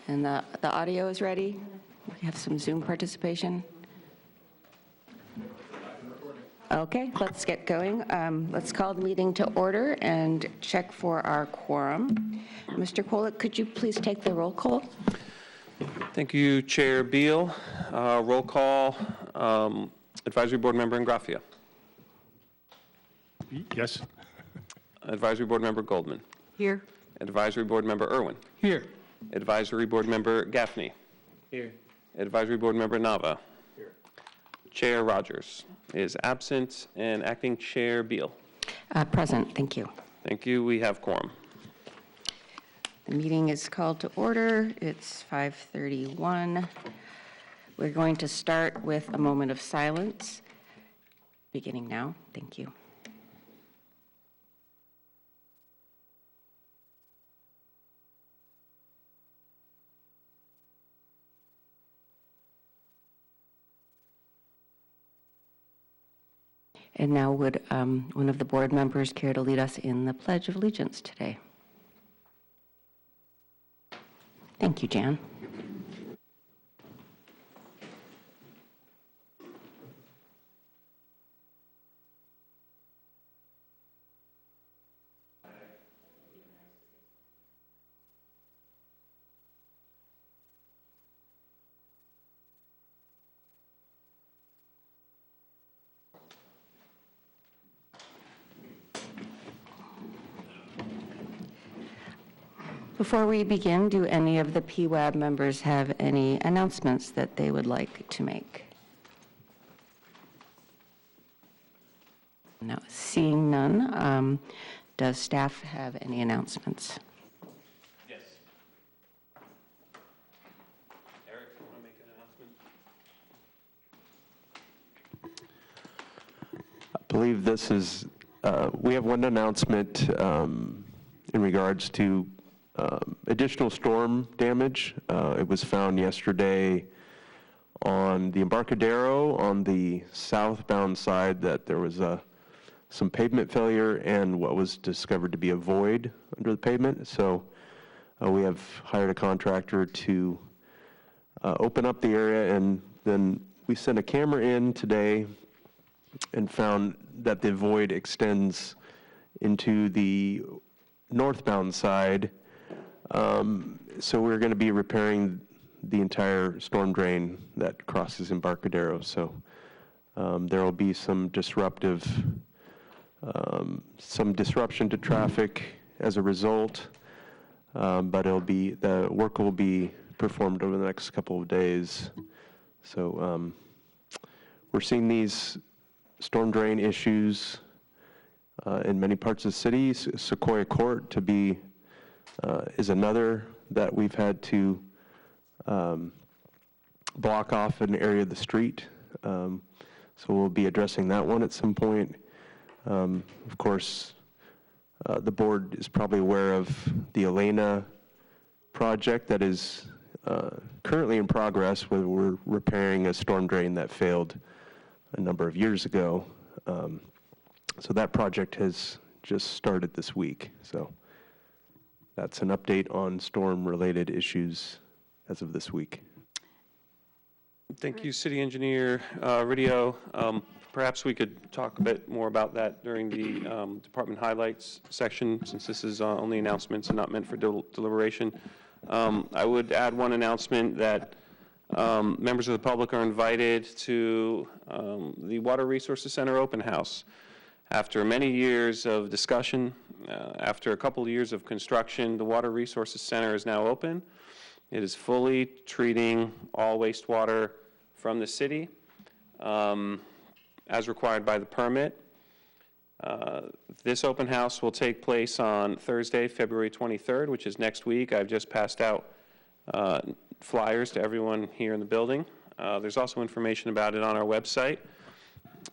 And the audio is ready. We have some Zoom participation. Okay, let's get going. Let's call the meeting to order and check for our quorum. Mr. Kolick, could you please take the roll call? Thank you, Chair Beal. Roll call, Advisory Board Member Ingraffia. Yes. Advisory Board Member Goldman. Here. Advisory Board Member Irwin. Here. Advisory Board Member Gaffney. Here. Advisory Board Member Nava. Here. Chair Rogers is absent, and Acting Chair Beal. Present, thank you. Thank you. We have quorum. The meeting is called to order. It's 5:31. We're going to start with a moment of silence, beginning now. Thank you. And now would one of the board members care to lead us in the Pledge of Allegiance today? Thank you, Jan. Before we begin, do any of the PWAB members have any announcements that they would like to make? No, seeing none, does staff have any announcements? Yes. Eric, you want to make an announcement? I believe this is, we have one announcement in regards to additional storm damage. It was found yesterday on the Embarcadero on the southbound side that there was some pavement failure and what was discovered to be a void under the pavement. So we have hired a contractor to open up the area, and then we sent a camera in today and found that the void extends into the northbound side. So we're going to be repairing the entire storm drain that crosses Embarcadero. So there will be some disruption to traffic as a result, but the work will be performed over the next couple of days. So we're seeing these storm drain issues in many parts of the city. Sequoia Court is another that we've had to block off an area of the street. So we'll be addressing that one at some point. Of course, the board is probably aware of the Elena project that is currently in progress, where we're repairing a storm drain that failed a number of years ago. So that project has just started this week. So that's an update on storm-related issues as of this week. Thank you, City Engineer Ridio. Perhaps we could talk a bit more about that during the department highlights section, since this is only announcements and not meant for deliberation. I would add one announcement that members of the public are invited to the Water Resources Center open house. After many years of discussion, after a couple of years of construction, the Water Resources Center is now open. It is fully treating all wastewater from the city as required by the permit. This open house will take place on Thursday, February 23rd, which is next week. I've just passed out flyers to everyone here in the building. There's also information about it on our website.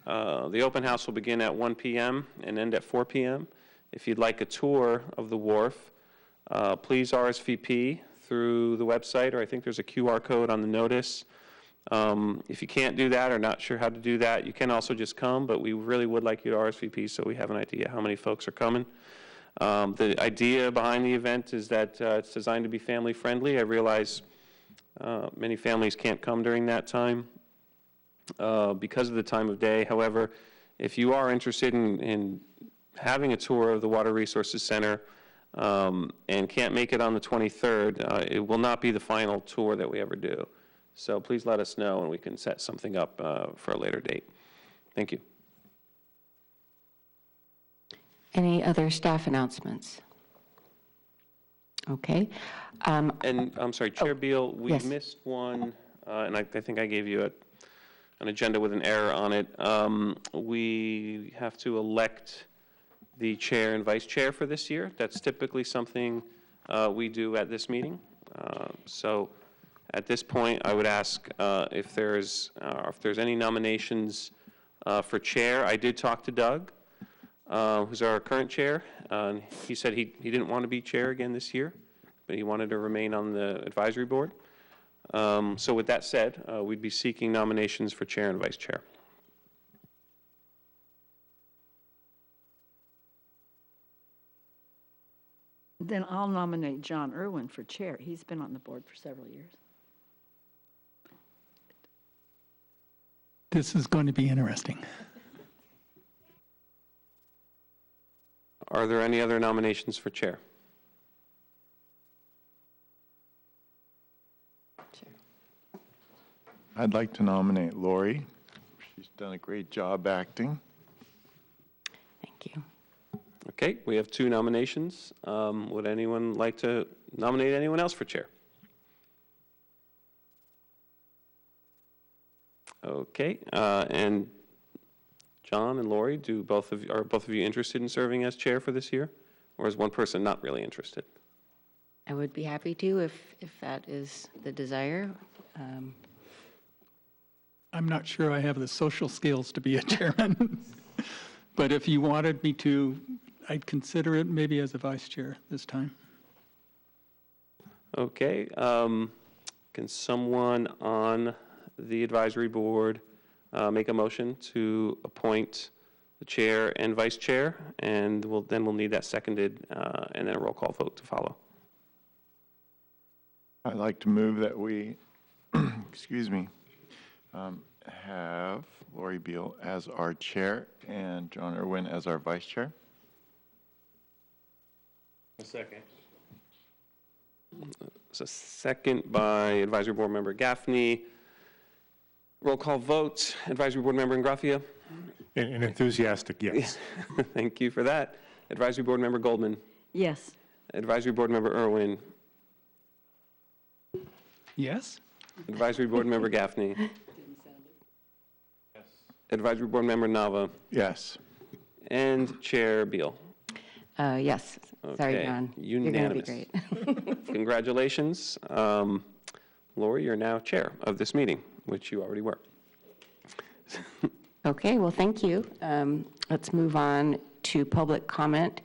The open house will begin at 1 p.m. and end at 4 p.m. If you'd like a tour of the wharf, please RSVP through the website, or I think there's a QR code on the notice. If you can't do that or not sure how to do that, you can also just come, but we really would like you to RSVP so we have an idea how many folks are coming. The idea behind the event is that it's designed to be family-friendly. I realize many families can't come during that time because of the time of day. However, if you are interested in having a tour of the Water Resources Center and can't make it on the 23rd, it will not be the final tour that we ever do. So please let us know and we can set something up for a later date. Thank you. Any other staff announcements? Okay. And I'm sorry, Chair Beal, we yes. missed one, and I think I gave you an agenda with an error on it. We have to elect the chair and vice chair for this year. That's typically something we do at this meeting. So at this point, I would ask if there's any nominations for chair. I did talk to Doug, who's our current chair. He said he didn't want to be chair again this year, but he wanted to remain on the advisory board. So with that said, we'd be seeking nominations for chair and vice chair. Then I'll nominate John Irwin for chair. He's been on the board for several years. This is going to be interesting. Are there any other nominations for chair? I'd like to nominate Lori. She's done a great job acting. Thank you. Okay, we have 2 nominations. Would anyone like to nominate anyone else for chair? Okay, and John and Lori, are both of you interested in serving as chair for this year? Or is one person not really interested? I would be happy to if that is the desire. I'm not sure I have the social skills to be a chairman, but if you wanted me to, I'd consider it maybe as a vice chair this time. Okay, can someone on the advisory board make a motion to appoint the chair and vice chair? And then we'll need that seconded and then a roll call vote to follow. I'd like to move that we, excuse me, have Lori Beal as our chair and John Irwin as our vice chair. A second. So second by advisory board member Gaffney. Roll call vote. Advisory board member Ingraffia. An enthusiastic yes. Thank you for that. Advisory board member Goldman. Yes. Advisory board member Irwin. Yes? Advisory board member Gaffney. Advisory board member Nava. Yes. And Chair Beal. Yes. Sorry, Okay, John. unanimous. You're going to be great. Congratulations. Lori, you're now chair of this meeting, which you already were. Okay, well, thank you. Let's move on to public comment.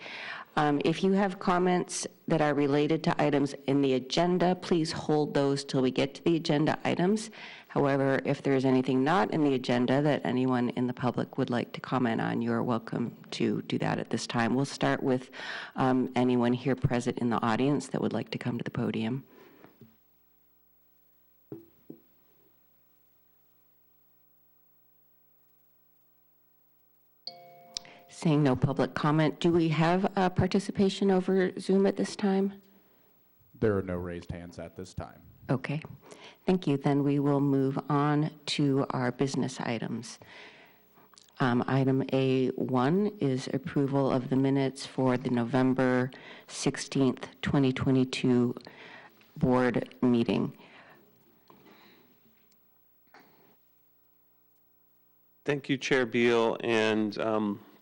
If you have comments that are related to items in the agenda, please hold those till we get to the agenda items. However, if there is anything not in the agenda that anyone in the public would like to comment on, you are welcome to do that at this time. We'll start with anyone here present in the audience that would like to come to the podium. Seeing no public comment, do we have participation over Zoom at this time? There are no raised hands at this time. Okay, thank you. Then we will move on to our business items. Item A1 is approval of the minutes for the November 16th, 2022 board meeting. Thank you, Chair Beal. And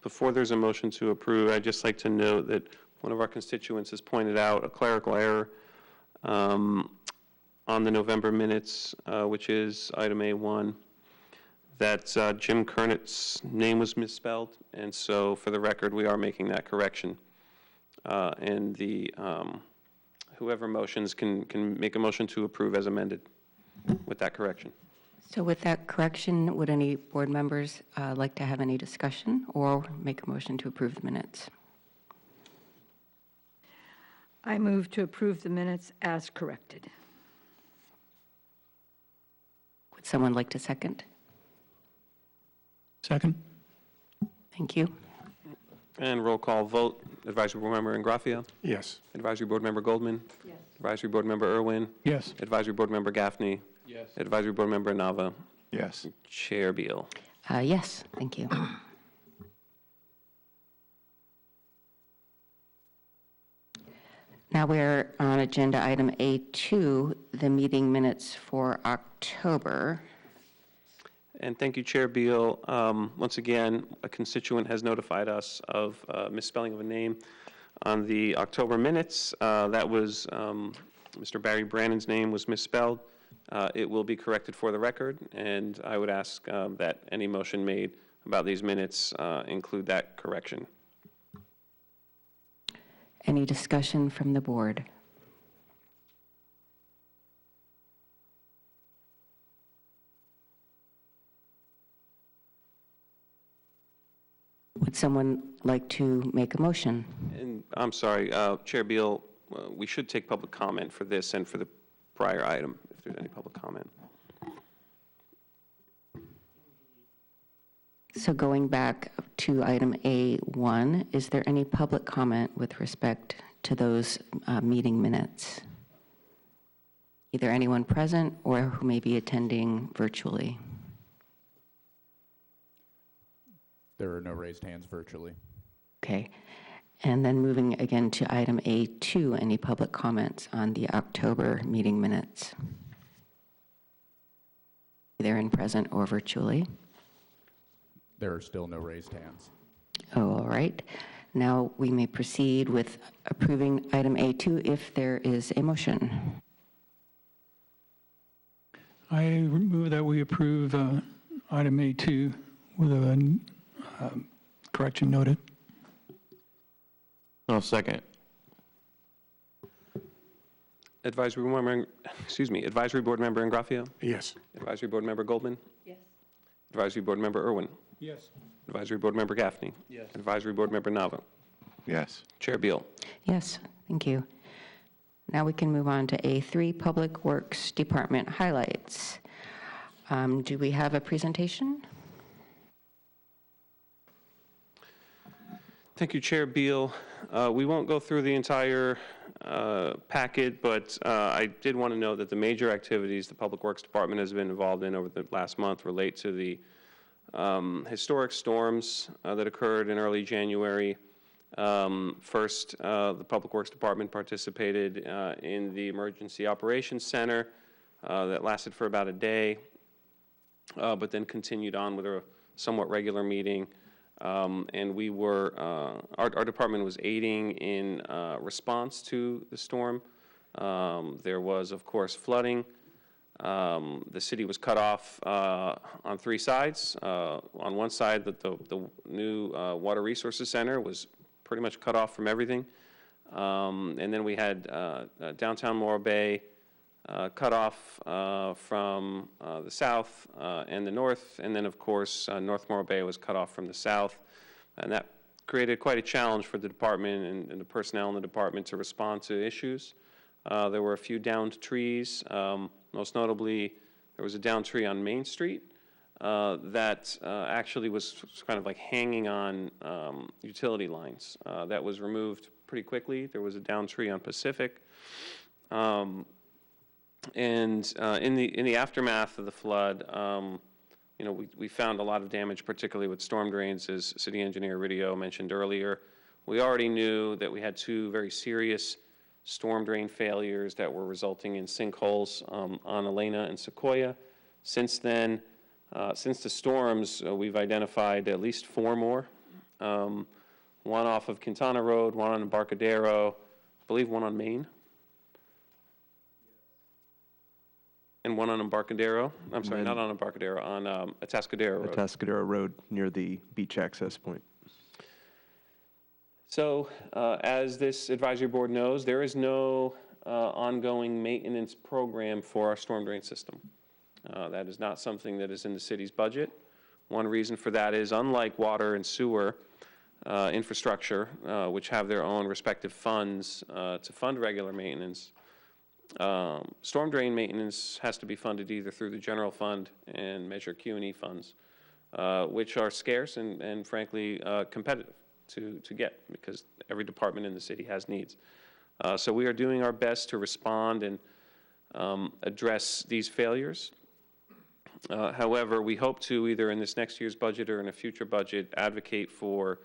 before there's a motion to approve, I'd just like to note that one of our constituents has pointed out a clerical error on the November minutes, which is item A1, that Jim Kernett's name was misspelled. And so for the record, we are making that correction. And the whoever motions can make a motion to approve as amended with that correction. So with that correction, would any board members like to have any discussion or make a motion to approve the minutes? I move to approve the minutes as corrected. Would someone like to second? Second? Thank you. And roll call vote, Advisory Board Member Ingraffia, Yes. Advisory Board Member Goldman, Advisory Board Member Irwin, Yes. Advisory Board Member Gaffney, Advisory Board Member Nava, Yes. Chair Beal. Yes, thank you. Now we're on agenda item A2, the meeting minutes for October. And thank you, Chair Beal. Once again, a constituent has notified us of misspelling of a name on the October minutes. That was Mr. Barry Brannon's name was misspelled. It will be corrected for the record, and I would ask that any motion made about these minutes include that correction. Any discussion from the board? Would someone like to make a motion? And I'm sorry, Chair Beal, we should take public comment for this and for the prior item, if there's any public comment. So going back to item A1, is there any public comment with respect to those meeting minutes? Either anyone present or who may be attending virtually? There are no raised hands virtually. Okay. And then moving again to item A2, any public comments on the October meeting minutes? Either in present or virtually? There are still no raised hands. Oh, all right. Now we may proceed with approving item A2 if there is a motion. I move that we approve item A2 with a correction noted. I'll second. Advisory Board Member, Advisory Board Member Ingraffia, Yes. Advisory Board Member Goldman. Yes. Advisory Board Member Irwin, Yes. Advisory Board Member Gaffney. Yes. Advisory Board Member Nava, Yes. Chair Beal. Yes, thank you. Now we can move on to A3, Public Works Department highlights. Do we have a presentation? Thank you, Chair Beal. We won't go through the entire packet, but I did want to note that the major activities the Public Works Department has been involved in over the last month relate to the historic storms that occurred in early January. First, the Public Works Department participated in the Emergency Operations Center that lasted for about a day, but then continued on with a somewhat regular meeting. And we were, our department was aiding in response to the storm. There was, of course, flooding. The city was cut off on three sides. On one side, the new Water Resources Center was pretty much cut off from everything. And then we had downtown Morro Bay cut off from the south and the north, and then of course North Morro Bay was cut off from the south, and that created quite a challenge for the department and the personnel in the department to respond to issues. There were a few downed trees. Most notably, there was a downed tree on Main Street that actually was kind of like hanging on utility lines. That was removed pretty quickly. There was a downed tree on Pacific. And in the aftermath of the flood, you know, we found a lot of damage, particularly with storm drains, as City Engineer Ridio mentioned earlier. We already knew that we had two very serious storm drain failures that were resulting in sinkholes on Elena and Sequoia. Since then, since the storms, we've identified at least four more. One off of Quintana Road, one on Embarcadero, I believe one on Main. And one on Embarcadero. I'm sorry, not on Embarcadero, on Atascadero Road. Atascadero Road near the beach access point. So, as this advisory board knows, there is no ongoing maintenance program for our storm drain system. That is not something that is in the city's budget. One reason for that is, unlike water and sewer, infrastructure, which have their own respective funds to fund regular maintenance. Storm drain maintenance has to be funded either through the general fund and Measure Q&E funds, which are scarce and frankly competitive to get, because every department in the city has needs. So we are doing our best to respond and address these failures. However, we hope to, either in this next year's budget or in a future budget, advocate for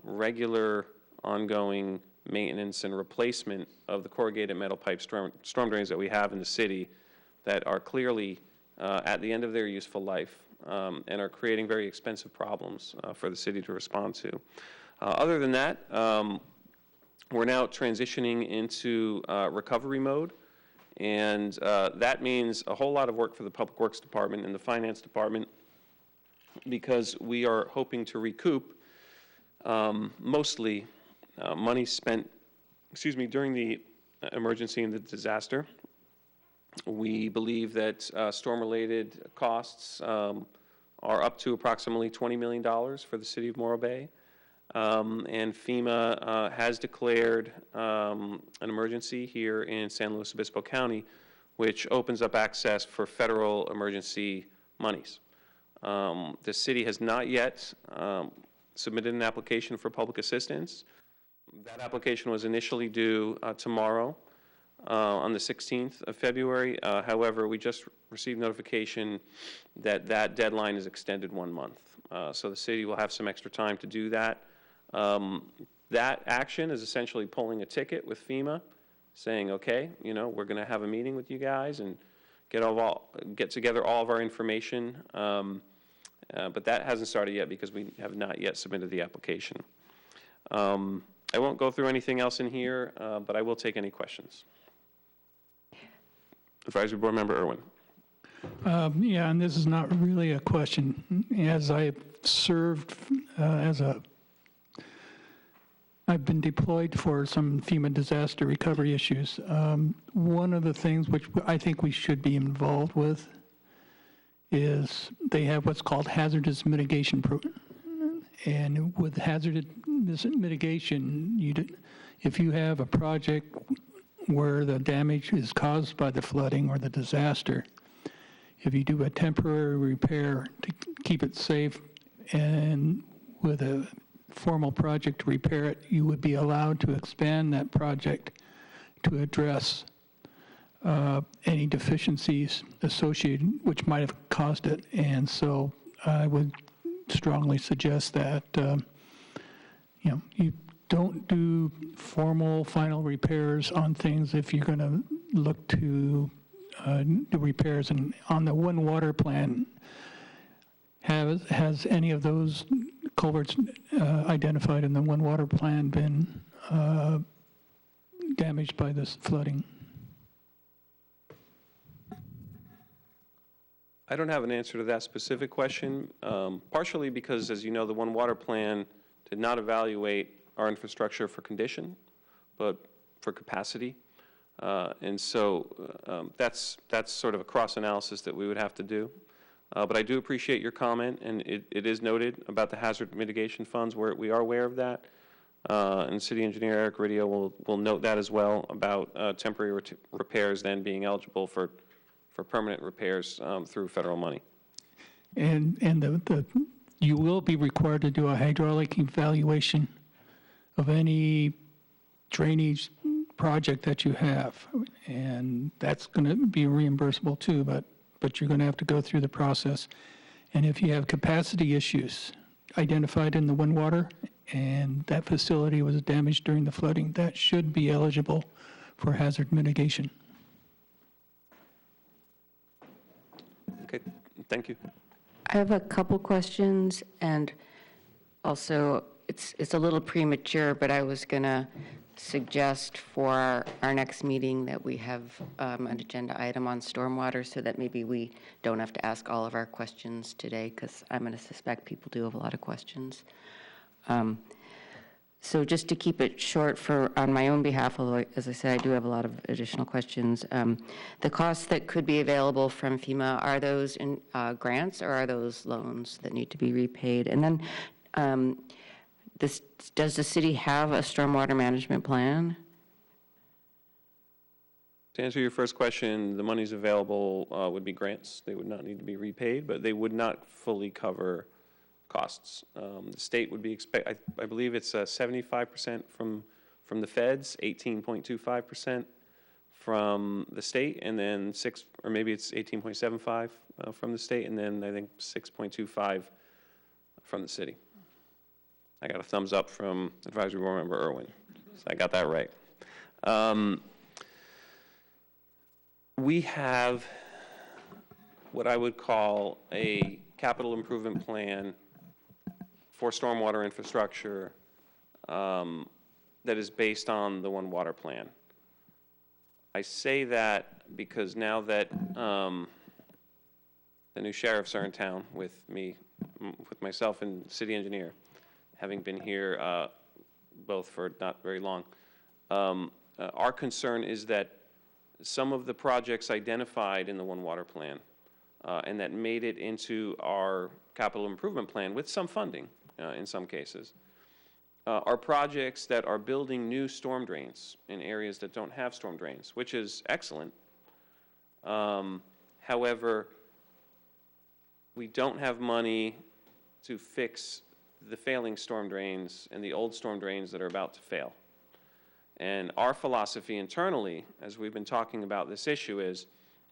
regular, ongoing maintenance and replacement of the corrugated metal pipe storm drains that we have in the city that are clearly at the end of their useful life and are creating very expensive problems for the city to respond to. Other than that, we're now transitioning into recovery mode, and that means a whole lot of work for the Public Works Department and the Finance Department, because we are hoping to recoup mostly money spent, during the emergency and the disaster. We believe that storm-related costs are up to approximately $20 million for the city of Morro Bay. And FEMA has declared an emergency here in San Luis Obispo County, which opens up access for federal emergency monies. The city has not yet submitted an application for public assistance. That application was initially due tomorrow on the 16th of February. However, we just received notification that that deadline is extended 1 month. So the city will have some extra time to do that. That action is essentially pulling a ticket with FEMA, saying, okay, you know, we're going to have a meeting with you guys and get together all of our information. But that hasn't started yet because we have not yet submitted the application. I won't go through anything else in here, but I will take any questions. Advisory Board Member Irwin. Yeah, and this is not really a question. As I served I've been deployed for some FEMA disaster recovery issues. One of the things which I think we should be involved with is they have what's called hazardous mitigation program. And with hazardous mitigation, if you have a project where the damage is caused by the flooding or the disaster, if you do a temporary repair to keep it safe and with a formal project to repair it, you would be allowed to expand that project to address any deficiencies associated which might have caused it. And so I would strongly suggest that you don't do formal final repairs on things if you're going to look to do repairs. And on the One Water plan, has any of those culverts identified in the One Water plan been damaged by this flooding? I don't have an answer to that specific question, partially because, as you know, the One Water plan did not evaluate our infrastructure for condition, but for capacity. And so that's sort of a cross-analysis that we would have to do. But I do appreciate your comment, and it is noted about the hazard mitigation funds, where we are aware of that. And City Engineer Eric Ridio will note that as well, about temporary repairs then being eligible for permanent repairs through federal money. And you will be required to do a hydraulic evaluation of any drainage project that you have, and that's going to be reimbursable too, but you're going to have to go through the process. And if you have capacity issues identified in the One Water and that facility was damaged during the flooding, that should be eligible for hazard mitigation. Okay, thank you. I have a couple questions, and also it's a little premature, but I was going to suggest for our next meeting that we have an agenda item on stormwater, so that maybe we don't have to ask all of our questions today, because I'm going to suspect people do have a lot of questions. So just to keep it short on my own behalf, although, as I said, I do have a lot of additional questions. The costs that could be available from FEMA, are those in grants or are those loans that need to be repaid? And then does the city have a stormwater management plan? To answer your first question, the monies available would be grants. They would not need to be repaid, but they would not fully cover costs. The state would be I believe it's 75% from the feds, 18.25% from the state, and then or maybe it's 18.75 from the state, and then I think 6.25 from the city. I got a thumbs up from Advisory Board Member Irwin, so I got that right. We have what I would call a capital improvement plan for stormwater infrastructure that is based on the One Water Plan. I say that because now that the new sheriffs are in town with myself and city engineer, having been here both for not very long, our concern is that some of the projects identified in the One Water Plan and that made it into our capital improvement plan with some funding in some cases are projects that are building new storm drains in areas that don't have storm drains, which is excellent. However, we don't have money to fix the failing storm drains and the old storm drains that are about to fail. And our philosophy internally, as we've been talking about this issue, is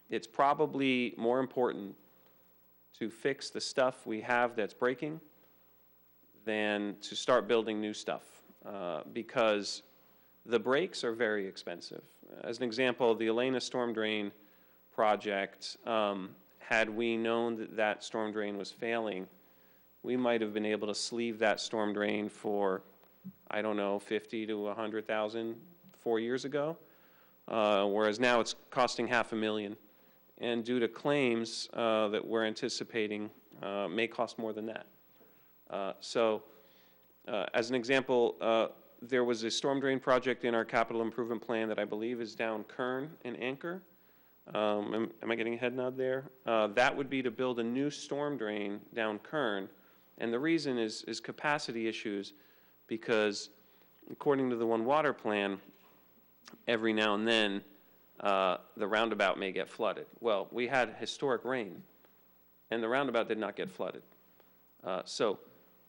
it's probably more important to fix the stuff we have that's breaking than to start building new stuff, because the breaks are very expensive. As an example, the Elena storm drain project, had we known that that storm drain was failing, we might have been able to sleeve that storm drain for, I don't know, 50 to 100,000 4 years ago, whereas now it's costing $500,000, and due to claims that we're anticipating, may cost more than that. As an example, there was a storm drain project in our capital improvement plan that I believe is down Kern and Anchor. Am I getting a head nod there? That would be to build a new storm drain down Kern, and the reason is capacity issues, because according to the One Water Plan, every now and then the roundabout may get flooded. Well, we had historic rain, and the roundabout did not get flooded. So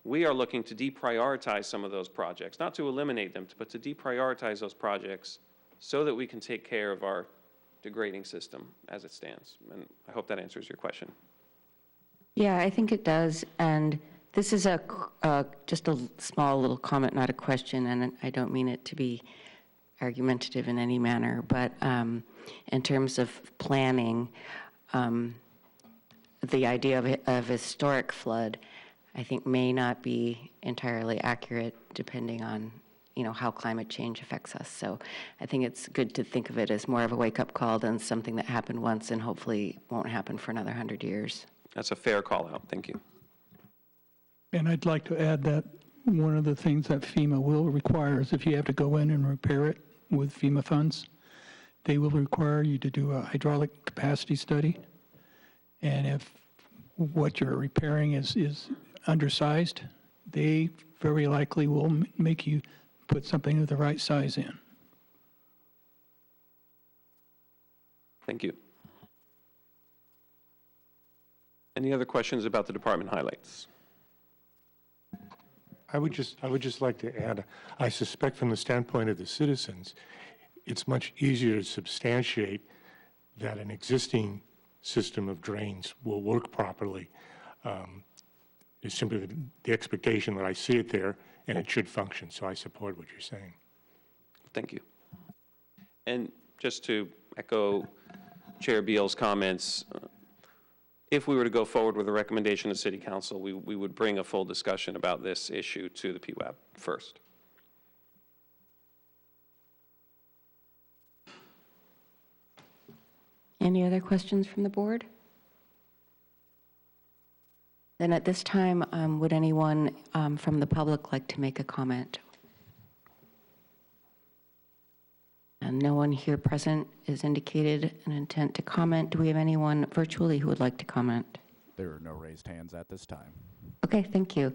we are looking to deprioritize some of those projects, not to eliminate them, but to deprioritize those projects so that we can take care of our degrading system as it stands. And I hope that answers your question. Yeah, I think it does. And this is just a small little comment, not a question, and I don't mean it to be argumentative in any manner, but in terms of planning, the idea of historic flood, I think, may not be entirely accurate depending on, how climate change affects us. So I think it's good to think of it as more of a wake-up call than something that happened once and hopefully won't happen for another 100 years. That's a fair call out. Thank you. And I'd like to add that one of the things that FEMA will require is if you have to go in and repair it with FEMA funds, they will require you to do a hydraulic capacity study. And if what you're repairing is undersized, they very likely will make you put something of the right size in. Thank you. Any other questions about the department highlights? I would just like to add, I suspect from the standpoint of the citizens, it's much easier to substantiate that an existing system of drains will work properly. It's simply the expectation that I see it there and it should function, so I support what you're saying. Thank you. And just to echo Chair Beal's comments, if we were to go forward with a recommendation to City Council, we would bring a full discussion about this issue to the PWAB first. Any other questions from the board? Then at this time, would anyone from the public like to make a comment? And no one here present is indicated an intent to comment. Do we have anyone virtually who would like to comment? There are no raised hands at this time. Okay, thank you.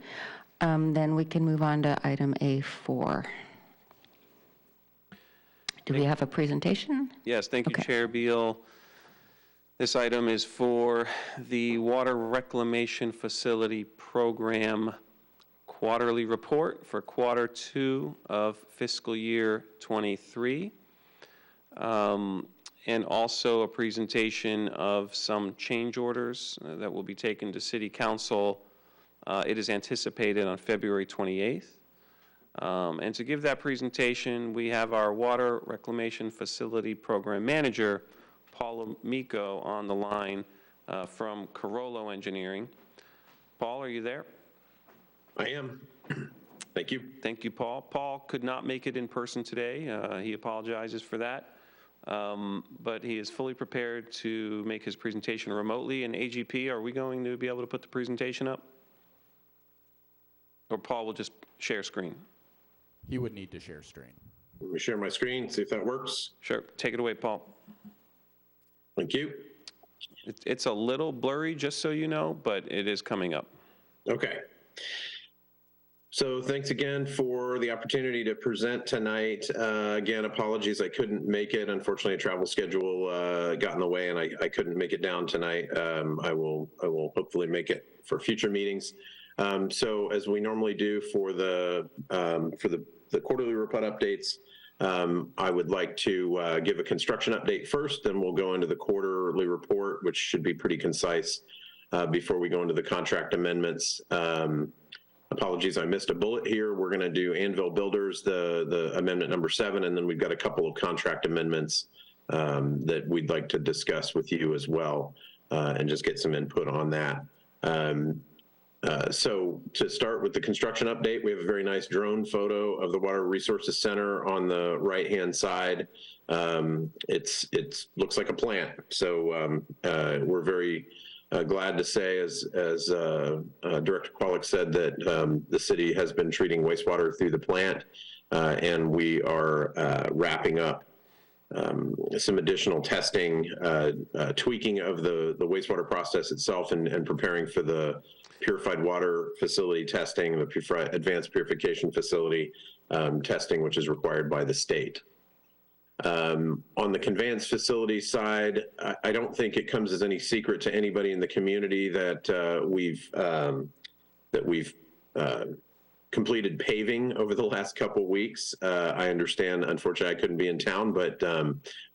Then we can move on to item A4. Do we have a presentation? Yes, thank you, Okay. Chair Beal. This item is for the Water Reclamation Facility Program quarterly report for quarter 2 of fiscal year '23. And also a presentation of some change orders that will be taken to City Council. It is anticipated on February 28th. And to give that presentation, we have our Water Reclamation Facility Program Manager, Paul Amico, on the line from Carollo Engineering. Paul, are you there? I am. Thank you. Thank you, Paul. Paul could not make it in person today. He apologizes for that. But he is fully prepared to make his presentation remotely. And AGP, are we going to be able to put the presentation up? Or Paul will just share screen? He would need to share screen. Let me share my screen, see if that works. Sure. Take it away, Paul. Thank you. It's a little blurry, just so you know, but it is coming up. Okay. So thanks again for the opportunity to present tonight. Again, apologies, I couldn't make it. Unfortunately, a travel schedule got in the way and I couldn't make it down tonight. I will hopefully make it for future meetings. So as we normally do for the quarterly report updates, I would like to give a construction update first, then we'll go into the quarterly report, which should be pretty concise before we go into the contract amendments. Apologies, I missed a bullet here. We're going to do Anvil Builders, the amendment number 7, and then we've got a couple of contract amendments that we'd like to discuss with you as well, and just get some input on that. So to start with the construction update, we have a very nice drone photo of the Water Resources Center on the right-hand side. It looks like a plant. So we're very glad to say, as Director Qualick said, that the city has been treating wastewater through the plant, and we are wrapping up some additional testing, tweaking of the wastewater process itself, and preparing for the purified water facility testing, the advanced purification facility testing, which is required by the state. On the conveyance facility side, I don't think it comes as any secret to anybody in the community that we've completed paving over the last couple weeks. I understand, unfortunately, I couldn't be in town, but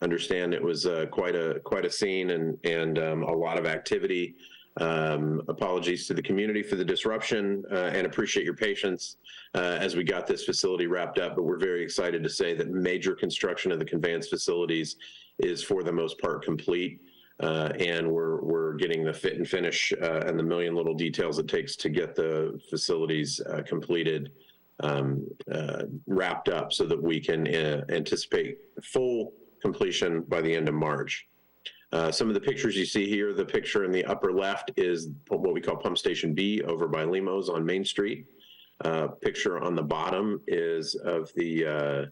understand it was quite a scene and a lot of activity. Apologies to the community for the disruption, and appreciate your patience as we got this facility wrapped up, but we're very excited to say that major construction of the conveyance facilities is for the most part complete, and we're getting the fit and finish and the million little details it takes to get the facilities completed, wrapped up so that we can anticipate full completion by the end of March. Some of the pictures you see here, the picture in the upper left is what we call Pump Station B over by Limos on Main Street. Picture on the bottom is of the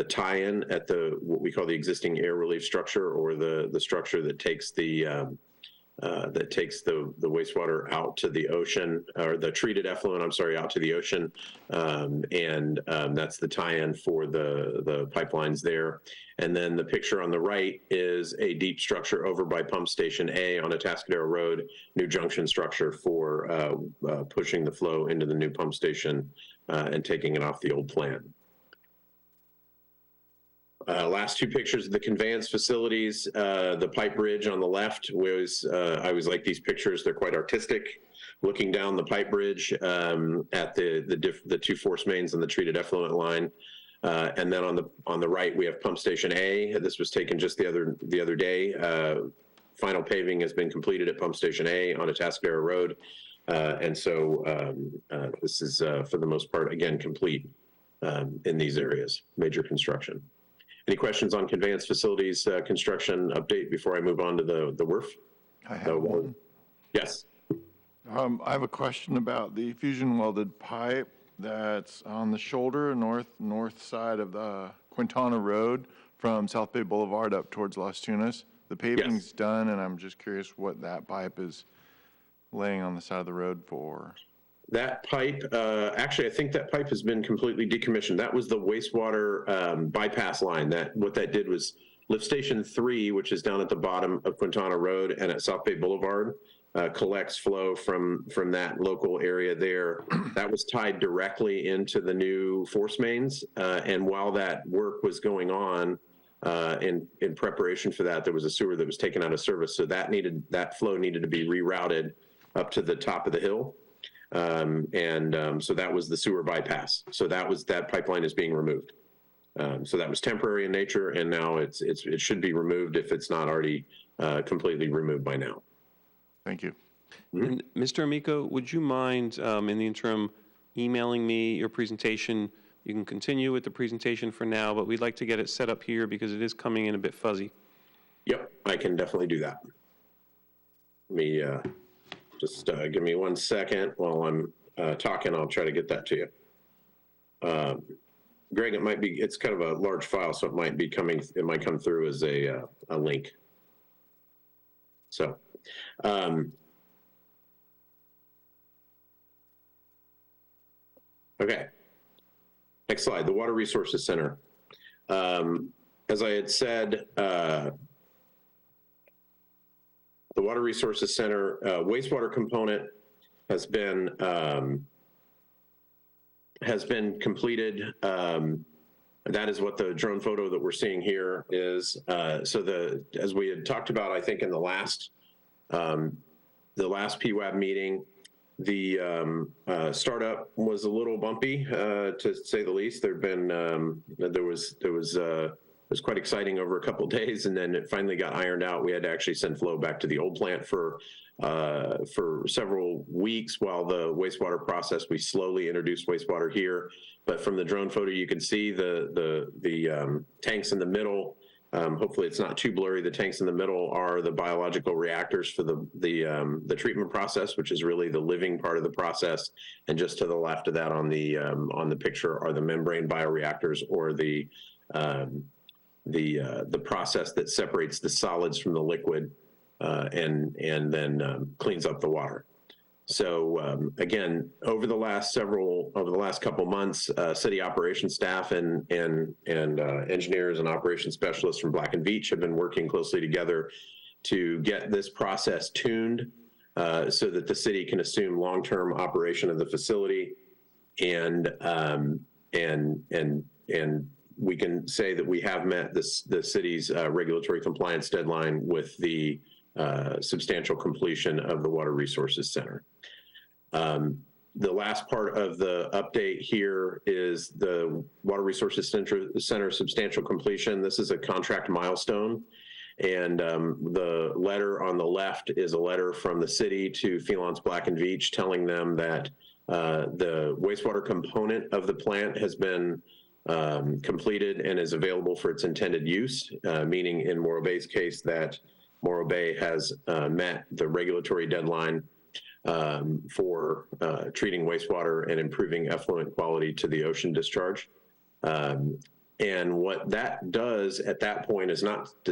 tie-in at what we call the existing air relief structure, or the structure that takes the wastewater out to the ocean, or the treated effluent, I'm sorry, out to the ocean. That's the tie-in for the pipelines there. And then the picture on the right is a deep structure over by Pump Station A on Atascadero Road, new junction structure for pushing the flow into the new pump station and taking it off the old plant. Last two pictures of the conveyance facilities, the pipe bridge on the left, I always like these pictures. They're quite artistic. Looking down the pipe bridge at the two force mains and the treated effluent line. And then on the right, we have Pump Station A. This was taken just the other day. Final paving has been completed at Pump Station A on Atascadero Road. And so this is, for the most part, again, complete in these areas, major construction. Any questions on conveyance facilities construction update before I move on to the WRF? I have one. Yes. I have a question about the fusion welded pipe that's on the shoulder north side of the Quintana Road from South Bay Boulevard up towards Las Tunas. The paving's done, and I'm just curious what that pipe is laying on the side of the road for. That pipe, actually, I think that pipe has been completely decommissioned. That was the wastewater bypass line. What that did was lift station 3, which is down at the bottom of Quintana Road and at South Bay Boulevard, collects flow from that local area there. That was tied directly into the new force mains. And while that work was going on, in preparation for that, there was a sewer that was taken out of service. So that flow needed to be rerouted up to the top of the hill. So that was the sewer bypass. So that pipeline is being removed. So that was temporary in nature, and now it should be removed if it's not already completely removed by now. Thank you. And Mr. Amico, would you mind, in the interim, emailing me your presentation? You can continue with the presentation for now, but we'd like to get it set up here because it is coming in a bit fuzzy. Yep, I can definitely do that. Let me just give me 1 second while I'm talking. I'll try to get that to you. Greg, it's kind of a large file, so it might come through as a link. So, okay. Next slide, the Water Resources Center. As I had said, the Water Resources Center wastewater component has been completed. That is what the drone photo that we're seeing here is. As we had talked about, I think in the last PWAB meeting, the startup was a little bumpy, to say the least. It was quite exciting over a couple of days, and then it finally got ironed out. We had to actually send flow back to the old plant for several weeks while the wastewater process. We slowly introduced wastewater here, but from the drone photo, you can see the tanks in the middle. Hopefully it's not too blurry. The tanks in the middle are the biological reactors for the treatment process, which is really the living part of the process. And just to the left of that on the picture are the membrane bioreactors, or the process that separates the solids from the liquid and then cleans up the water. So again, over the last couple months, city operations staff and engineers and operations specialists from Black & Veatch have been working closely together to get this process tuned so that the city can assume long-term operation of the facility, and we can say that we have met the city's regulatory compliance deadline with the substantial completion of the Water Resources Center. The last part of the update here is the Water Resources Center substantial completion. This is a contract milestone, and the letter on the left is a letter from the city to Felance Black & Veatch telling them that the wastewater component of the plant has been completed and is available for its intended use, meaning in Morro Bay's case that Morro Bay has met the regulatory deadline for treating wastewater and improving effluent quality to the ocean discharge. And what that does at that point does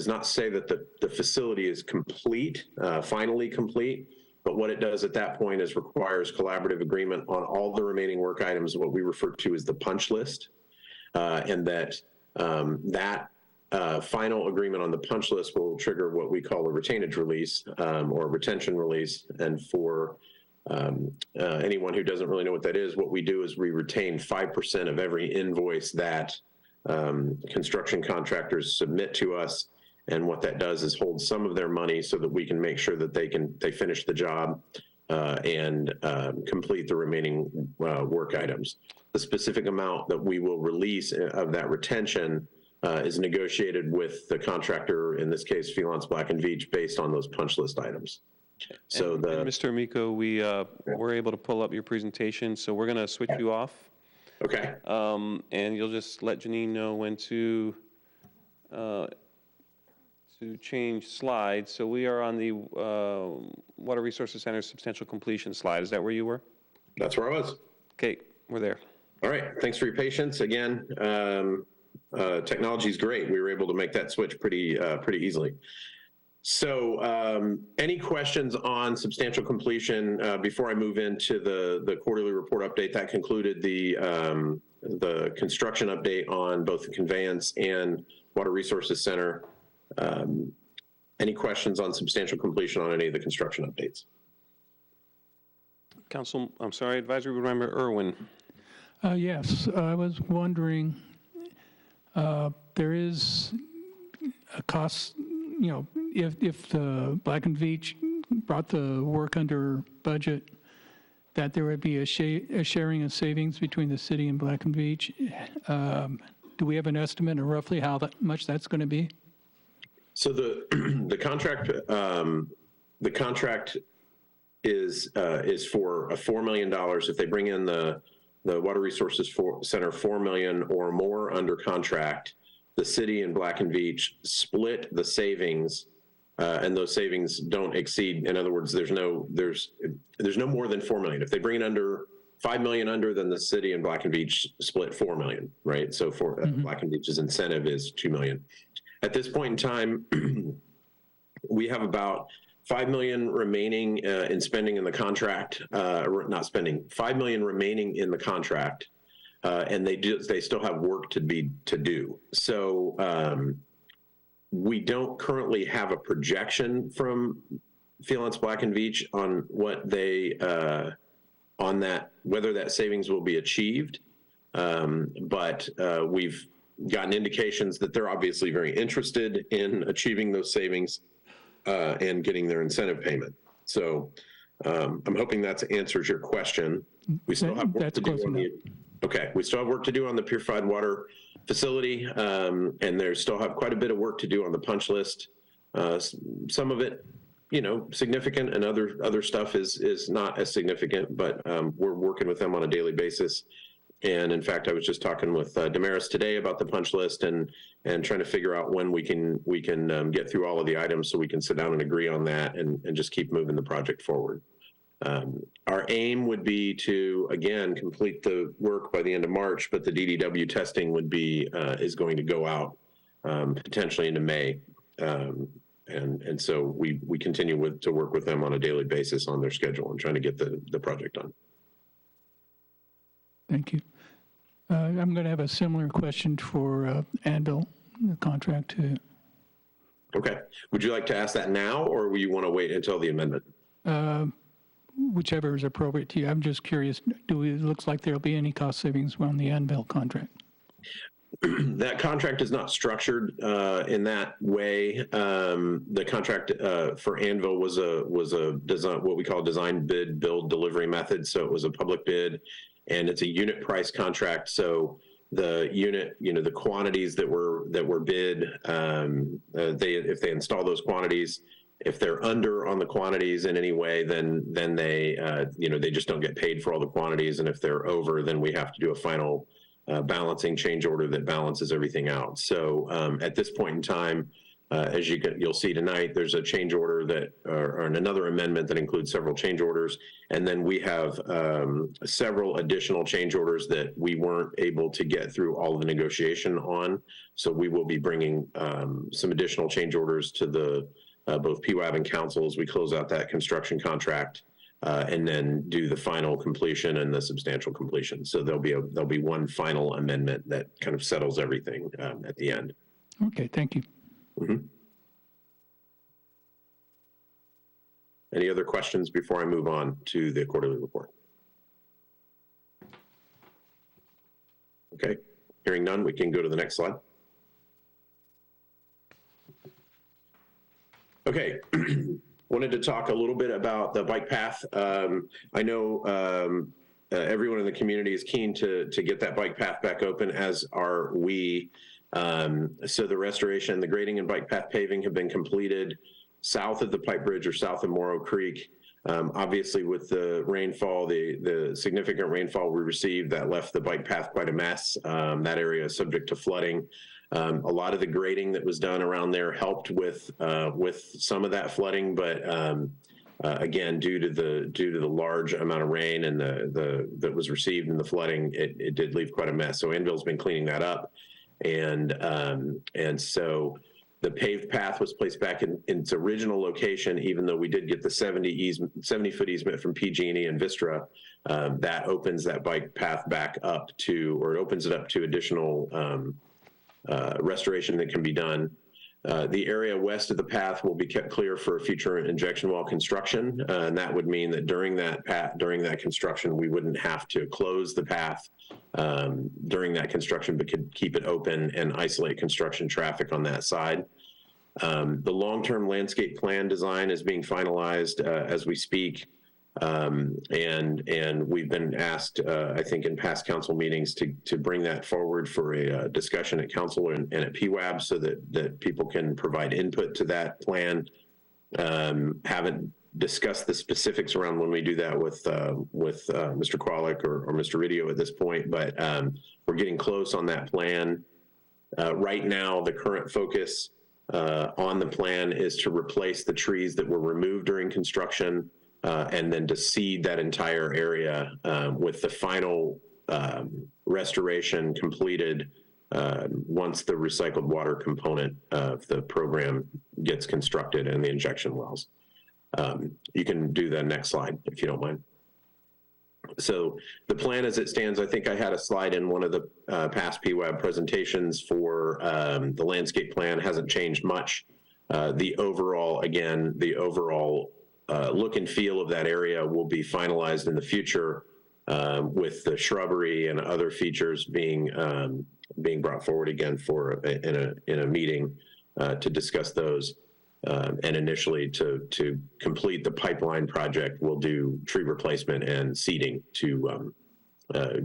not say that the facility is complete, finally complete, but what it does at that point is requires collaborative agreement on all the remaining work items, what we refer to as the punch list, and that final agreement on the punch list will trigger what we call a retainage release or retention release. And for anyone who doesn't really know what that is, what we do is we retain 5% of every invoice that construction contractors submit to us. And what that does is hold some of their money so that we can make sure that they finish the job and complete the remaining work items. The specific amount that we will release of that retention is negotiated with the contractor, in this case, Felance Black & Veatch, based on those punch list items. So and Mr. Amico, we were able to pull up your presentation, so we're going to switch you off. Okay. And you'll just let Janine know when to change slides. So we are on the Water Resources Center substantial completion slide. Is that where you were? That's where I was. Okay, we're there. All right. Thanks for your patience. Again, technology is great. We were able to make that switch pretty easily. So any questions on substantial completion before I move into the quarterly report update? That concluded the construction update on both the conveyance and Water Resources Center. Any questions on substantial completion on any of the construction updates? Council, I'm sorry, Advisory Board Member Irwin. Yes, I was wondering, there is a cost, you know, if the Black and Veatch brought the work under budget, that there would be a sharing of savings between the city and Black and Veatch. Do we have an estimate of roughly how much that's going to be? So the contract is for $4 million. If they bring in the Water Resources Center $4 million or more under contract, the city and Black and Veatch split the savings, and those savings don't exceed. In other words, there's no more than $4 million. If they bring it under $5 million under, then the city and Black and Veatch split $4 million, right? So for Black and Veatch's incentive is $2 million. At this point in time, we have about $5 million remaining in spending in the contract, not spending, $5 million remaining in the contract, and they still have work to do. So we don't currently have a projection from Freelance Black and Veatch on what they on that, whether that savings will be achieved, but we've gotten indications that they're obviously very interested in achieving those savings and getting their incentive payment. So I'm hoping that answers your question. We still have work to do on we still have work to do on the purified water facility, and there's still have quite a bit of work to do on the punch list. Some of it, you know, significant, and other stuff is not as significant, but we're working with them on a daily basis. And in fact, I was just talking with Damaris today about the punch list and trying to figure out when we can get through all of the items so we can sit down and agree on that and just keep moving the project forward. Our aim would be to, again, complete the work by the end of March, but the DDW testing would be is going to go out potentially into May. And so we continue to work with them on a daily basis on their schedule and trying to get the project done. Thank you. I'm going to have a similar question for Anvil, the contract too. Okay. Would you like to ask that now, or will you want to wait until the amendment? Whichever is appropriate to you. I'm just curious, it looks like there'll be any cost savings on the Anvil contract? That contract is not structured in that way. The contract for Anvil was a design, what we call design, bid, build, delivery method. So it was a public bid, and it's a unit price contract. So the unit, you know, the quantities that were bid, if they install those quantities, if they're under on the quantities in any way, then they, you know, they just don't get paid for all the quantities. And if they're over, then we have to do a final balancing change order that balances everything out. So at this point in time, as you'll see tonight, there's a change order that, or another amendment that includes several change orders. And then we have several additional change orders that we weren't able to get through all of the negotiation on. So we will be bringing some additional change orders to the both PWAB and council as we close out that construction contract and then do the final completion and the substantial completion. So there'll be one final amendment that kind of settles everything at the end. Okay, thank you. Mm-hmm. Any other questions before I move on to the quarterly report? Okay, hearing none, we can go to the next slide. Okay, wanted to talk a little bit about the bike path. I know everyone in the community is keen to get that bike path back open, as are we. So the restoration, the grading and bike path paving have been completed south of the Pipe Bridge or south of Morrow Creek. Obviously with the rainfall, the significant rainfall we received, that left the bike path quite a mess. That area is subject to flooding. A lot of the grading that was done around there helped with some of that flooding, but again, due to the large amount of rain and that was received in the flooding, it did leave quite a mess. So Anvil's been cleaning that up, and so The paved path was placed back in its original location, even though we did get the 70-foot easement from PG&E and Vistra. That opens that bike path back up to, or it opens it up to additional restoration that can be done. The area west of the path will be kept clear for future injection well construction, and that would mean that during that construction, we wouldn't have to close the path during that construction, but could keep it open and isolate construction traffic on that side. The long-term landscape plan design is being finalized as we speak. And we've been asked, I think in past council meetings, to bring that forward for a discussion at council and at PWAB so that people can provide input to that plan. Haven't discussed the specifics around when we do that with Mr. Kwolek or Mr. Ridio at this point, but we're getting close on that plan. Right now, the current focus on the plan is to replace the trees that were removed during construction, and then to seed that entire area with the final restoration completed once the recycled water component of the program gets constructed and the injection wells. You can do the next slide if you don't mind. So the plan as it stands, I think I had a slide in one of the past PWAB presentations for the landscape plan. Hasn't changed much. The overall look and feel of that area will be finalized in the future with the shrubbery and other features being brought forward again in a meeting to discuss those. And initially to complete the pipeline project, we'll do tree replacement and seeding to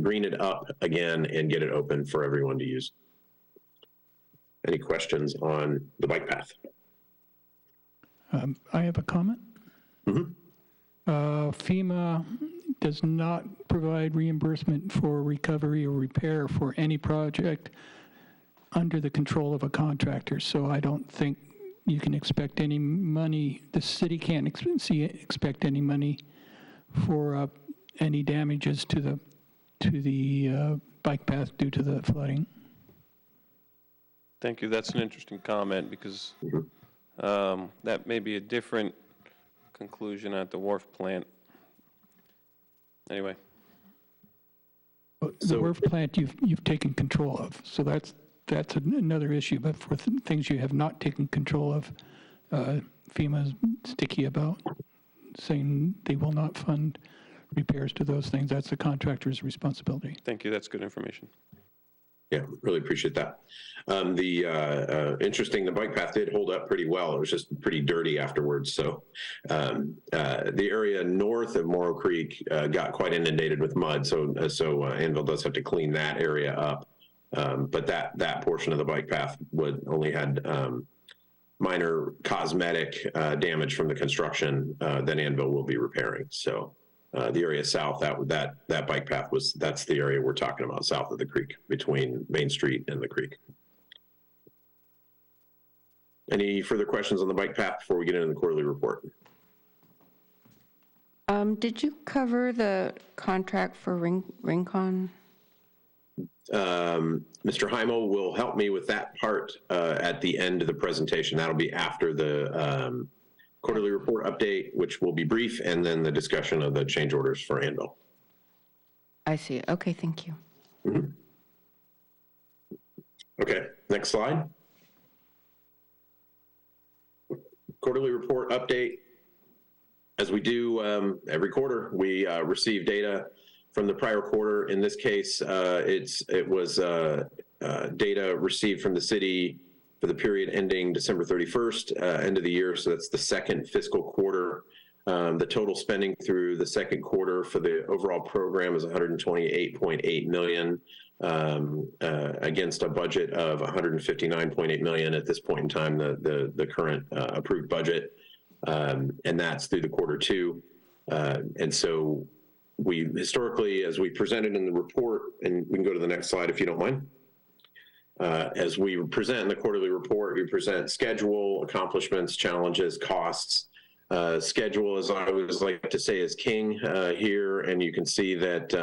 green it up again and get it open for everyone to use. Any questions on the bike path? I have a comment. FEMA does not provide reimbursement for recovery or repair for any project under the control of a contractor, so I don't think you can expect any money, the city can't expect any money for any damages to the bike path due to the flooding. Thank you. That's an interesting comment because that may be a different conclusion at the wharf plant. Anyway. The wharf plant you've taken control of, so that's another issue, but for things you have not taken control of, FEMA's sticky about, saying they will not fund repairs to those things. That's the contractor's responsibility. Thank you. That's good information. Yeah, really appreciate that. Interesting, the bike path did hold up pretty well. It was just pretty dirty afterwards. So the area north of Morrow Creek got quite inundated with mud. So Anvil does have to clean that area up. But that portion of the bike path only had minor cosmetic damage from the construction that Anvil will be repairing. So the area south, that bike path that's the area we're talking about, south of the creek, between Main Street and the creek. Any further questions on the bike path before we get into the quarterly report? Did you cover the contract for Rincon? Mr. Heimel will help me with that part at the end of the presentation. That'll be after the quarterly report update, which will be brief, and then the discussion of the change orders for Anvil. I see. Okay, thank you. Mm-hmm. Okay, next slide. Quarterly report update. As we do every quarter, we receive data from the prior quarter. In this case, it was data received from the city for the period ending December 31st, end of the year. So that's the second fiscal quarter. The total spending through the second quarter for the overall program is $128.8 million against a budget of $159.8 million at this point in time, the current approved budget. And that's through the quarter two. And so we historically, as we presented in the report, and we can go to the next slide if you don't mind. As we present in the quarterly report, we present schedule, accomplishments, challenges, costs. Schedule, as I always like to say, is king here, and you can see that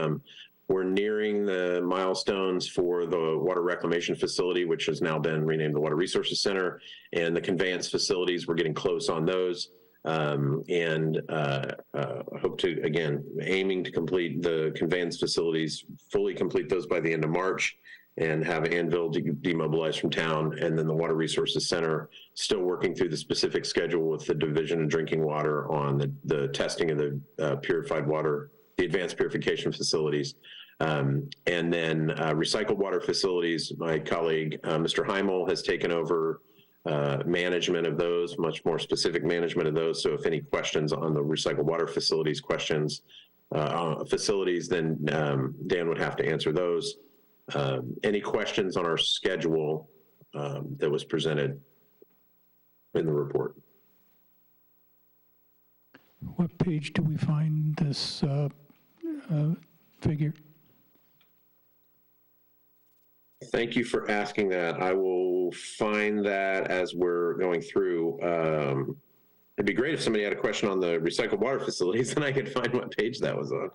We're nearing the milestones for the water reclamation facility, which has now been renamed the Water Resources Center, and the conveyance facilities. We're getting close on those. Hope to, again, aiming to complete the conveyance facilities, fully complete those by the end of March, and have Anvil demobilized from town, and then the Water Resources Center still working through the specific schedule with the Division of Drinking Water on the testing of the purified water, the advanced purification facilities. And then recycled water facilities, my colleague, Mr. Heimel, has taken over management of those, much more specific management of those. So if any questions on the recycled water facilities then Dan would have to answer those. Any questions on our schedule that was presented in the report? What page do we find this figure? Thank you for asking that. I will find that as we're going through. It'd be great if somebody had a question on the recycled water facilities and I could find what page that was on.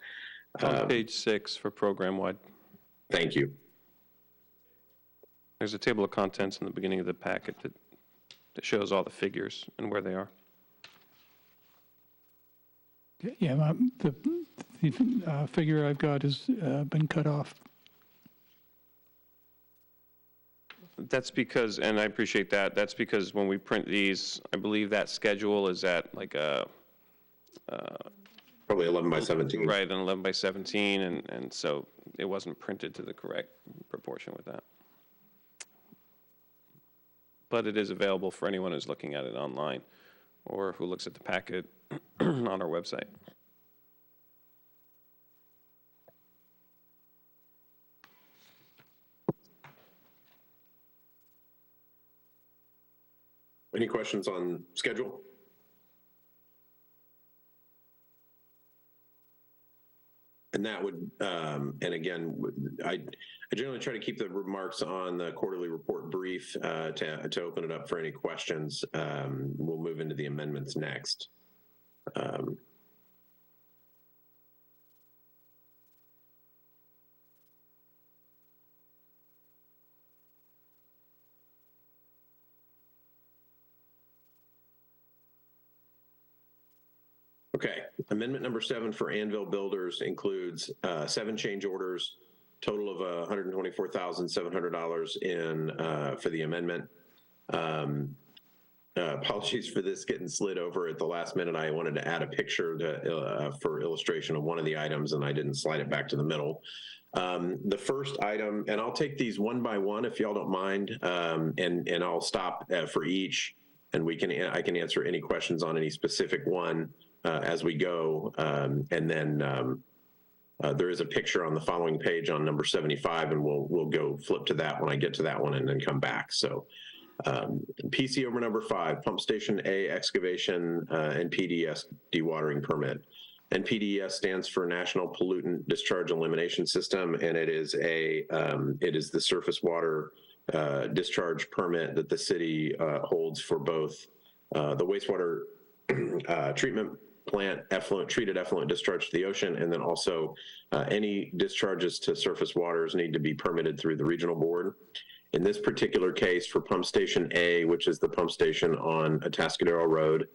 On page 6 for program-wide. Thank you. There's a table of contents in the beginning of the packet that shows all the figures and where they are. Yeah, the figure I've got has been cut off. That's because, and I appreciate that, that's because when we print these, I believe that schedule is at like a... Probably 11 by 17. Right, an 11 by 17, and so it wasn't printed to the correct proportion with that. But it is available for anyone who's looking at it online or who looks at the packet on our website. Any questions on schedule? And that would, and again, I generally try to keep the remarks on the quarterly report brief to open it up for any questions. We'll move into the amendments next. Okay, amendment number 7 for Anvil Builders includes 7 change orders, total of $124,700 in for the amendment. Apologies for this getting slid over at the last minute. I wanted to add a picture for illustration of one of the items, and I didn't slide it back to the middle. The first item, and I'll take these one by one if y'all don't mind, and I'll stop for each, and I can answer any questions on any specific one as we go. And then there is a picture on the following page on number 75, and we'll go flip to that when I get to that one and then come back. So PC over number 5, Pump Station A excavation and PDS dewatering permit. NPDES stands for National Pollutant Discharge Elimination System, and it is the surface water discharge permit that the city holds for both the wastewater treatment plant treated effluent discharge to the ocean, and then also any discharges to surface waters need to be permitted through the regional board. In this particular case, for Pump Station A, which is the pump station on Atascadero Road,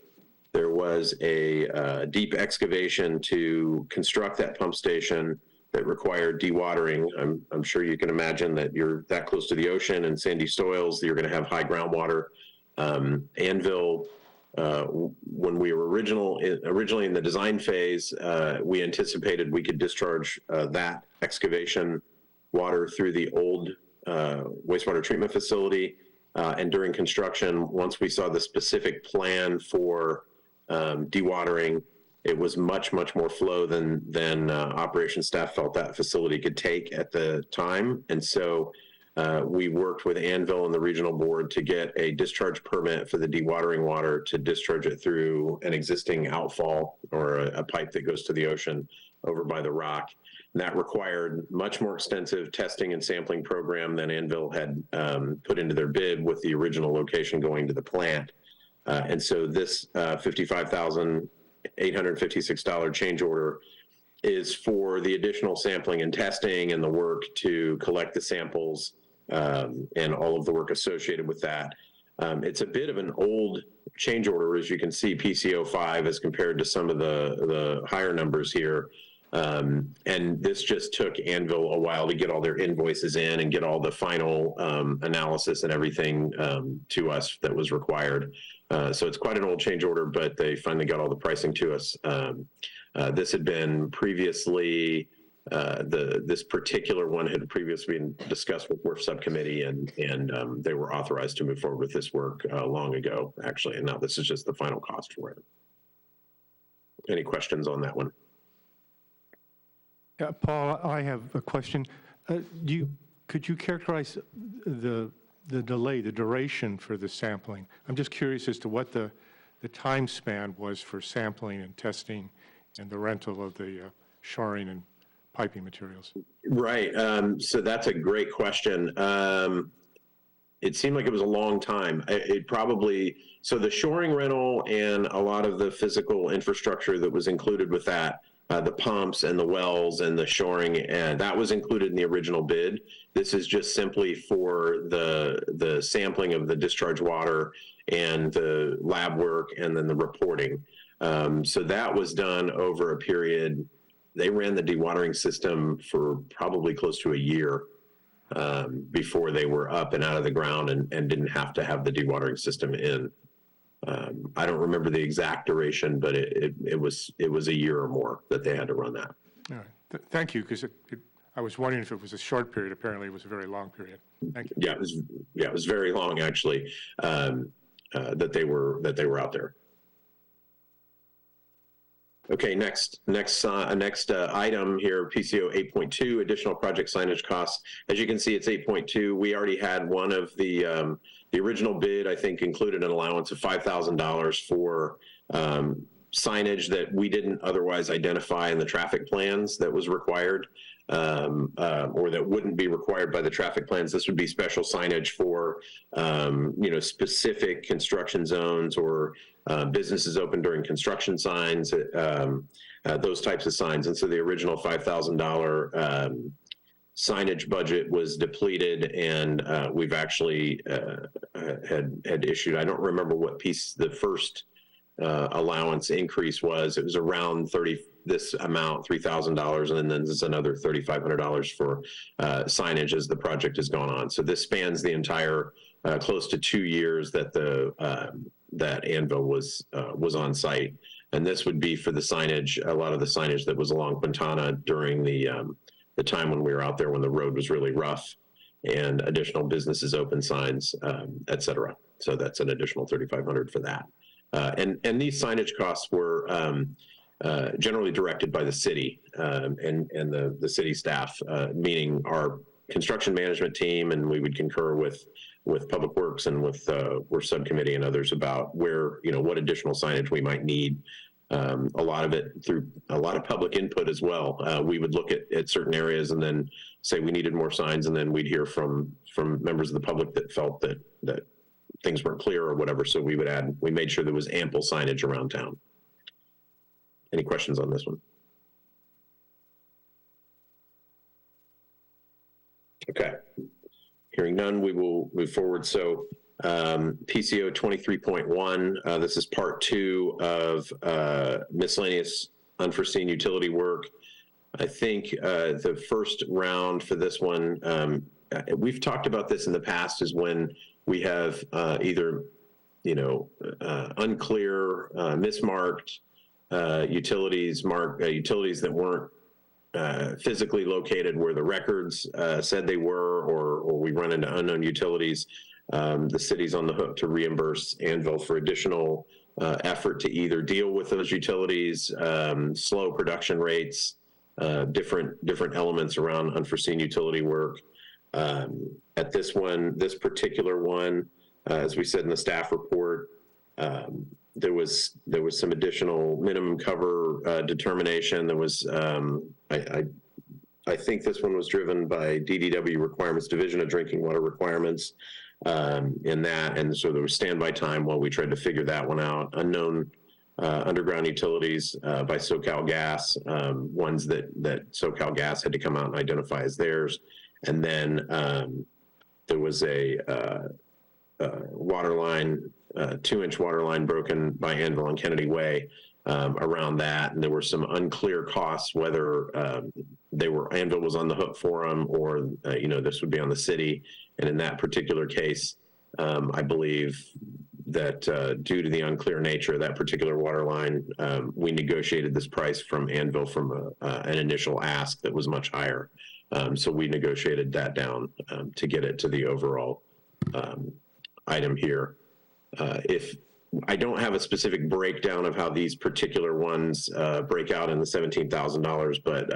there was a deep excavation to construct that pump station that required dewatering. I'm sure you can imagine that you're that close to the ocean and sandy soils, you're going to have high groundwater. Anvil, when we were originally in the design phase, we anticipated we could discharge that excavation water through the old wastewater treatment facility. And during construction, once we saw the specific plan for dewatering, it was much more flow than operations staff felt that facility could take at the time. And so we worked with Anvil and the regional board to get a discharge permit for the dewatering water to discharge it through an existing outfall or a pipe that goes to the ocean over by the rock. And that required much more extensive testing and sampling program than Anvil had put into their bid with the original location going to the plant. And so this $55,856 change order is for the additional sampling and testing and the work to collect the samples and all of the work associated with that. It's a bit of an old change order, as you can see, PCO 5 as compared to some of the higher numbers here. And this just took Anvil a while to get all their invoices in and get all the final analysis and everything to us that was required. So it's quite an old change order, but they finally got all the pricing to us. This had been previously, this particular one had previously been discussed with WRF subcommittee, and they were authorized to move forward with this work long ago, actually. And now this is just the final cost for it. Any questions on that one? Paul, I have a question. Could you characterize the delay, the duration for the sampling? I'm just curious as to what the time span was for sampling and testing and the rental of the shoring and piping materials. Right. So that's a great question. It seemed like it was a long time. It probably, so the shoring rental and a lot of the physical infrastructure that was included with that, the pumps and the wells and the shoring, and that was included in the original bid. This is just simply for the sampling of the discharge water and the lab work and then the reporting. So that was done over a period. They ran the dewatering system for probably close to a year before they were up and out of the ground and didn't have to have the dewatering system in. I don't remember the exact duration, but it was a year or more that they had to run that. All right. Thank you, because I was wondering if it was a short period. Apparently, it was a very long period. Thank you. Yeah, it was very long, actually, that they were out there. Okay, next item here, PCO 8.2, additional project signage costs. As you can see, it's 8.2. We already had one of the original bid, I think, included an allowance of $5,000 for signage that we didn't otherwise identify in the traffic plans that was required, or that wouldn't be required by the traffic plans. This would be special signage for, specific construction zones or businesses open during construction signs, those types of signs. And so the original $5,000 signage budget was depleted, and we've actually had issued, I don't remember what piece the first allowance increase was. It was around this amount, $3,000, and then there's another $3,500 for signage as the project has gone on. So this spans the entire close to 2 years that that Anvil was on site, and this would be for the signage, a lot of the signage that was along Quintana during the time when we were out there when the road was really rough, and additional businesses open signs, et cetera. So that's an additional $3,500 for that. And these signage costs were generally directed by the city and the city staff, meaning our construction management team, and we would concur with Public Works and with WRF subcommittee and others about where, what additional signage we might need. A lot of it through a lot of public input as well. We would look at certain areas and then say we needed more signs, and then we'd hear from members of the public that felt that things weren't clear or whatever. So we made sure there was ample signage around town. Any questions on this one? Okay. Hearing none, we will move forward. So PCO 23.1, this is part 2 of miscellaneous unforeseen utility work. I think the first round for this one, we've talked about this in the past, is when we have either, unclear, mismarked utilities, utilities that weren't physically located where the records said they were, or we run into unknown utilities. The city's on the hook to reimburse Anvil for additional effort to either deal with those utilities, slow production rates, different elements around unforeseen utility work. At this particular one, as we said in the staff report, there was some additional minimum cover determination. There was, I think this one was driven by DDW requirements, Division of Drinking Water Requirements, in that, and so there was standby time while we tried to figure that one out. Unknown underground utilities by SoCal Gas, ones that SoCal Gas had to come out and identify as theirs. And then there was a water line, 2-inch water line broken by Anvil on Kennedy Way around that. And there were some unclear costs, whether Anvil was on the hook for them or, this would be on the city. And in that particular case, I believe that due to the unclear nature of that particular water line, we negotiated this price from Anvil from an initial ask that was much higher. So we negotiated that down to get it to the overall item here. If I don't have a specific breakdown of how these particular ones break out in the $17,000, but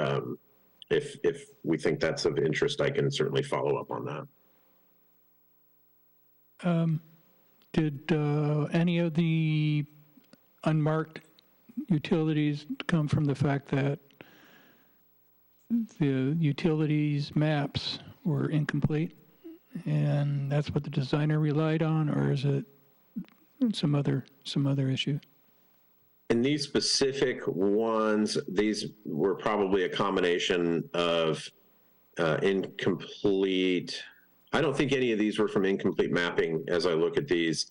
if we think that's of interest, I can certainly follow up on that. Did any of the unmarked utilities come from the fact that the utilities maps were incomplete, and that's what the designer relied on, or is it some other issue? In these specific ones, these were probably a combination of incomplete. I don't think any of these were from incomplete mapping as I look at these.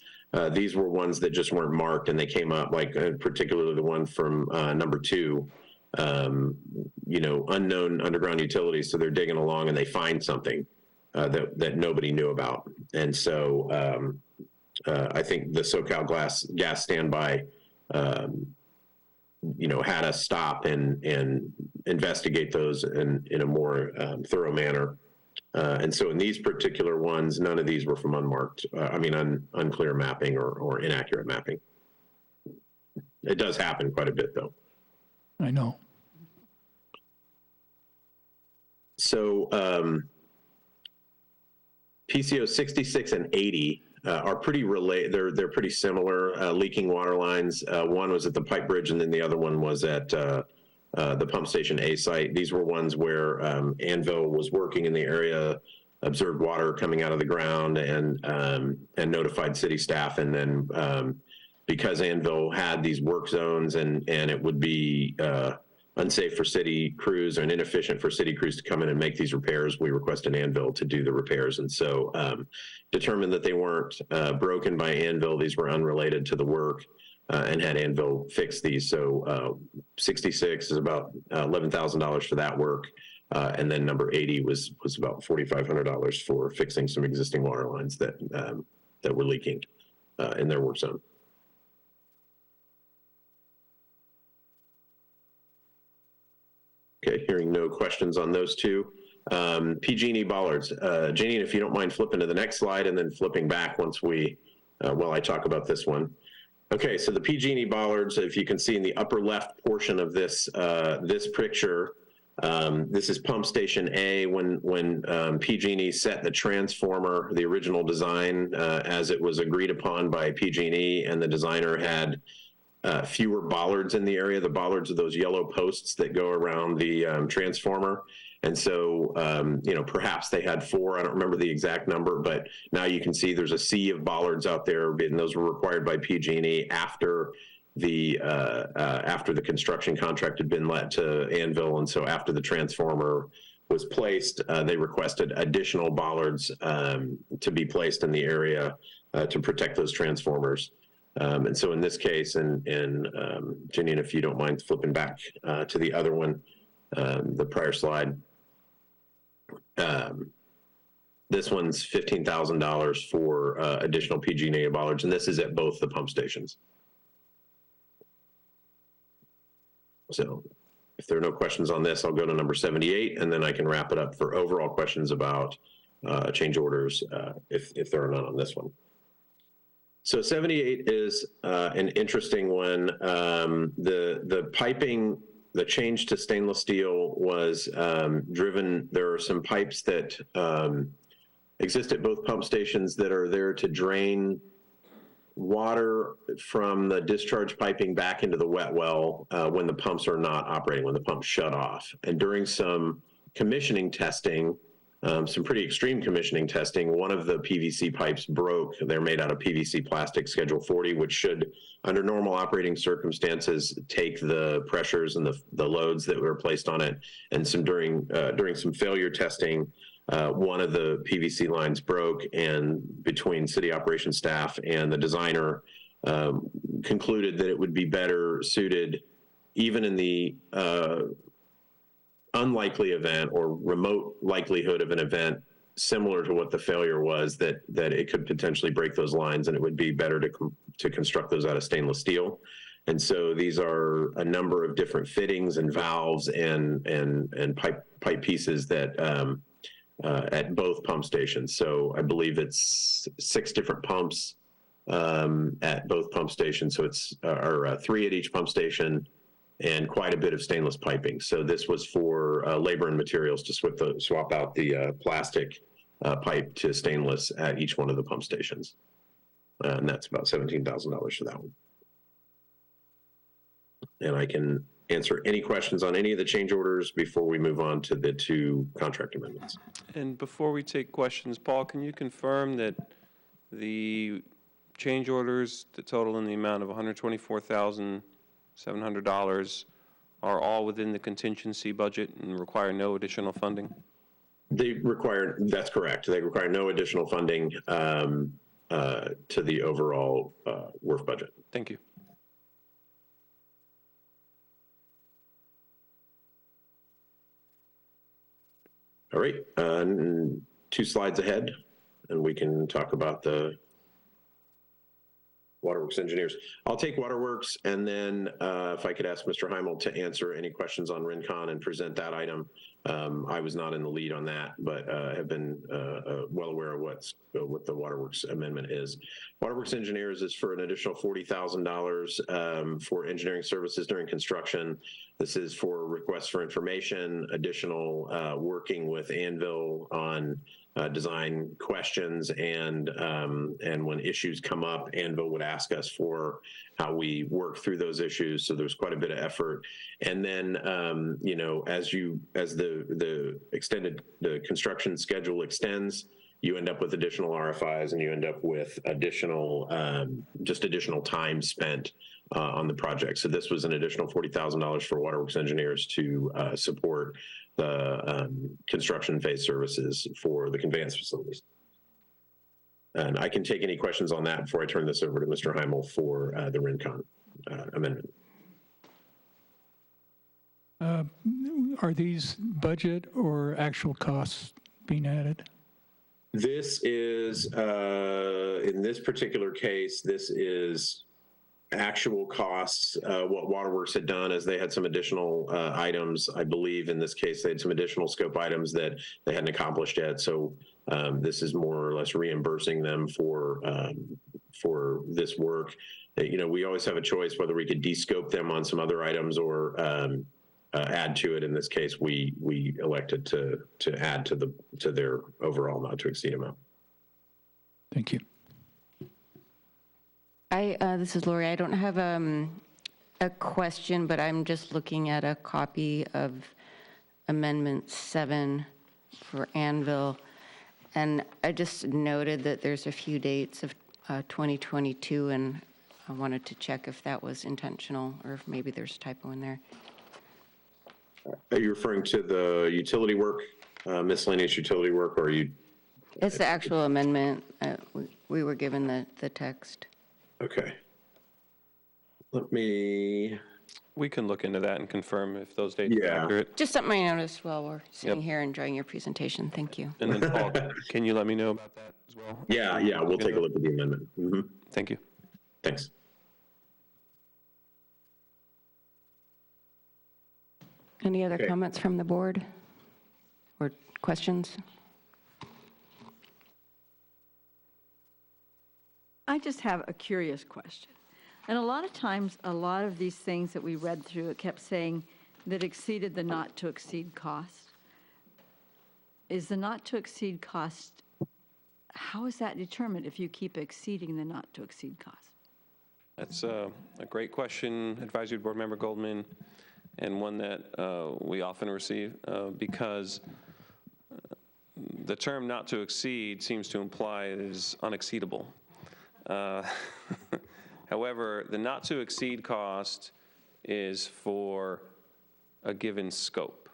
These were ones that just weren't marked and they came up, like particularly the one from number 2, unknown underground utilities. So they're digging along and they find something that nobody knew about. And so I think the SoCal Gas standby, had us stop and investigate those in a more thorough manner. And so in these particular ones, none of these were from unclear mapping or inaccurate mapping. It does happen quite a bit, though. I know. So PCO 66 and 80 are pretty they're pretty similar, leaking water lines. One was at the pipe bridge, and then the other one was at the pump station A site. These were ones where Anvil was working in the area, observed water coming out of the ground, and notified city staff. And then because Anvil had these work zones and it would be unsafe for city crews and inefficient for city crews to come in and make these repairs, we requested Anvil to do the repairs. And so determined that they weren't broken by Anvil. These were unrelated to the work. And had Anvil fix these. So 66 is about $11,000 for that work. And then number 80 was about $4,500 for fixing some existing water lines that were leaking in their work zone. Okay, hearing no questions on those two. PG&E bollards. Janine, if you don't mind flipping to the next slide and then flipping back once while I talk about this one. Okay, so the PG&E bollards, if you can see in the upper left portion of this this picture, this is pump station A when PG&E set the transformer, the original design as it was agreed upon by PG&E, and the designer had fewer bollards in the area. The bollards are those yellow posts that go around the transformer. And so, perhaps they had 4, I don't remember the exact number, but now you can see there's a sea of bollards out there, and those were required by PG&E after the construction contract had been let to Anvil. And so after the transformer was placed, they requested additional bollards to be placed in the area to protect those transformers. And so in this case, and Janine, if you don't mind flipping back to the other one, the prior slide, this one's $15,000 for additional PG&E bollards, and this is at both the pump stations. So if there are no questions on this, I'll go to number 78, and then I can wrap it up for overall questions about change orders if there are none on this one. So 78 is an interesting one. The piping, the change to stainless steel was driven. There are some pipes that exist at both pump stations that are there to drain water from the discharge piping back into the wet well when the pumps are not operating, when the pumps shut off. And during some commissioning testing, some pretty extreme commissioning testing. One of the PVC pipes broke. They're made out of PVC plastic Schedule 40, which should, under normal operating circumstances, take the pressures and the loads that were placed on it. And during some failure testing, one of the PVC lines broke, and between city operations staff and the designer concluded that it would be better suited, even in the unlikely event or remote likelihood of an event similar to what the failure was, that it could potentially break those lines, and it would be better to construct those out of stainless steel. And so these are a number of different fittings and valves and pipe pieces that at both pump stations. So I believe it's 6 different pumps at both pump stations. So it's 3 at each pump station, and quite a bit of stainless piping. So this was for labor and materials to swap out the plastic pipe to stainless at each one of the pump stations. And that's about $17,000 for that one. And I can answer any questions on any of the change orders before we move on to the 2 contract amendments. And before we take questions, Paul, can you confirm that the change orders, the total in the amount of $124,700 are all within the contingency budget and require no additional funding? That's correct. They require no additional funding to the overall WRF budget. Thank you. All right, 2 slides ahead, and we can talk about the Waterworks engineers. I'll take Waterworks, and then if I could ask Mr. Heimel to answer any questions on Rincon and present that item. I was not in the lead on that, but have been well aware of what the Waterworks amendment is. Waterworks engineers is for an additional $40,000 for engineering services during construction. This is for requests for information, additional working with Anvil on design questions, and when issues come up, Anvil would ask us for how we work through those issues. So there's quite a bit of effort. And then, you know, as the construction schedule extends, you end up with additional RFIs, and you end up with additional time spent on the project. So this was an additional $40,000 for Waterworks engineers to support the construction phase services for the conveyance facilities. And I can take any questions on that before I turn this over to Mr. Heimel for the Rincon amendment. Are these budget or actual costs being added? This is, in this particular case, this is actual costs. What Waterworks had done is they had some additional items. I believe in this case, they had some additional scope items that they hadn't accomplished yet. So this is more or less reimbursing them for this work. You know, we always have a choice whether we could de-scope them on some other items or add to it. In this case, we elected to add to their overall not to exceed amount. Thank you. This is Lori. I don't have a question, but I'm just looking at a copy of Amendment 7 for Anvil, and I just noted that there's a few dates of 2022, and I wanted to check if that was intentional or if maybe there's a typo in there. Are you referring to the utility work, miscellaneous utility work, or are you? It's the actual amendment. We were given the text. Okay. Let me. We can look into that and confirm if those dates are accurate. Just something I noticed while we're sitting Yep. here enjoying your presentation. Thank you. And then, Paul, can you let me know about that as well? Yeah, we'll take a look at the amendment. Mm-hmm. Thank you. Thanks. Any other Okay. comments from the board or questions? I just have a curious question. And a lot of times, a lot of these things that we read through, it kept saying that exceeded the not to exceed cost. Is the not to exceed cost, how is that determined if you keep exceeding the not to exceed cost? That's a great question, Advisory Board Member Goldman, and one that we often receive because the term not to exceed seems to imply it is unexceedable. However, the not to exceed cost is for a given scope.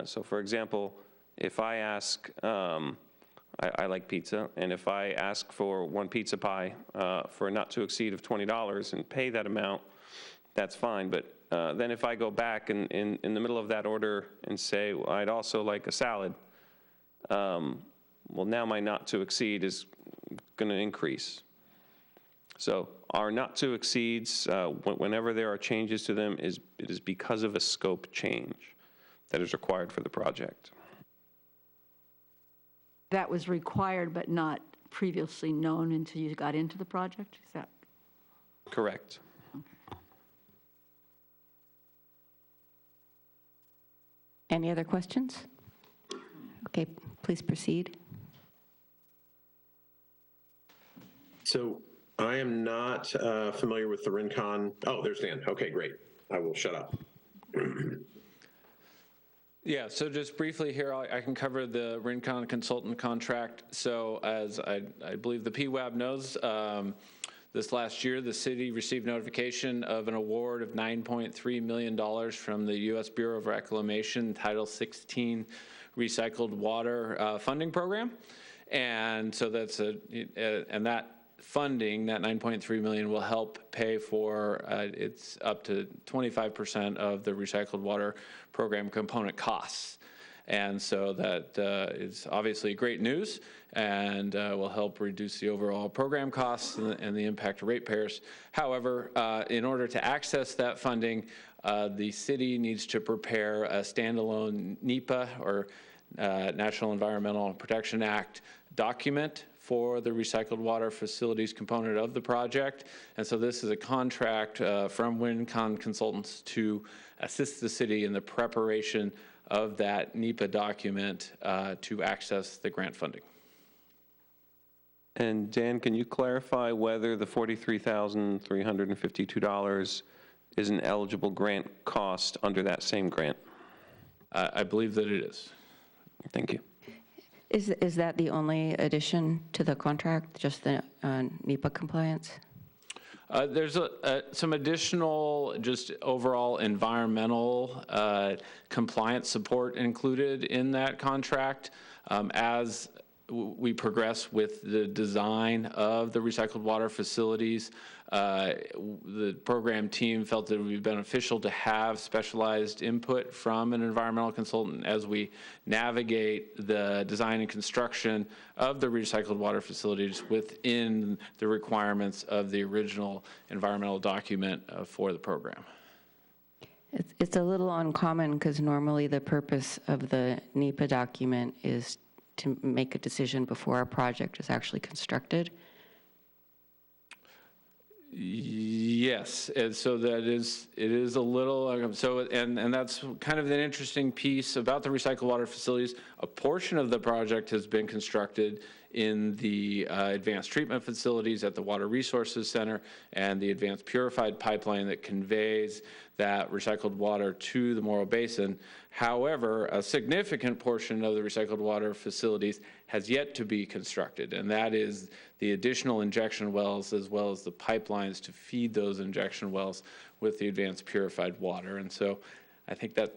So for example, if I ask, I like pizza, and if I ask for one pizza pie for a not to exceed of $20 and pay that amount, that's fine. But then if I go back in the middle of that order and say, well, I'd also like a salad, well, now my not to exceed is going to increase. So our not to exceeds, whenever there are changes to them, it is because of a scope change that is required for the project. That was required but not previously known until you got into the project? Is that? Correct. Any other questions? Okay, please proceed. So I am not familiar with the Rincon. Oh, there's Dan. Okay, great. I will shut up. Yeah, so just briefly here, I can cover the Rincon consultant contract. So as I believe the PWAB knows, this last year, the city received notification of an award of $9.3 million from the U.S. Bureau of Reclamation, Title 16 Recycled Water Funding Program. And so that's and that funding, that $9.3 million, will help pay for it's up to 25% of the recycled water program component costs. And so that is obviously great news and will help reduce the overall program costs and the impact to ratepayers. However, in order to access that funding, the city needs to prepare a standalone NEPA, or National Environmental Protection Act, document for the recycled water facilities component of the project. And so this is a contract from Rincon Consultants to assist the city in the preparation of that NEPA document to access the grant funding. And Dan, can you clarify whether the $43,352 is an eligible grant cost under that same grant? I believe that it is. Thank you. Is that the only addition to the contract, just the NEPA compliance? There's some additional just overall environmental compliance support included in that contract as we progress with the design of the recycled water facilities. The program team felt that it would be beneficial to have specialized input from an environmental consultant as we navigate the design and construction of the recycled water facilities within the requirements of the original environmental document for the program. It's a little uncommon because normally the purpose of the NEPA document is to make a decision before a project is actually constructed. Yes, and so it is a little, and that's kind of an interesting piece about the recycled water facilities. A portion of the project has been constructed in the advanced treatment facilities at the Water Resources Center and the advanced purified pipeline that conveys that recycled water to the Morro Basin. However, a significant portion of the recycled water facilities has yet to be constructed, and that is the additional injection wells as well as the pipelines to feed those injection wells with the advanced purified water. And so I think that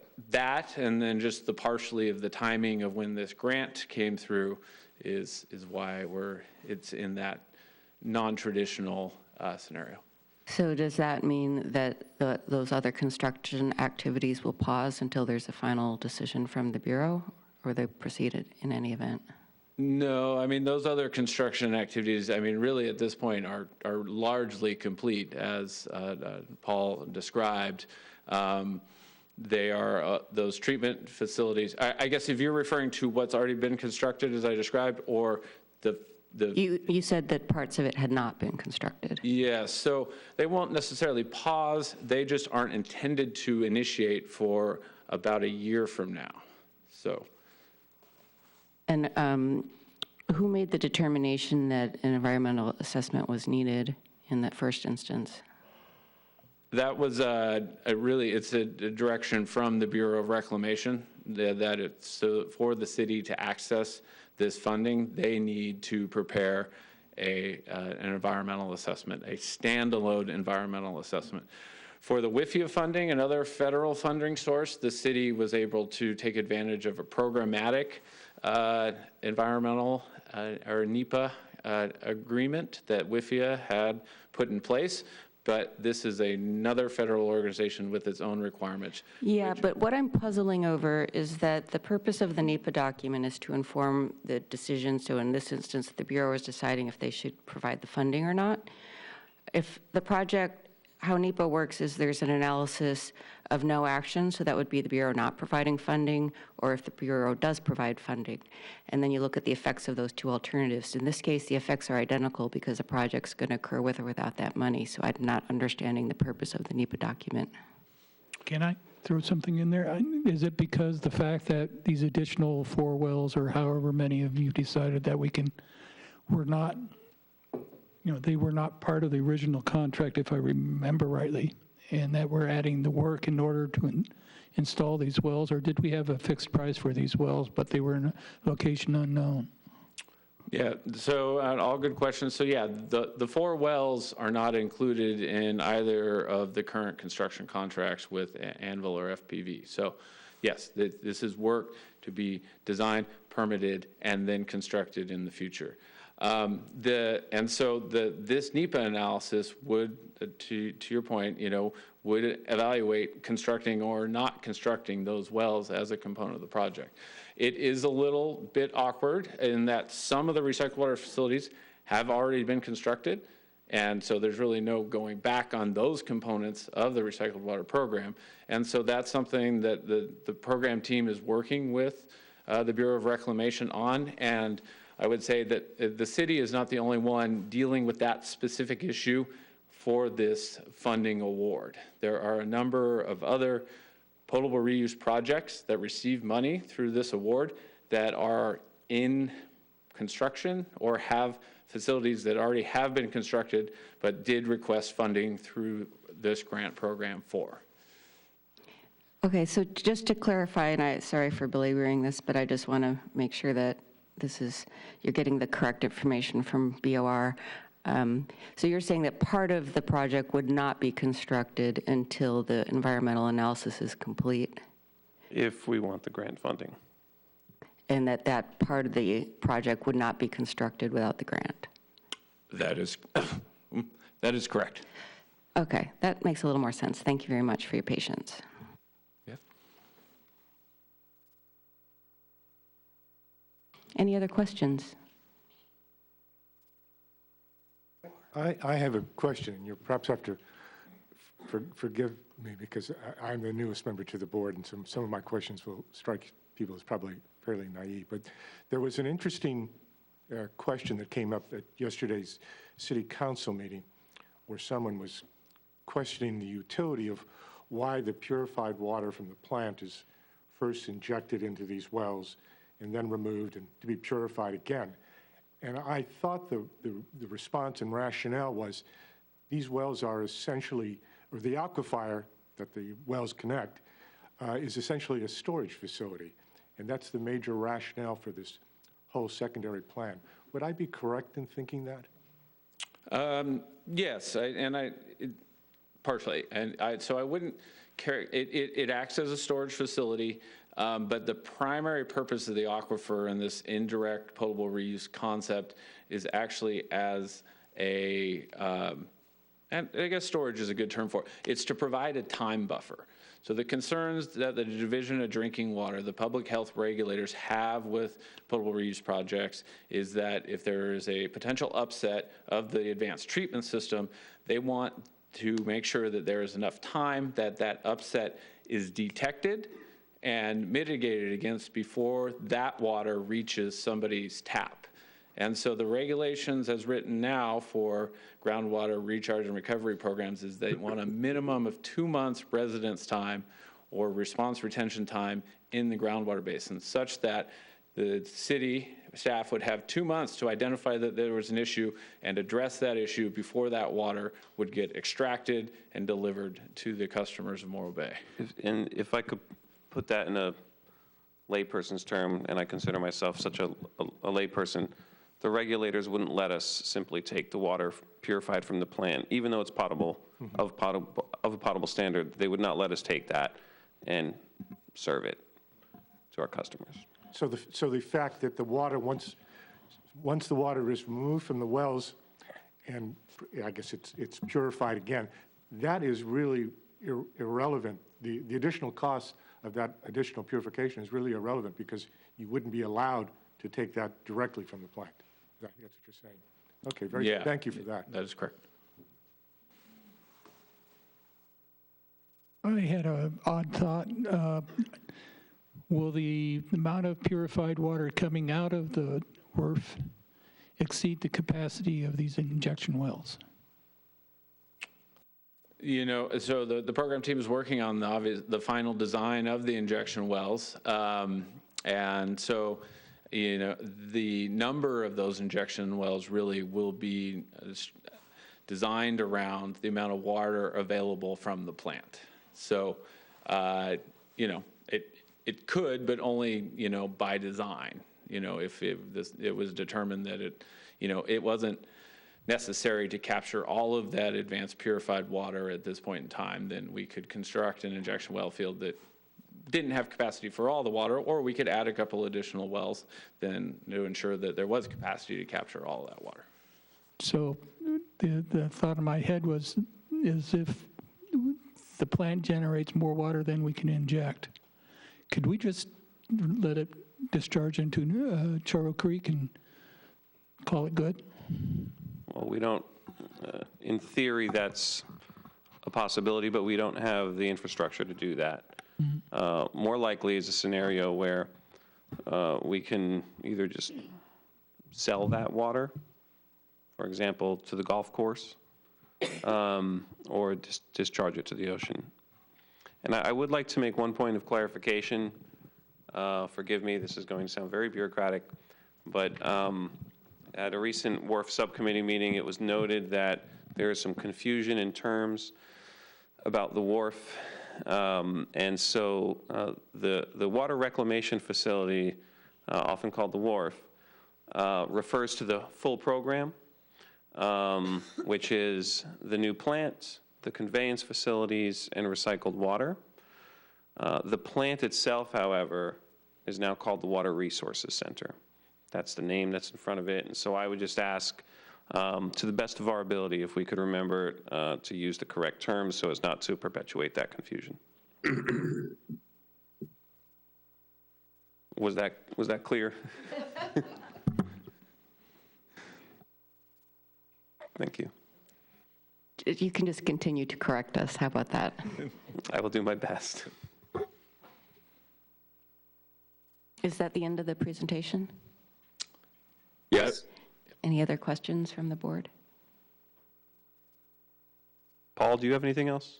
and then just the partially of the timing of when this grant came through is why it's in that non-traditional scenario. So does that mean that those other construction activities will pause until there's a final decision from the Bureau, or they proceeded in any event? No, I mean, those other construction activities, I mean, really at this point are largely complete, as Paul described. They are those treatment facilities. I guess if you're referring to what's already been constructed, as I described, or the You said that parts of it had not been constructed. Yes, so they won't necessarily pause. They just aren't intended to initiate for about a year from now. So. And who made the determination that an environmental assessment was needed in that first instance? That was it's a direction from the Bureau of Reclamation that it's so for the city to access this funding, they need to prepare an environmental assessment, a standalone environmental assessment. For the WIFIA funding, another federal funding source, the city was able to take advantage of a programmatic environmental or NEPA agreement that WIFIA had put in place. But this is another federal organization with its own requirements. Yeah, but what I'm puzzling over is that the purpose of the NEPA document is to inform the decision. So in this instance, the Bureau is deciding if they should provide the funding or not. If the project, how NEPA works is there's an analysis of no action, so that would be the Bureau not providing funding, or if the Bureau does provide funding. And then you look at the effects of those two alternatives. In this case, the effects are identical because the project's going to occur with or without that money, so I'm not understanding the purpose of the NEPA document. Can I throw something in there? Is it because the fact that these additional 4 wells, or however many of you decided that were not, they were not part of the original contract, if I remember rightly, and that we're adding the work in order to install these wells, or did we have a fixed price for these wells, but they were in a location unknown? Yeah, so all good questions. So yeah, the 4 wells are not included in either of the current construction contracts with Anvil or FPV. So yes, this is work to be designed, permitted, and then constructed in the future. This NEPA analysis would, to your point, would evaluate constructing or not constructing those wells as a component of the project. It is a little bit awkward in that some of the recycled water facilities have already been constructed, and so there's really no going back on those components of the recycled water program. And so that's something that the program team is working with the Bureau of Reclamation on, and I would say that the city is not the only one dealing with that specific issue for this funding award. There are a number of other potable reuse projects that receive money through this award that are in construction or have facilities that already have been constructed but did request funding through this grant program for. Okay, so just to clarify, and sorry for belaboring this, but I just want to make sure that you're getting the correct information from BOR. So you're saying that part of the project would not be constructed until the environmental analysis is complete? If we want the grant funding. And that part of the project would not be constructed without the grant? That is correct. Okay, that makes a little more sense. Thank you very much for your patience. Yeah. Any other questions? I have a question, and you perhaps have to forgive me because I'm the newest member to the board, and some of my questions will strike people as probably fairly naive. But there was an interesting question that came up at yesterday's city council meeting where someone was questioning the utility of why the purified water from the plant is first injected into these wells and then removed and to be purified again. And I thought the response and rationale was these wells are essentially, or the aquifer that the wells connect is essentially a storage facility. And that's the major rationale for this whole secondary plan. Would I be correct in thinking that? Yes, partially. So I wouldn't carry, it acts as a storage facility, but the primary purpose of the aquifer and this indirect potable reuse concept is actually as a, and I guess storage is a good term for it. It's to provide a time buffer. So the concerns that the Division of Drinking Water, the public health regulators have with potable reuse projects is that if there is a potential upset of the advanced treatment system, they want to make sure that there is enough time that that upset is detected and mitigated against before that water reaches somebody's tap. And so the regulations as written now for groundwater recharge and recovery programs is they want a minimum of 2 months residence time or response retention time in the groundwater basin such that the city staff would have 2 months to identify that there was an issue and address that issue before that water would get extracted and delivered to the customers of Morro Bay. And if I could put that in a layperson's term, and I consider myself such a layperson, the regulators wouldn't let us simply take the water purified from the plant, even though it's potable, of a potable standard. They would not let us take that and serve it to our customers. So the fact that the water, once the water is removed from the wells, and I guess it's purified again, that is really irrelevant. The additional cost of that additional purification is really irrelevant because you wouldn't be allowed to take that directly from the plant. That's what you're saying. Okay, very good. Thank you for that. That is correct. I had an odd thought. Will the amount of purified water coming out of the wharf exceed the capacity of these injection wells? You know, so the program team is working on the final design of the injection wells. And so, you know, the number of those injection wells really will be designed around the amount of water available from the plant. So, you know, it could, but only, you know, by design. You know, if it was determined that it wasn't necessary to capture all of that advanced purified water at this point in time, then we could construct an injection well field that didn't have capacity for all the water, or we could add a couple additional wells then to ensure that there was capacity to capture all of that water. So the thought in my head is if the plant generates more water than we can inject, could we just let it discharge into Chorro Creek and call it good? Well, we don't, in theory, that's a possibility, but we don't have the infrastructure to do that. More likely is a scenario where we can either just sell that water, for example, to the golf course, or discharge it to the ocean. And I would like to make one point of clarification. Forgive me, this is going to sound very bureaucratic, but at a recent WRF subcommittee meeting, it was noted that there is some confusion in terms about the wharf. And so the water reclamation facility, often called the wharf, refers to the full program, which is the new plant, the conveyance facilities, and recycled water. The plant itself, however, is now called the Water Resources Center. That's the name that's in front of it. And so I would just ask, to the best of our ability, if we could remember to use the correct terms so as not to perpetuate that confusion. Was that clear? Thank you. You can just continue to correct us. How about that? I will do my best. Is that the end of the presentation? Yes. Any other questions from the board? Paul, do you have anything else?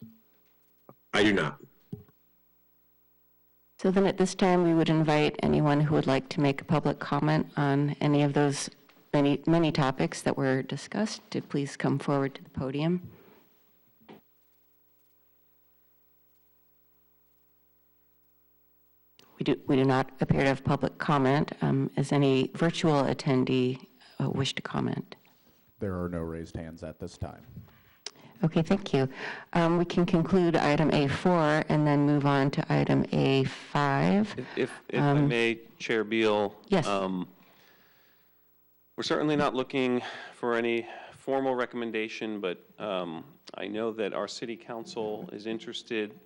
I do not. So then at this time, we would invite anyone who would like to make a public comment on any of those many topics that were discussed to please come forward to the podium. We do not appear to have public comment. Is any virtual attendee wish to comment? There are no raised hands at this time. Okay, thank you. We can conclude item A4 and then move on to item A5. If I may, Chair Beal. Yes. We're certainly not looking for any formal recommendation, but I know that our city council is interested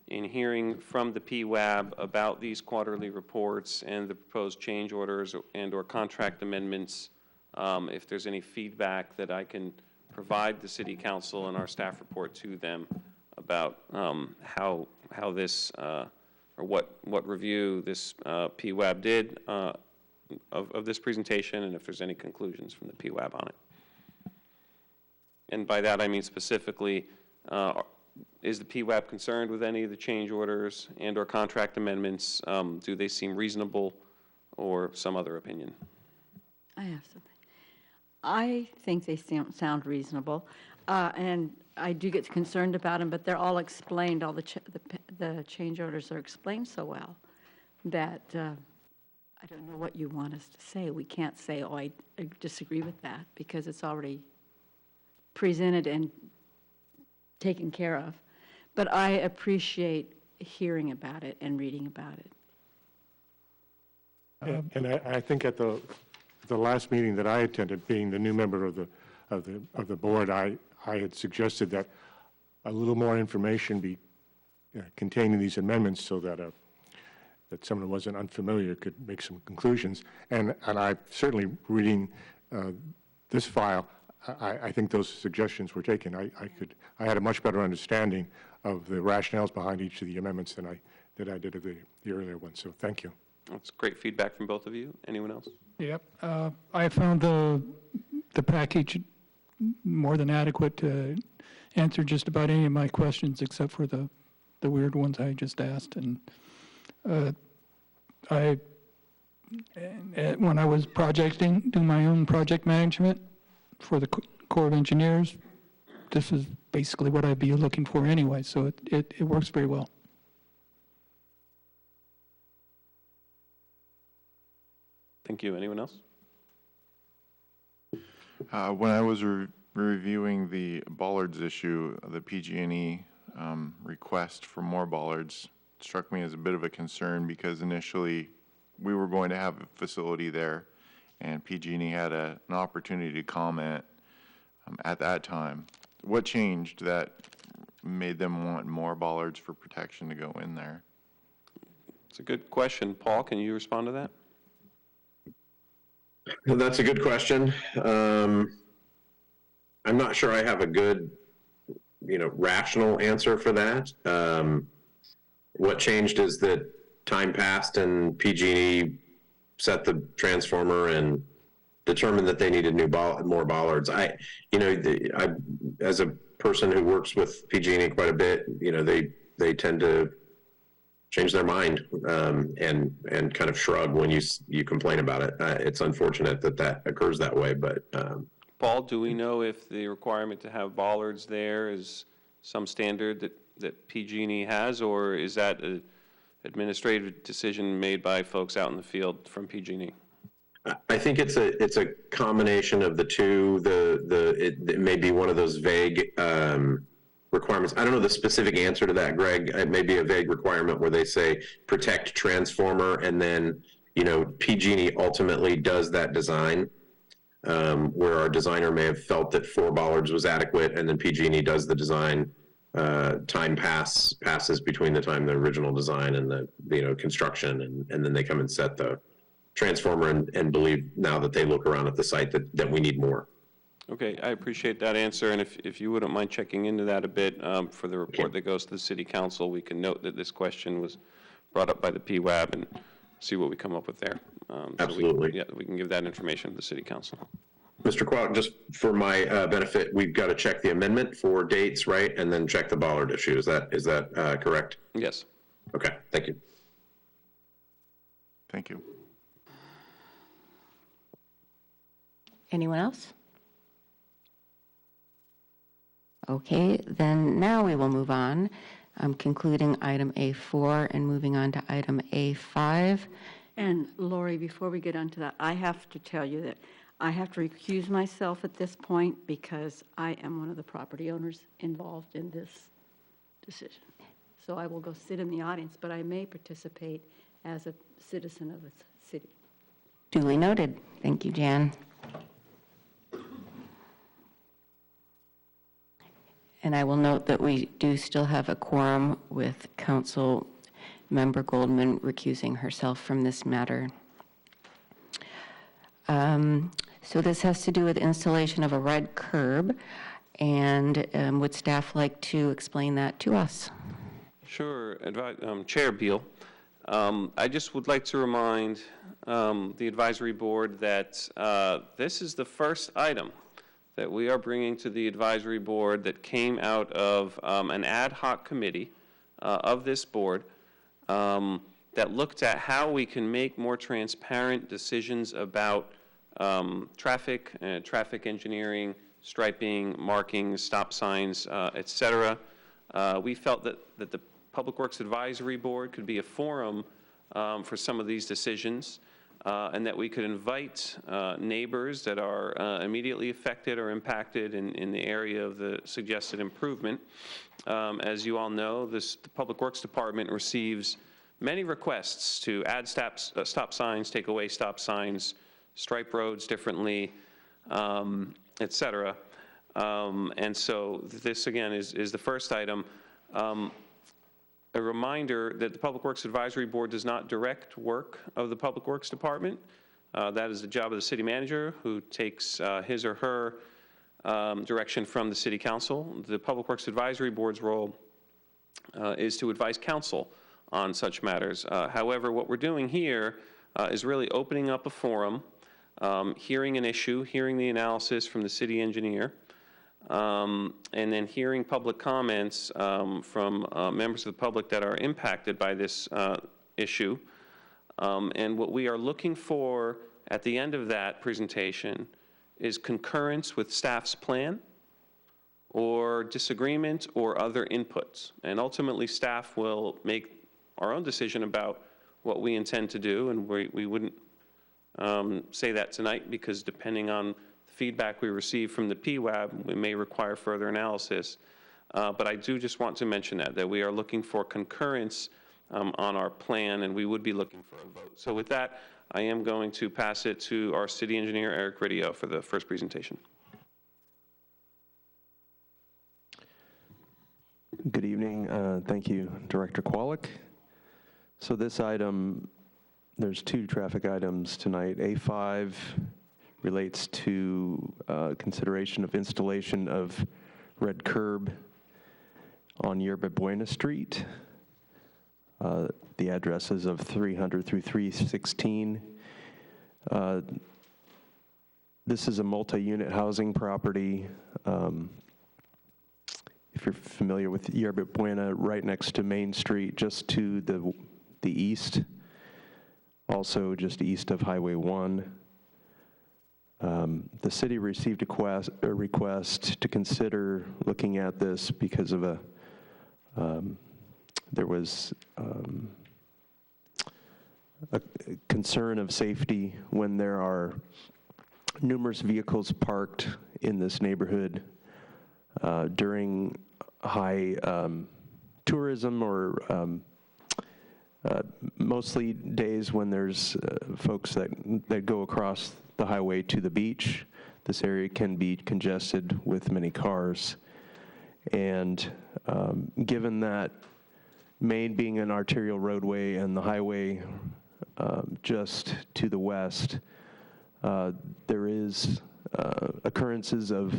in hearing from the PWAB about these quarterly reports and the proposed change orders and/or contract amendments. If there's any feedback that I can provide the city council and our staff report to them about how this or what review this PWAB did of this presentation, and if there's any conclusions from the PWAB on it. And by that I mean specifically, is the PWAB concerned with any of the change orders and/or contract amendments? Do they seem reasonable, or some other opinion? I have something. I think they sound reasonable, and I do get concerned about them, but they're all explained, all the change orders are explained so well that I don't know what you want us to say. We can't say, oh, I disagree with that, because it's already presented and taken care of. But I appreciate hearing about it and reading about it. And I think at the last meeting that I attended, being the new member of the board, I had suggested that a little more information be contained in these amendments so that that someone who wasn't unfamiliar could make some conclusions. And I certainly, reading this file, I think those suggestions were taken. I had a much better understanding of the rationales behind each of the amendments than I did of the earlier ones. So thank you. That's great feedback from both of you. Anyone else? Yep. I found the package more than adequate to answer just about any of my questions except for the weird ones I just asked. And when I was doing my own project management for the Corps of Engineers, this is basically what I'd be looking for anyway, so it works very well. Thank you. Anyone else? When I was reviewing the bollards issue, the PG&E request for more bollards struck me as a bit of a concern, because initially we were going to have a facility there, and PG&E had an opportunity to comment at that time. What changed that made them want more bollards for protection to go in there? It's a good question. Paul, can you respond to that? That's a good question. I'm not sure I have a good, rational answer for that. What changed is that time passed and PG&E set the transformer and determined that they needed more bollards. I as a person who works with PG&E quite a bit, they tend to change their mind and kind of shrug when you complain about it. It's unfortunate that occurs that way, but. Paul, do we know if the requirement to have bollards there is some standard that PG&E has, or is that an administrative decision made by folks out in the field from PG&E? I think it's a combination of the two. It may be one of those vague requirements. I don't know the specific answer to that, Greg. It may be a vague requirement where they say protect transformer, and then PG&E ultimately does that design. Where our designer may have felt that 4 bollards was adequate, and then PG&E does the design. Time passes between the time the original design and the construction, and then they come and set the transformer and believe now that they look around at the site that we need more. Okay, I appreciate that answer, and if you wouldn't mind checking into that a bit for the report that goes to the City Council, we can note that this question was brought up by the PWAB and see what we come up with there. Absolutely. So we can give that information to the City Council. Mr. Qualk, just for my benefit, we've got to check the amendment for dates, right? And then check the bollard issue. Is that correct? Yes. Okay, thank you. Thank you. Anyone else? Okay, then now we will move on, concluding item A4 and moving on to item A5. And Lori, before we get onto that, I have to tell you that I have to recuse myself at this point because I am one of the property owners involved in this decision. So I will go sit in the audience, but I may participate as a citizen of the city. Duly noted. Thank you, Jan. And I will note that we do still have a quorum with Council Member Goldman recusing herself from this matter. So this has to do with installation of a red curb, and would staff like to explain that to us? Sure, Chair Beal. I just would like to remind the advisory board that this is the first item that we are bringing to the advisory board that came out of an ad hoc committee of this board that looked at how we can make more transparent decisions about traffic, traffic engineering, striping, markings, stop signs, et cetera. We felt that the Public Works Advisory Board could be a forum for some of these decisions, and that we could invite neighbors that are immediately affected or impacted in the area of the suggested improvement. As you all know, the Public Works Department receives many requests to add stop signs, take away stop signs, stripe roads differently, et cetera. And so this, again, is the first item. A reminder that the Public Works Advisory Board does not direct work of the Public Works Department. That is the job of the city manager, who takes his or her direction from the city council. The Public Works Advisory Board's role is to advise council on such matters. However, what we're doing here is really opening up a forum, hearing an issue, hearing the analysis from the city engineer, and then hearing public comments from members of the public that are impacted by this issue. And what we are looking for at the end of that presentation is concurrence with staff's plan, or disagreement, or other inputs. And ultimately, staff will make our own decision about what we intend to do, and we wouldn't say that tonight, because depending on feedback we receive from the PWAB, we may require further analysis. But I do just want to mention that we are looking for concurrence on our plan, and we would be looking for a vote. So with that, I am going to pass it to our city engineer, Eric Ridio, for the first presentation. Good evening. Thank you, Director Kwolek. So this item, there's two traffic items tonight. A5 relates to consideration of installation of red curb on Yerba Buena Street. The addresses of 300 through 316. This is a multi-unit housing property. If you're familiar with Yerba Buena, right next to Main Street, just to the east, also just east of Highway 1. The city received a request to consider looking at this because of there was a concern of safety when there are numerous vehicles parked in this neighborhood during high tourism, or mostly days when there's folks that go across the highway to the beach. This area can be congested with many cars. And given that Main being an arterial roadway and the highway just to the west, there is occurrences of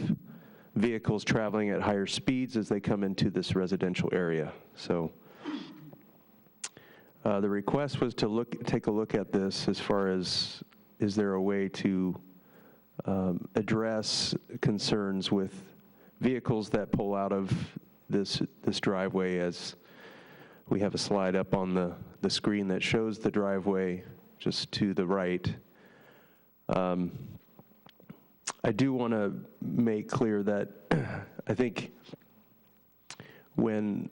vehicles traveling at higher speeds as they come into this residential area. So the request was to take a look at this as far as, is there a way to address concerns with vehicles that pull out of this driveway. As we have a slide up on the screen that shows the driveway just to the right. I do want to make clear that I think when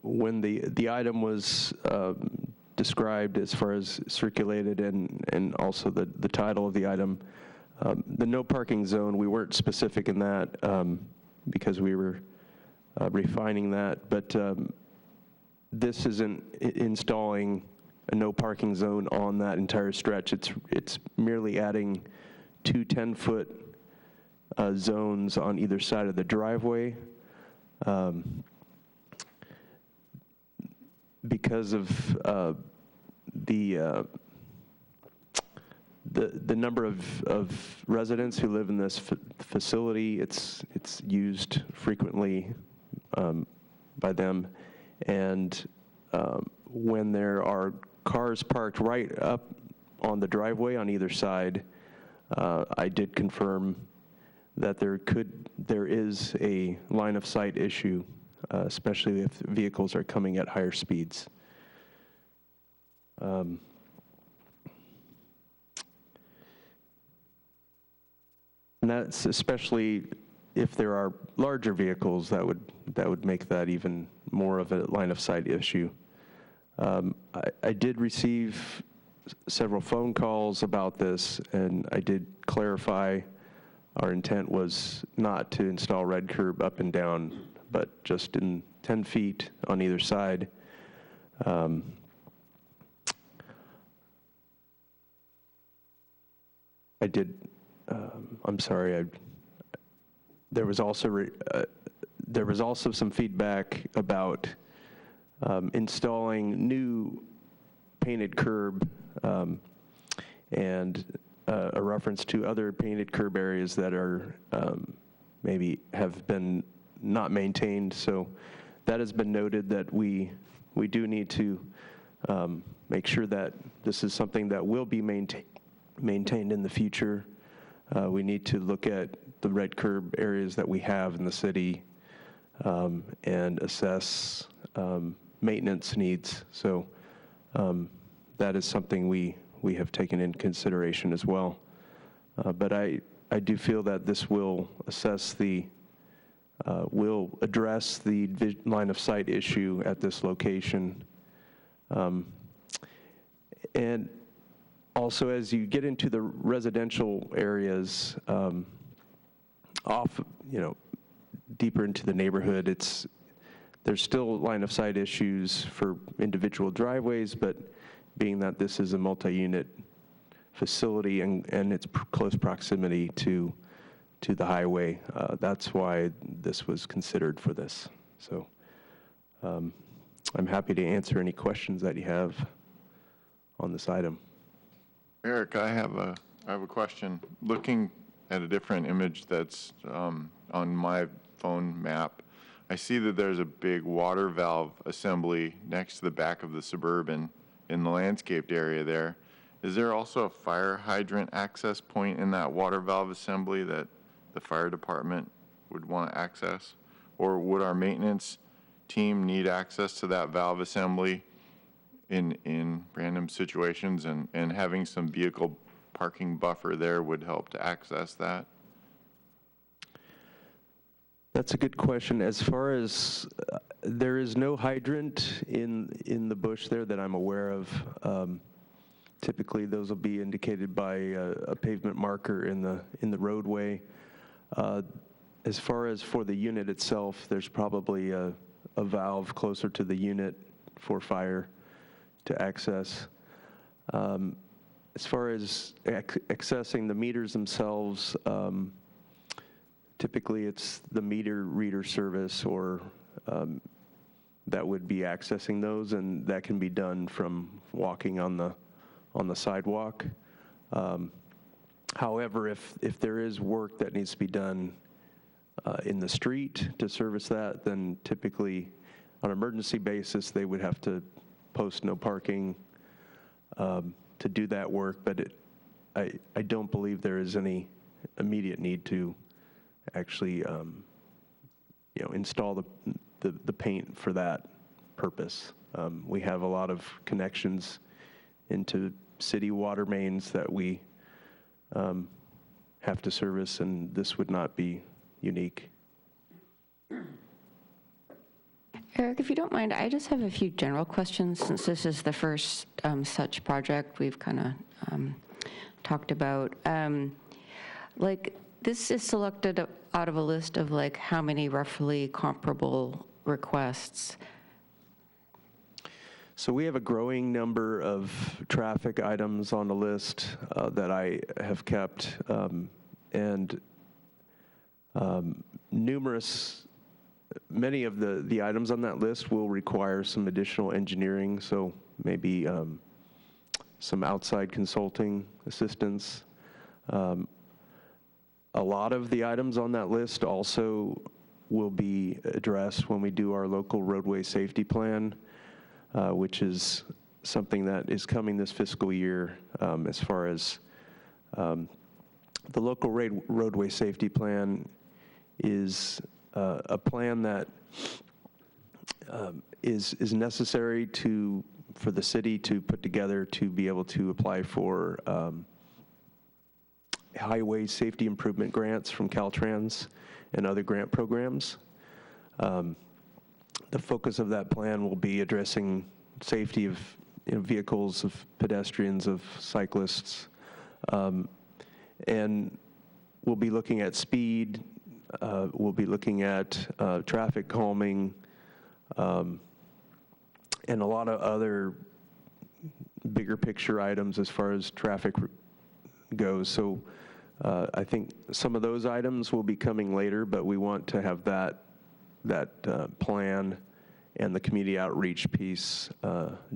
the item was described as far as circulated and also the title of the item, the no parking zone, we weren't specific in that because we were refining that, but this isn't installing a no parking zone on that entire stretch. It's merely adding two 10-foot zones on either side of the driveway. Because of the number of residents who live in this facility, it's used frequently by them. And when there are cars parked right up on the driveway on either side, I did confirm that there is a line of sight issue, especially if vehicles are coming at higher speeds. And that's especially if there are larger vehicles, that would make that even more of a line of sight issue. I did receive several phone calls about this, and I did clarify our intent was not to install red curb up and down, but just in 10 feet on either side. I did, I'm sorry, there was also some feedback about installing new painted curb and a reference to other painted curb areas that are maybe have been not maintained. So that has been noted that we do need to make sure that this is something that will be maintained in the future. We need to look at the red curb areas that we have in the city and assess maintenance needs. So that is something we have taken into consideration as well. But I do feel that this will address the line of sight issue at this location. And also, as you get into the residential areas, deeper into the neighborhood, there's still line of sight issues for individual driveways, but being that this is a multi-unit facility and its close proximity to the highway, that's why this was considered for this. So I'm happy to answer any questions that you have on this item. Eric, I have a question. Looking at a different image that's on my phone map, I see that there's a big water valve assembly next to the back of the Suburban in the landscaped area there. Is there also a fire hydrant access point in that water valve assembly that the fire department would want to access? Or would our maintenance team need access to that valve assembly in random situations, and having some vehicle parking buffer there would help to access that? That's a good question. As far as there is no hydrant in the bush there that I'm aware of. Typically, those will be indicated by a pavement marker in the roadway. As far as for the unit itself, there's probably a valve closer to the unit for fire to access. As far as accessing the meters themselves, typically it's the meter reader service or that would be accessing those, and that can be done from walking on the sidewalk. However, if there is work that needs to be done in the street to service that, then typically on an emergency basis, they would have to post no parking to do that work, but I don't believe there is any immediate need to actually install the paint for that purpose. We have a lot of connections into city water mains that we have to service, and this would not be unique. Eric, if you don't mind, I just have a few general questions since this is the first such project we've kind of talked about. This is selected out of a list of how many roughly comparable requests? So we have a growing number of traffic items on the list that I have kept, and many of the items on that list will require some additional engineering, so maybe some outside consulting assistance. A lot of the items on that list also will be addressed when we do our local roadway safety plan, which is something that is coming this fiscal year. As far as the local roadway safety plan is a plan that is necessary for the city to put together to be able to apply for highway safety improvement grants from Caltrans and other grant programs. The focus of that plan will be addressing safety of vehicles, of pedestrians, of cyclists, and we'll be looking at speed, we'll be looking at traffic calming, and a lot of other bigger picture items as far as traffic goes. So I think some of those items will be coming later, but we want to have that plan and the community outreach piece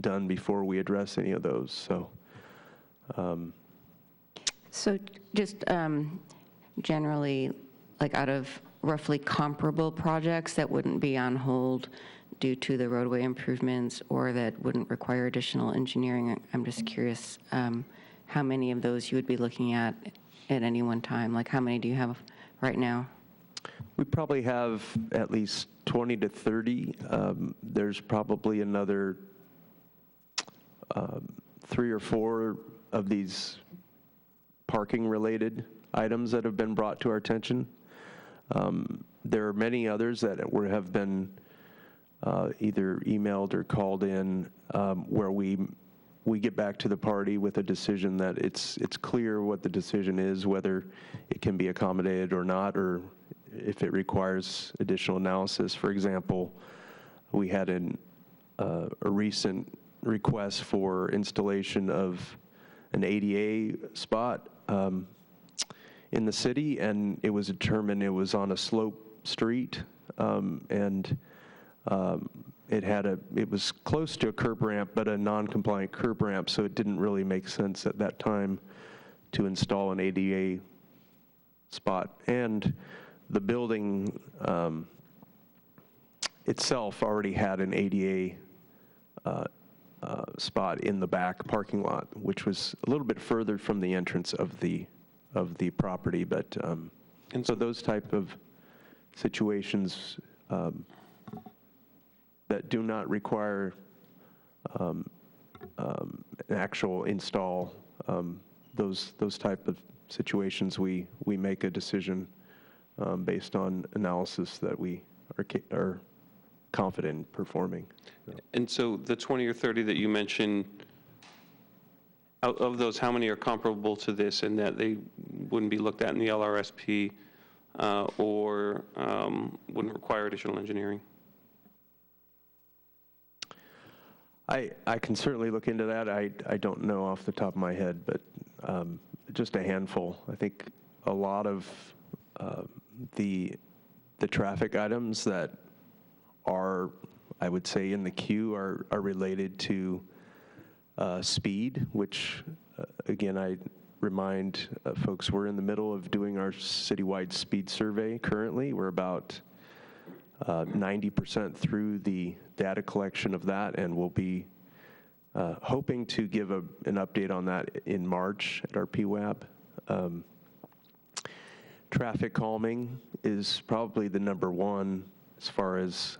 done before we address any of those. So just generally, like out of roughly comparable projects that wouldn't be on hold due to the roadway improvements or that wouldn't require additional engineering, I'm just curious how many of those you would be looking at any one time? Like how many do you have right now? We probably have at least 20 to 30. There's probably another 3 or 4 of these parking-related items that have been brought to our attention. There are many others that have been either emailed or called in where we get back to the party with a decision that it's clear what the decision is, whether it can be accommodated or not, or if it requires additional analysis. For example, we had a recent request for installation of an ADA spot in the city, and it was determined it was on a slope street, and it was close to a curb ramp, but a non-compliant curb ramp, so it didn't really make sense at that time to install an ADA spot. And the building itself already had an ADA spot in the back parking lot, which was a little bit further from the entrance of the property. But and so those type of situations that do not require an actual install, those type of situations, we make a decision based on analysis that we are confident in performing. And so the 20 or 30 that you mentioned, out of those, how many are comparable to this in that they wouldn't be looked at in the LRSP or wouldn't require additional engineering? I can certainly look into that. I don't know off the top of my head, but just a handful. I think a lot of the traffic items that are, I would say, in the queue are related to speed, which, again, I remind folks we're in the middle of doing our citywide speed survey currently. We're about 90% through the data collection of that, and we'll be hoping to give an update on that in March at our PWAB. Traffic calming is probably the number one as far as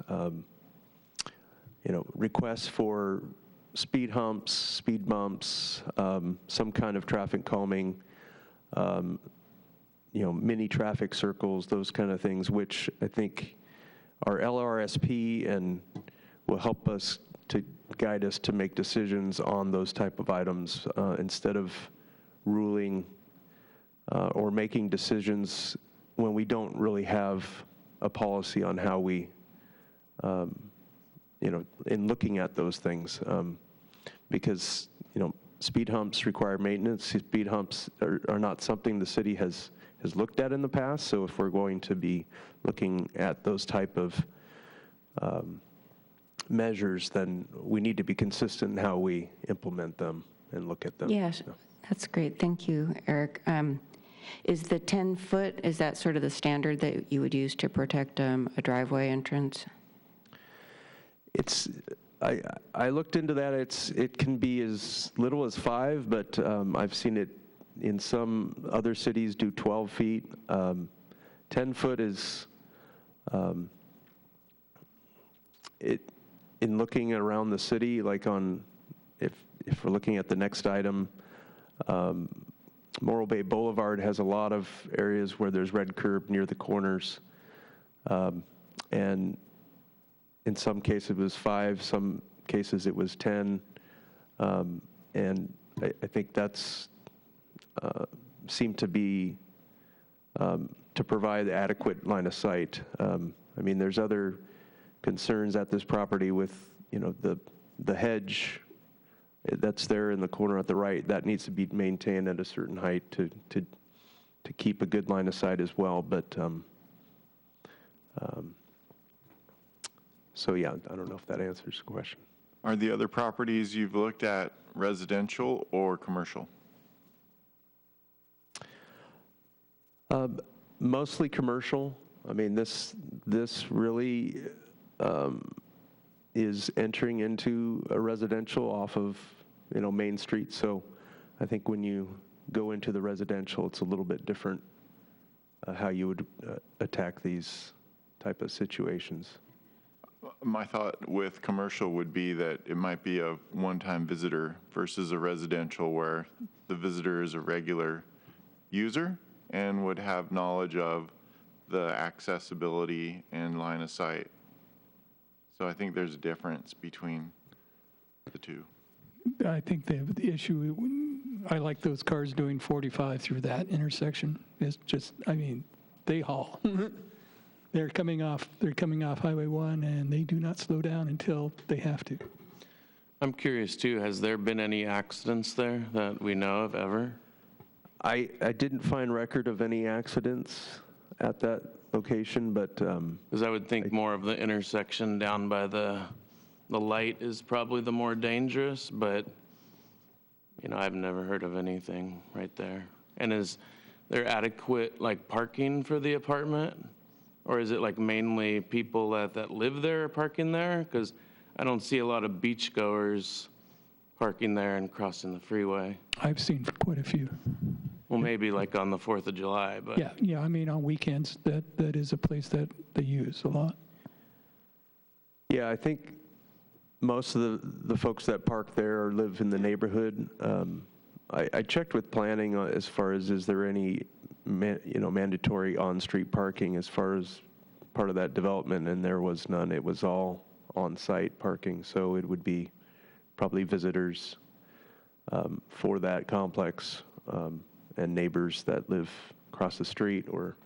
requests for speed humps, speed bumps, some kind of traffic calming, mini traffic circles, those kind of things, which I think our LRSP and will help us to guide us to make decisions on those type of items instead of ruling or making decisions when we don't really have a policy on how we, in looking at those things. Because, speed humps require maintenance. Speed humps are not something the city has looked at in the past. So if we're going to be looking at those type of measures, then we need to be consistent in how we implement them and look at them. Yes, that's great. Thank you, Eric. Is the 10-foot, is that sort of the standard that you would use to protect a driveway entrance? I looked into that. It can be as little as 5, but I've seen it in some other cities do 12 feet. 10 foot is, in looking around the city, like if we're looking at the next item, Morro Bay Boulevard has a lot of areas where there's red curb near the corners. And in some cases it was 5, some cases it was 10. And I think that's seemed to be to provide adequate line of sight. I mean, there's other concerns at this property with, the hedge that's there in the corner at the right, that needs to be maintained at a certain height to keep a good line of sight as well. But, so yeah, I don't know if that answers the question. Are the other properties you've looked at residential or commercial? Mostly commercial. I mean, this really is entering into a residential off of, Main Street. So I think when you go into the residential, it's a little bit different how you would attack these type of situations. My thought with commercial would be that it might be a one-time visitor versus a residential where the visitor is a regular user and would have knowledge of the accessibility and line of sight. So I think there's a difference between the two. I think the issue, I like those cars doing 45 through that intersection. It's just, I mean, they haul. They're coming off Highway 1, and they do not slow down until they have to. I'm curious too, has there been any accidents there that we know of ever? I didn't find record of any accidents at that location, but Because I would think more of the intersection down by the light is probably the more dangerous, but I've never heard of anything right there. And is there adequate parking for the apartment? Or is it mainly people that live there parking there? Because I don't see a lot of beachgoers parking there and crossing the freeway. I've seen quite a few. Well, maybe on the 4th of July, but. Yeah, I mean, on weekends, that is a place that they use a lot. yeah, I think most of the folks that park there or live in the neighborhood. I checked with planning as far as is there any mandatory on-street parking as far as part of that development, and there was none. It was all on-site parking, so it would be probably visitors for that complex and neighbors that live across the street or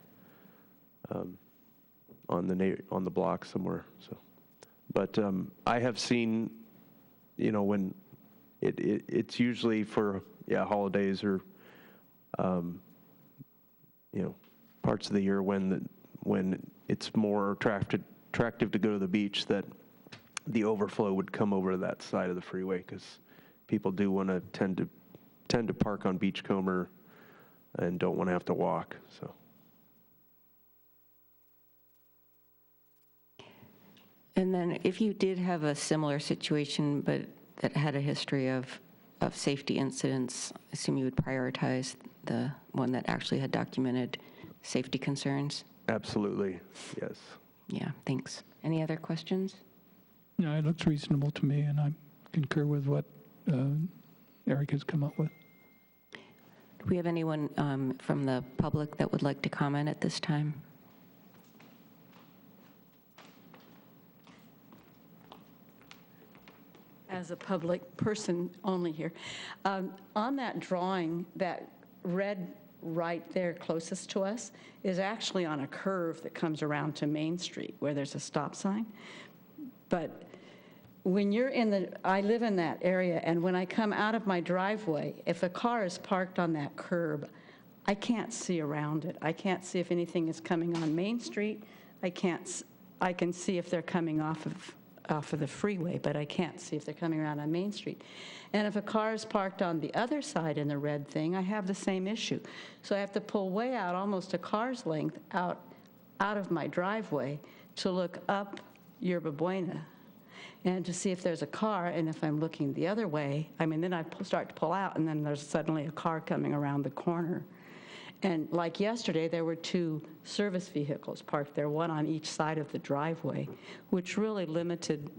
on the block somewhere. So, but I have seen, when it's usually for holidays or parts of the year when it's more attractive to go to the beach, that the overflow would come over to that side of the freeway because people do want to tend to park on Beachcomber and don't want to have to walk. So. And then if you did have a similar situation, but that had a history of safety incidents, I assume you would prioritize the one that actually had documented safety concerns? Absolutely, yes. Yeah, thanks. Any other questions? No, it looks reasonable to me, and I concur with what Eric has come up with. Do we have anyone from the public that would like to comment at this time? As a public person only here. On that drawing, that red right there closest to us is actually on a curve that comes around to Main Street where there's a stop sign. But when you're I live in that area, and when I come out of my driveway, if a car is parked on that curb, I can't see around it. I can't see if anything is coming on Main Street. I can see if they're coming off of the freeway, but I can't see if they're coming around on Main Street. And if a car is parked on the other side in the red thing, I have the same issue. So I have to pull way out, almost a car's length, out of my driveway to look up Yerba Buena and to see if there's a car. And if I'm looking the other way, then I start to pull out, and then there's suddenly a car coming around the corner. And like yesterday, there were 2 service vehicles parked there, one on each side of the driveway, which really limited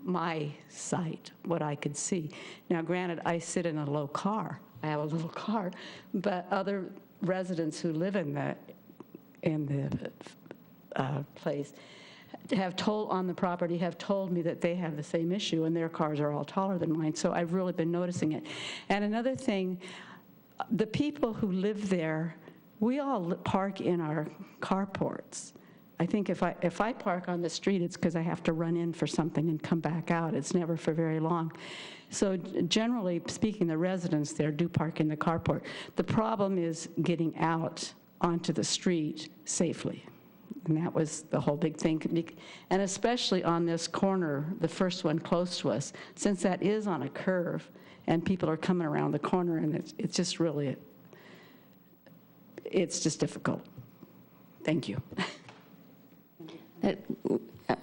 my sight, what I could see. Now, granted, I sit in a low car, I have a little car, but other residents who live in the place have told, on the property, have told me that they have the same issue, and their cars are all taller than mine, so I've really been noticing it. And another thing, the people who live there, we all park in our carports. I think if I park on the street, it's because I have to run in for something and come back out. It's never for very long. So generally speaking, the residents there do park in the carport. The problem is getting out onto the street safely. And that was the whole big thing. And especially on this corner, the first one close to us, since that is on a curve and people are coming around the corner, and it's just really, it's just difficult. Thank you.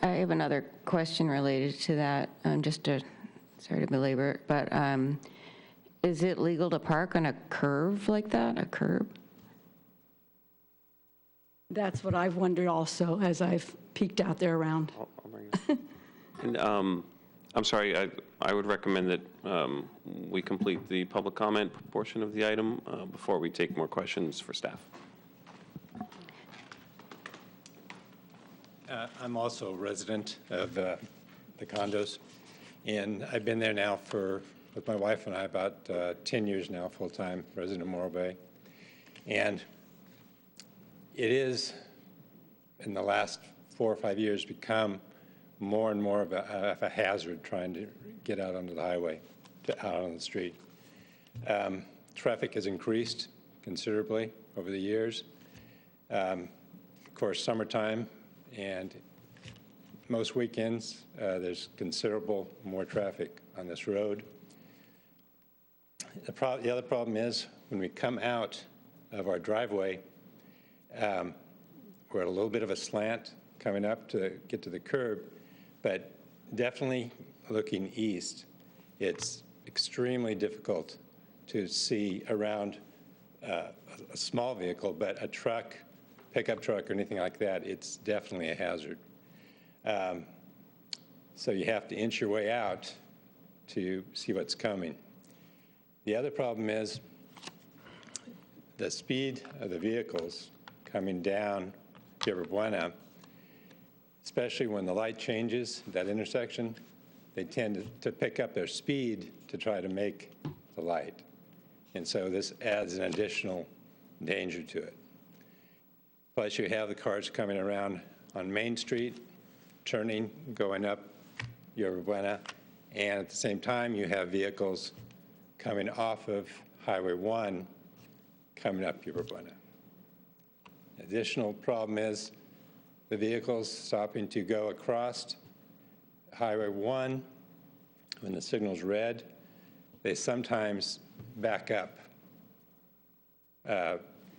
I have another question related to that, sorry to belabor it, but is it legal to park on a curve like that, a curb? That's what I've wondered also as I've peeked out there around. I'll bring it. And I'm sorry, I would recommend that we complete the public comment portion of the item before we take more questions for staff. I'm also a resident of the condos, and I've been there now with my wife and I, about 10 years now, full-time resident of Morro Bay. And it is, in the last 4 or 5 years, become more and more of a hazard trying to get out onto the highway, out on the street. Traffic has increased considerably over the years. Of course, summertime, and most weekends, there's considerable more traffic on this road. The other problem is when we come out of our driveway, we're at a little bit of a slant coming up to get to the curb, but definitely looking east, it's extremely difficult to see around a small vehicle, but a truck, pickup truck or anything like that, it's definitely a hazard. So you have to inch your way out to see what's coming. The other problem is the speed of the vehicles coming down Yerba Buena, especially when the light changes at that intersection, they tend to pick up their speed to try to make the light. And so this adds an additional danger to it. Plus, you have the cars coming around on Main Street, turning, going up Yerba Buena, and at the same time, you have vehicles coming off of Highway 1, coming up Yerba Buena. Additional problem is the vehicles stopping to go across Highway 1, when the signal's red, they sometimes back up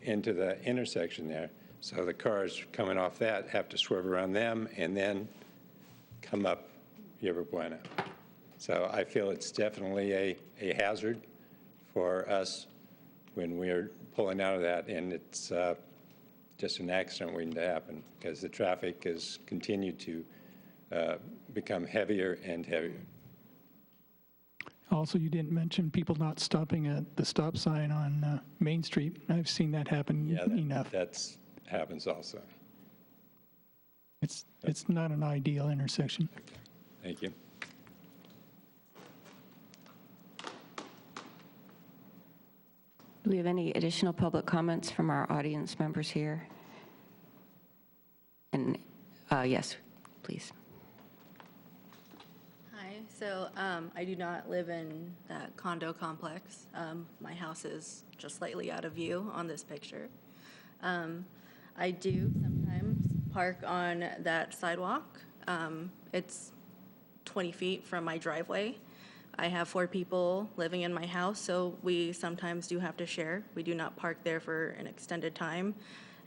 into the intersection there. So the cars coming off that have to swerve around them and then come up Yerba Buena. So I feel it's definitely a hazard for us when we're pulling out of that, and it's just an accident waiting to happen because the traffic has continued to become heavier and heavier. Also, you didn't mention people not stopping at the stop sign on Main Street. I've seen that happen enough. That happens also. It's not an ideal intersection. Okay. Thank you. Do we have any additional public comments from our audience members here? And yes, please. Hi, so I do not live in that condo complex. My house is just slightly out of view on this picture. I do sometimes park on that sidewalk. It's 20 feet from my driveway. I have 4 people living in my house, so we sometimes do have to share. We do not park there for an extended time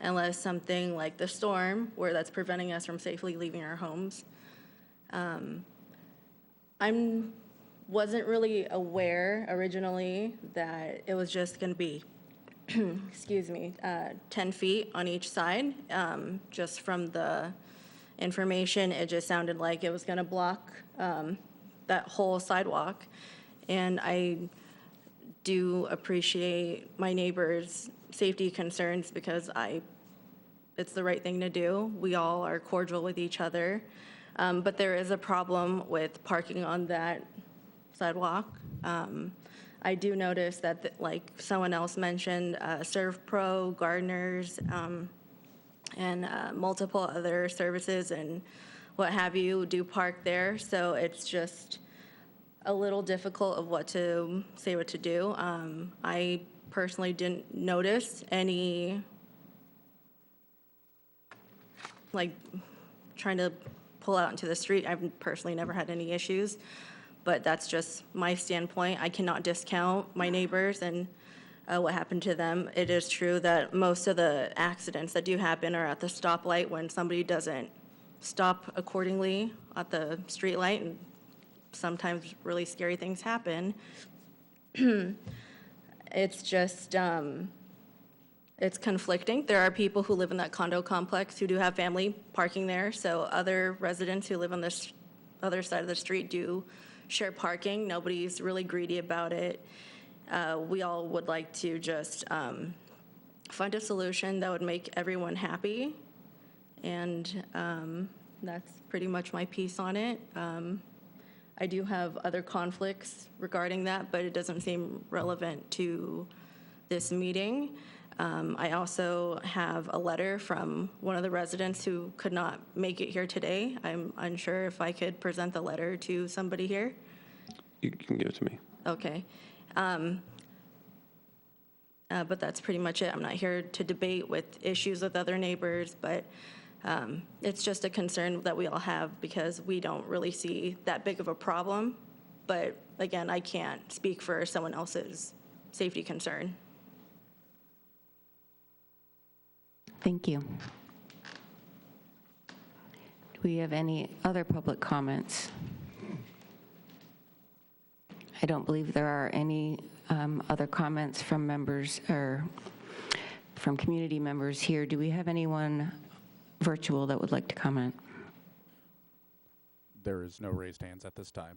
unless something like the storm, where that's preventing us from safely leaving our homes. I wasn't really aware originally that it was just going to be, excuse me, 10 feet on each side. Just from the information, it just sounded like it was going to block that whole sidewalk. And I do appreciate my neighbors' safety concerns because it's the right thing to do. We all are cordial with each other. But there is a problem with parking on that sidewalk. I do notice that, like someone else mentioned, ServPro, Gardeners, and multiple other services and what have you do park there. So it's just a little difficult of what to do. I personally didn't notice any, like, trying to pull out into the street. I've personally never had any issues, but that's just my standpoint. I cannot discount my neighbors and what happened to them. It is true that most of the accidents that do happen are at the stoplight when somebody doesn't stop accordingly at the street light, and sometimes really scary things happen. It's just, it's conflicting. There are people who live in that condo complex who do have family parking there, so other residents who live on this other side of the street do share parking. Nobody's really greedy about it. We all would like to just find a solution that would make everyone happy, and that's pretty much my piece on it. I do have other conflicts regarding that, but it doesn't seem relevant to this meeting. I also have a letter from one of the residents who could not make it here today. I'm unsure if I could present the letter to somebody here. You can give it to me. Okay. But that's pretty much it. I'm not here to debate with issues with other neighbors, but it's just a concern that we all have because we don't really see that big of a problem. But again, I can't speak for someone else's safety concern. Thank you. Do we have any other public comments? I don't believe there are any other comments from members or from community members here. Do we have anyone virtual that would like to comment? There is no raised hands at this time.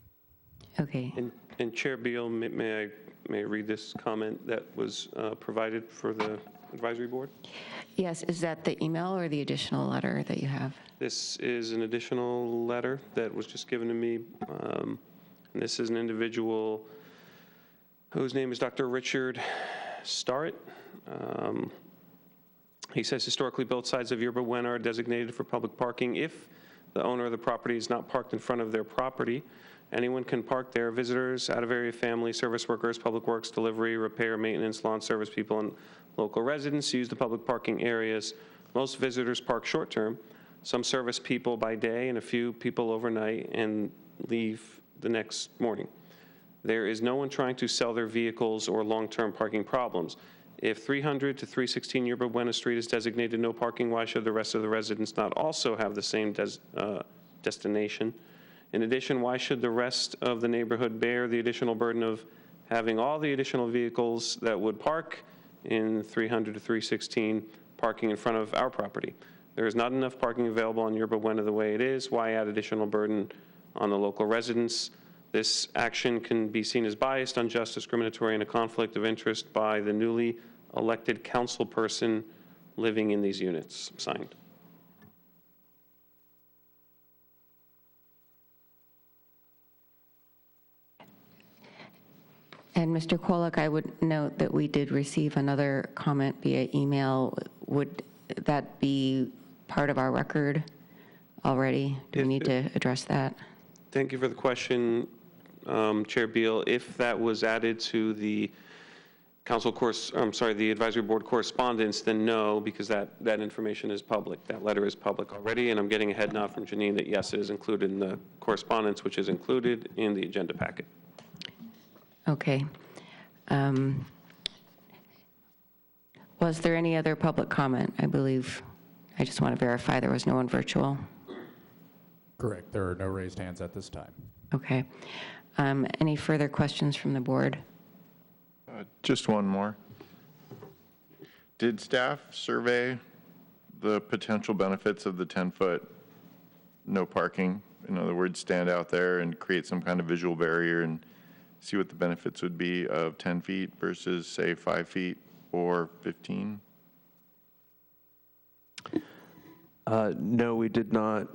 Okay. And Chair Beal, may I read this comment that was provided for the advisory board? Yes, is that the email or the additional letter that you have? This is an additional letter that was just given to me. And this is an individual whose name is Dr. Richard Starrett. He says, historically, both sides of Yerba Buena are designated for public parking. If the owner of the property is not parked in front of their property, anyone can park there. Visitors, out-of-area family, service workers, public works, delivery, repair, maintenance, lawn service people, and local residents use the public parking areas. Most visitors park short-term. Some service people by day and a few people overnight and leave the next morning. There is no one trying to sell their vehicles or long-term parking problems. If 300 to 316 Yerba Buena Street is designated no parking, why should the rest of the residents not also have the same destination? In addition, why should the rest of the neighborhood bear the additional burden of having all the additional vehicles that would park in 300 to 316 parking in front of our property? There is not enough parking available on Yerba Buena the way it is. Why add additional burden on the local residents? This action can be seen as biased, unjust, discriminatory, and a conflict of interest by the newly elected council person living in these units. Signed. And Mr. Kolek, I would note that we did receive another comment via email. Would that be part of our record already? Do we need to address that? Thank you for the question, Chair Beal. If that was added to the the advisory board correspondence, then no, because that information is public. That letter is public already, and I'm getting a head nod from Janine that yes, it is included in the correspondence, which is included in the agenda packet. Okay. Was there any other public comment? I believe, I just want to verify there was no one virtual. Correct. There are no raised hands at this time. Okay. Any further questions from the board? Just one more. Did staff survey the potential benefits of the 10-foot no parking? In other words, stand out there and create some kind of visual barrier and see what the benefits would be of 10 feet versus, say, 5 feet or 15? No, we did not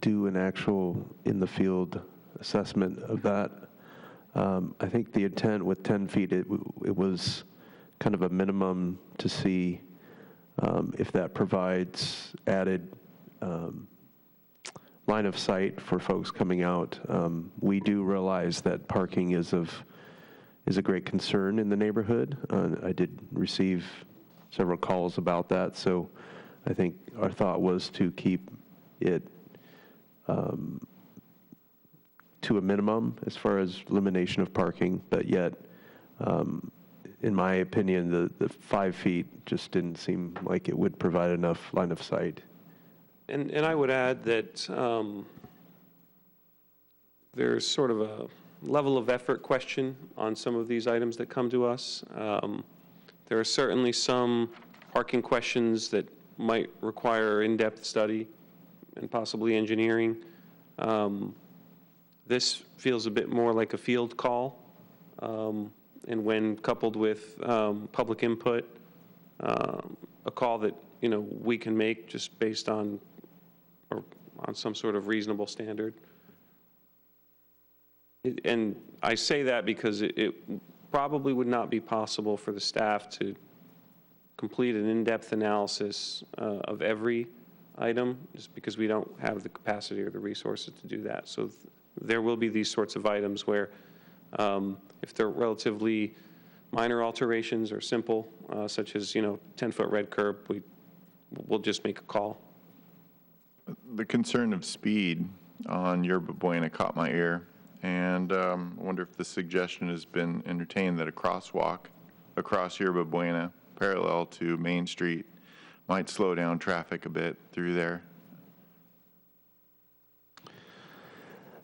do an actual in-the-field assessment of that. I think the intent with 10 feet, it was kind of a minimum to see if that provides added line of sight for folks coming out. We do realize that parking is a great concern in the neighborhood. I did receive several calls about that, so I think our thought was to keep it to a minimum as far as elimination of parking, but yet, in my opinion, the 5 feet just didn't seem like it would provide enough line of sight. And I would add that there's sort of a level of effort question on some of these items that come to us. There are certainly some parking questions that might require in-depth study and possibly engineering. This feels a bit more like a field call, and when coupled with public input, a call that we can make just based on some sort of reasonable standard. And I say that because it probably would not be possible for the staff to complete an in-depth analysis of every item, just because we don't have the capacity or the resources to do that. So there will be these sorts of items where, if they're relatively minor alterations or simple, such as 10-foot red curb, we'll just make a call. The concern of speed on Yerba Buena caught my ear, and I wonder if the suggestion has been entertained that a crosswalk across Yerba Buena parallel to Main Street might slow down traffic a bit through there.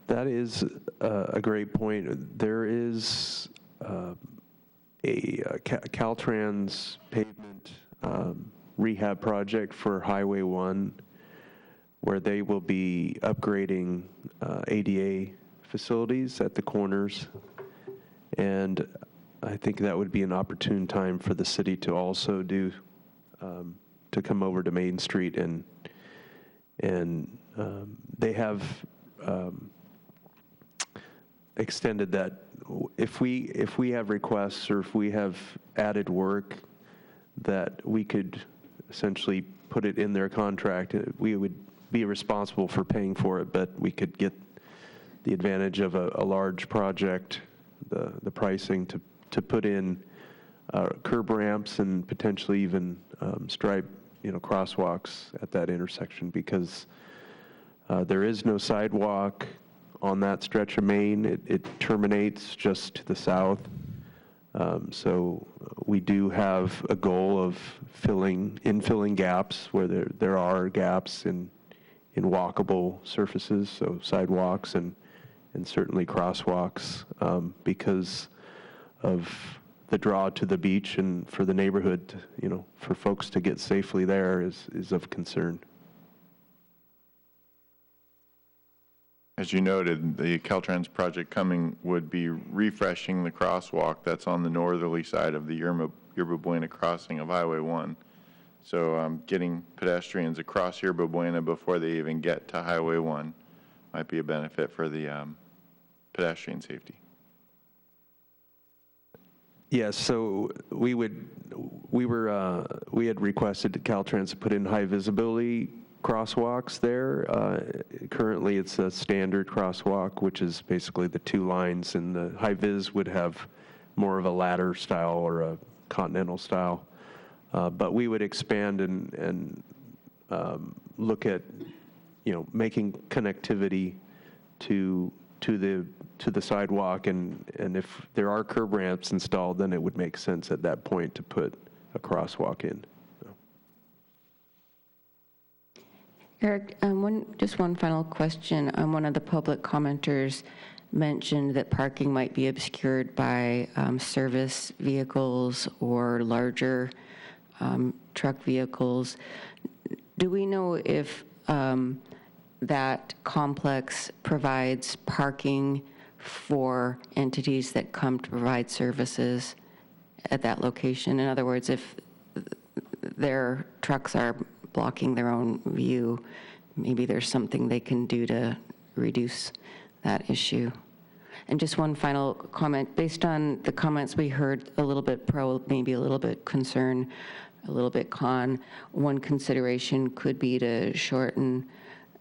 That is a great point. There is a Caltrans pavement rehab project for Highway 1 where they will be upgrading ADA facilities at the corners. And I think that would be an opportune time for the city to also do, to come over to Main Street and they have extended that. If we have requests or if we have added work that we could essentially put it in their contract, we would be responsible for paying for it, but we could get the advantage of a large project, the pricing to put in curb ramps and potentially even stripe, crosswalks at that intersection, because there is no sidewalk on that stretch of Main. It terminates just to the south. So we do have a goal of infilling gaps where there are gaps in walkable surfaces, so sidewalks and certainly crosswalks, because of the draw to the beach and for the neighborhood, for folks to get safely there is of concern. As you noted, the Caltrans project coming would be refreshing the crosswalk that's on the northerly side of the Yerba Buena crossing of Highway 1. So getting pedestrians across Yerba Buena before they even get to Highway 1 might be a benefit for the pedestrian safety. Yes, so we had requested to Caltrans to put in high visibility crosswalks there. Currently, it's a standard crosswalk, which is basically the two lines, and the high vis would have more of a ladder style or a continental style. But we would expand and look at, making connectivity to the sidewalk, and if there are curb ramps installed, then it would make sense at that point to put a crosswalk in. Eric, just one final question. One of the public commenters mentioned that parking might be obscured by service vehicles or larger truck vehicles. Do we know if that complex provides parking for entities that come to provide services at that location. In other words, if their trucks are blocking their own view, maybe there's something they can do to reduce that issue. And just one final comment, based on the comments we heard, a little bit pro, maybe a little bit concern, a little bit con, one consideration could be to shorten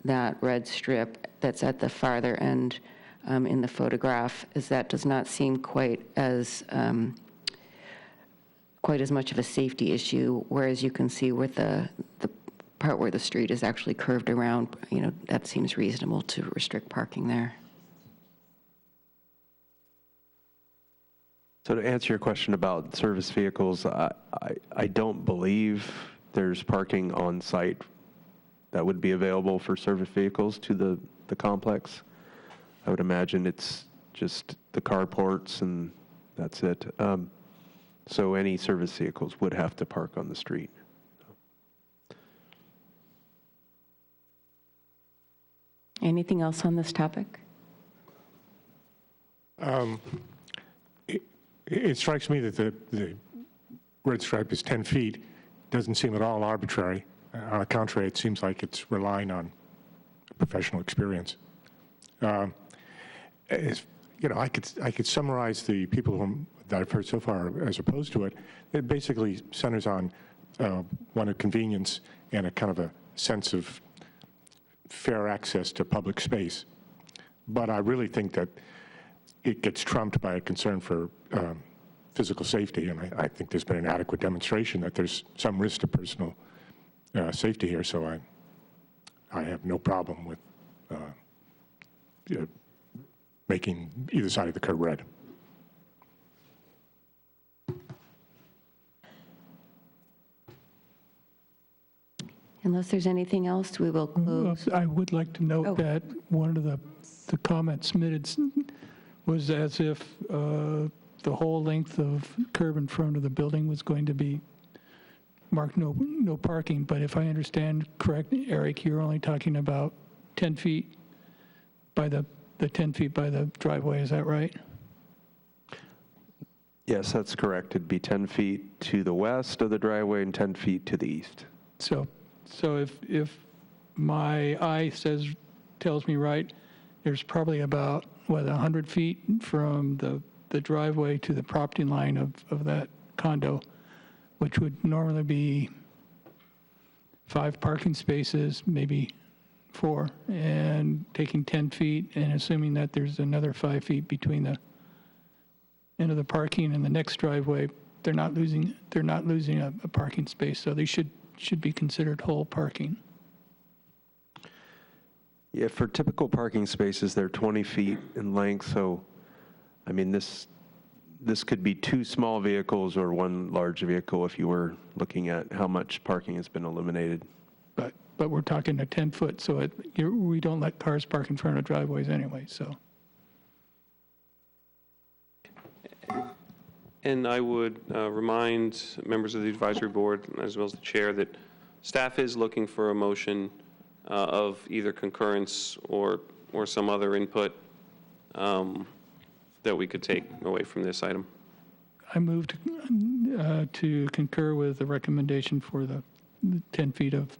that red strip that's at the farther end in the photograph, as that does not seem quite as much of a safety issue, whereas you can see with the part where the street is actually curved around, that seems reasonable to restrict parking there. So to answer your question about service vehicles, I don't believe there's parking on site that would be available for service vehicles to the complex. I would imagine it's just the carports and that's it. So any service vehicles would have to park on the street. Anything else on this topic? It strikes me that the red stripe is 10 feet. Doesn't seem at all arbitrary. On the contrary, it seems like it's relying on professional experience. I could summarize the people that I've heard so far as opposed to it. It basically centers on one of convenience and a kind of a sense of fair access to public space. But I really think that it gets trumped by a concern for physical safety, and I think there's been an adequate demonstration that there's some risk to personal safety here, so I have no problem with making either side of the curb red. Unless there's anything else, we will close. I would like to note that one of the comments submitted was as if the whole length of curb in front of the building was going to be marked no parking. But if I understand correct, Eric, you're only talking about 10 feet by the 10 feet by the driveway. Is that right? Yes, that's correct. It'd be 10 feet to the west of the driveway and 10 feet to the east. So if my eye tells me right, there's probably about 100 feet from the driveway to the property line of that condo, which would normally be 5 parking spaces, maybe 4, and taking 10 feet and assuming that there's another 5 feet between the end of the parking and the next driveway, they're not losing a parking space, so they should be considered whole parking. Yeah, for typical parking spaces, they're 20 feet in length, so, I mean, this could be 2 small vehicles or 1 large vehicle if you were looking at how much parking has been eliminated. But we're talking a 10-foot, so we don't let cars park in front of driveways anyway, so. And I would remind members of the advisory board, as well as the chair, that staff is looking for a motion of either concurrence or some other input that we could take away from this item. I move to concur with the recommendation for the 10 feet of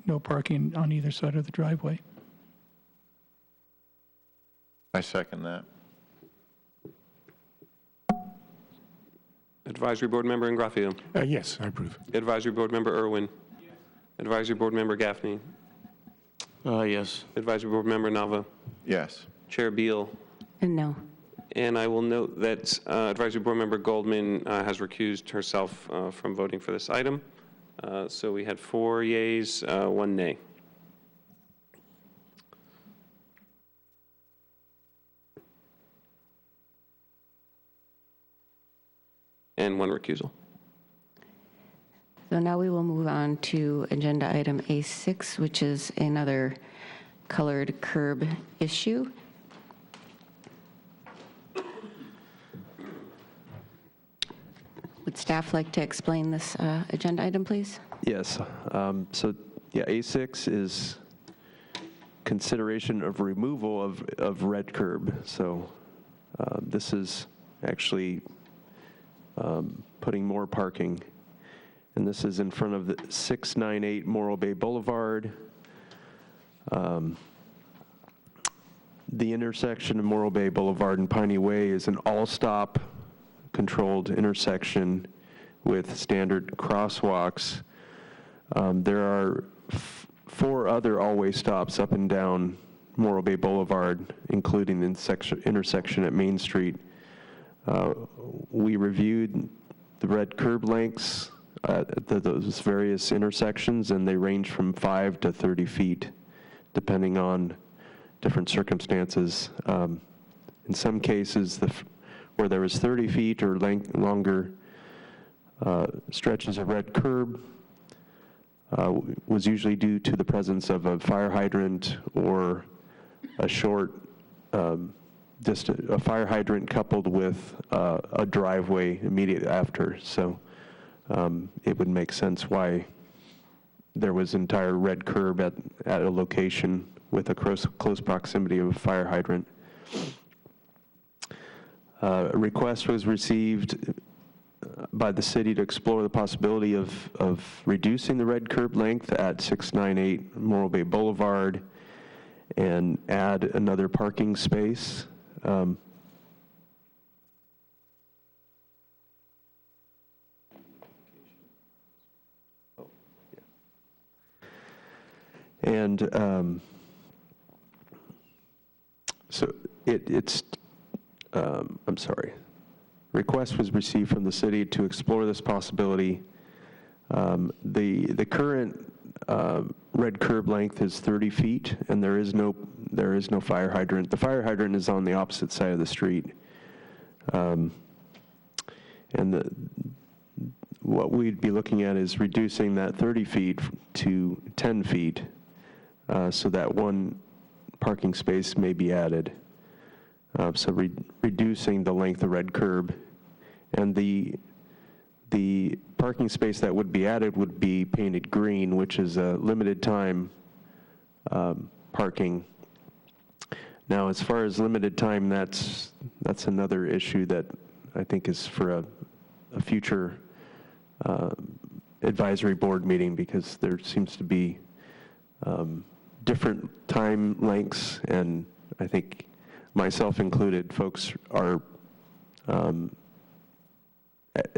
no parking on either side of the driveway. I second that. Advisory Board Member Ingraffio. Yes, I approve. Advisory Board Member Irwin. Yes. Advisory Board Member Gaffney. Yes. Advisory Board Member Nava. Yes. Chair Beal. And no. And I will note that Advisory Board Member Goldman has recused herself from voting for this item. So we had 4 yeas, 1 nay. And 1 recusal. So now we will move on to agenda item A6, which is another colored curb issue. Would staff like to explain this agenda item, please? Yes. So, yeah, A6 is consideration of removal of red curb. So this is actually putting more parking. And this is in front of the 698 Morro Bay Boulevard. The intersection of Morro Bay Boulevard and Piney Way is an all-stop controlled intersection with standard crosswalks. There are 4 other all-way stops up and down Morro Bay Boulevard, including the intersection at Main Street. We reviewed the red curb lengths at those various intersections, and they range from 5 to 30 feet, depending on different circumstances. In some cases, where there was 30 feet or longer stretches of red curb was usually due to the presence of a fire hydrant or a short a fire hydrant coupled with a driveway immediately after. So it would make sense why there was entire red curb at a location with a close proximity of a fire hydrant. A request was received by the city to explore the possibility of reducing the red curb length at 698 Morro Bay Boulevard and add another parking space. So I'm sorry. Request was received from the city to explore this possibility. The current red curb length is 30 feet, and there is no fire hydrant. The fire hydrant is on the opposite side of the street. What we'd be looking at is reducing that 30 feet to 10 feet so that one parking space may be added. So reducing the length of red curb. And the parking space that would be added would be painted green, which is a limited time parking. Now, as far as limited time, that's another issue that I think is for a future advisory board meeting, because there seems to be different time lengths, and I think myself included, folks are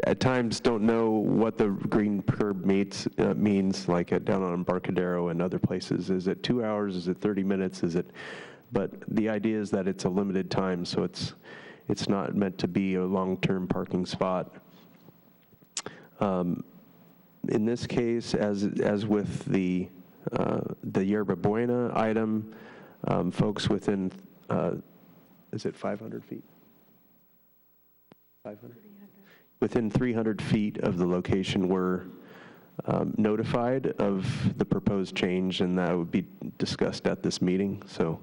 at times don't know what the green curb means, like down on Embarcadero and other places. Is it 2 hours? Is it 30 minutes? But the idea is that it's a limited time, so it's not meant to be a long-term parking spot. In this case, as with the Yerba Buena item, folks within, is it 500 feet? 500? Within 300 feet of the location were notified of the proposed change, and that would be discussed at this meeting. So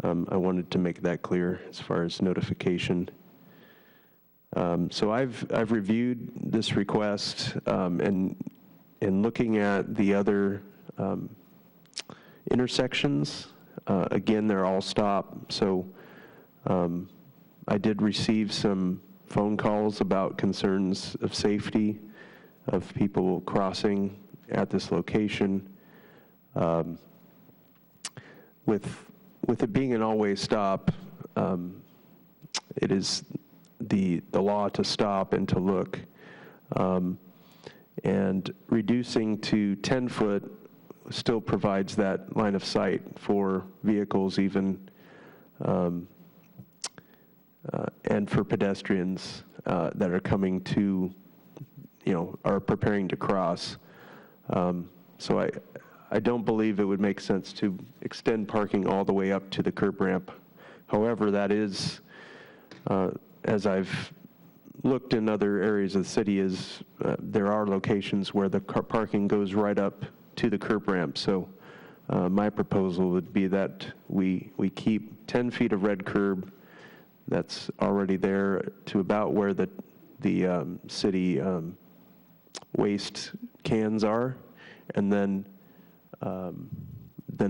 I wanted to make that clear as far as notification. So I've reviewed this request, and looking at the other intersections, again, they're all stop. So I did receive some phone calls about concerns of safety of people crossing at this location. With it being an all-way stop, it is the law to stop and to look. And reducing to 10 foot still provides that line of sight for vehicles even, and for pedestrians that are coming to, are preparing to cross. So I don't believe it would make sense to extend parking all the way up to the curb ramp. However, that is, as I've looked in other areas of the city, there are locations where the parking goes right up to the curb ramp. So my proposal would be that we keep 10 feet of red curb that's already there to about where the city waste cans are, and then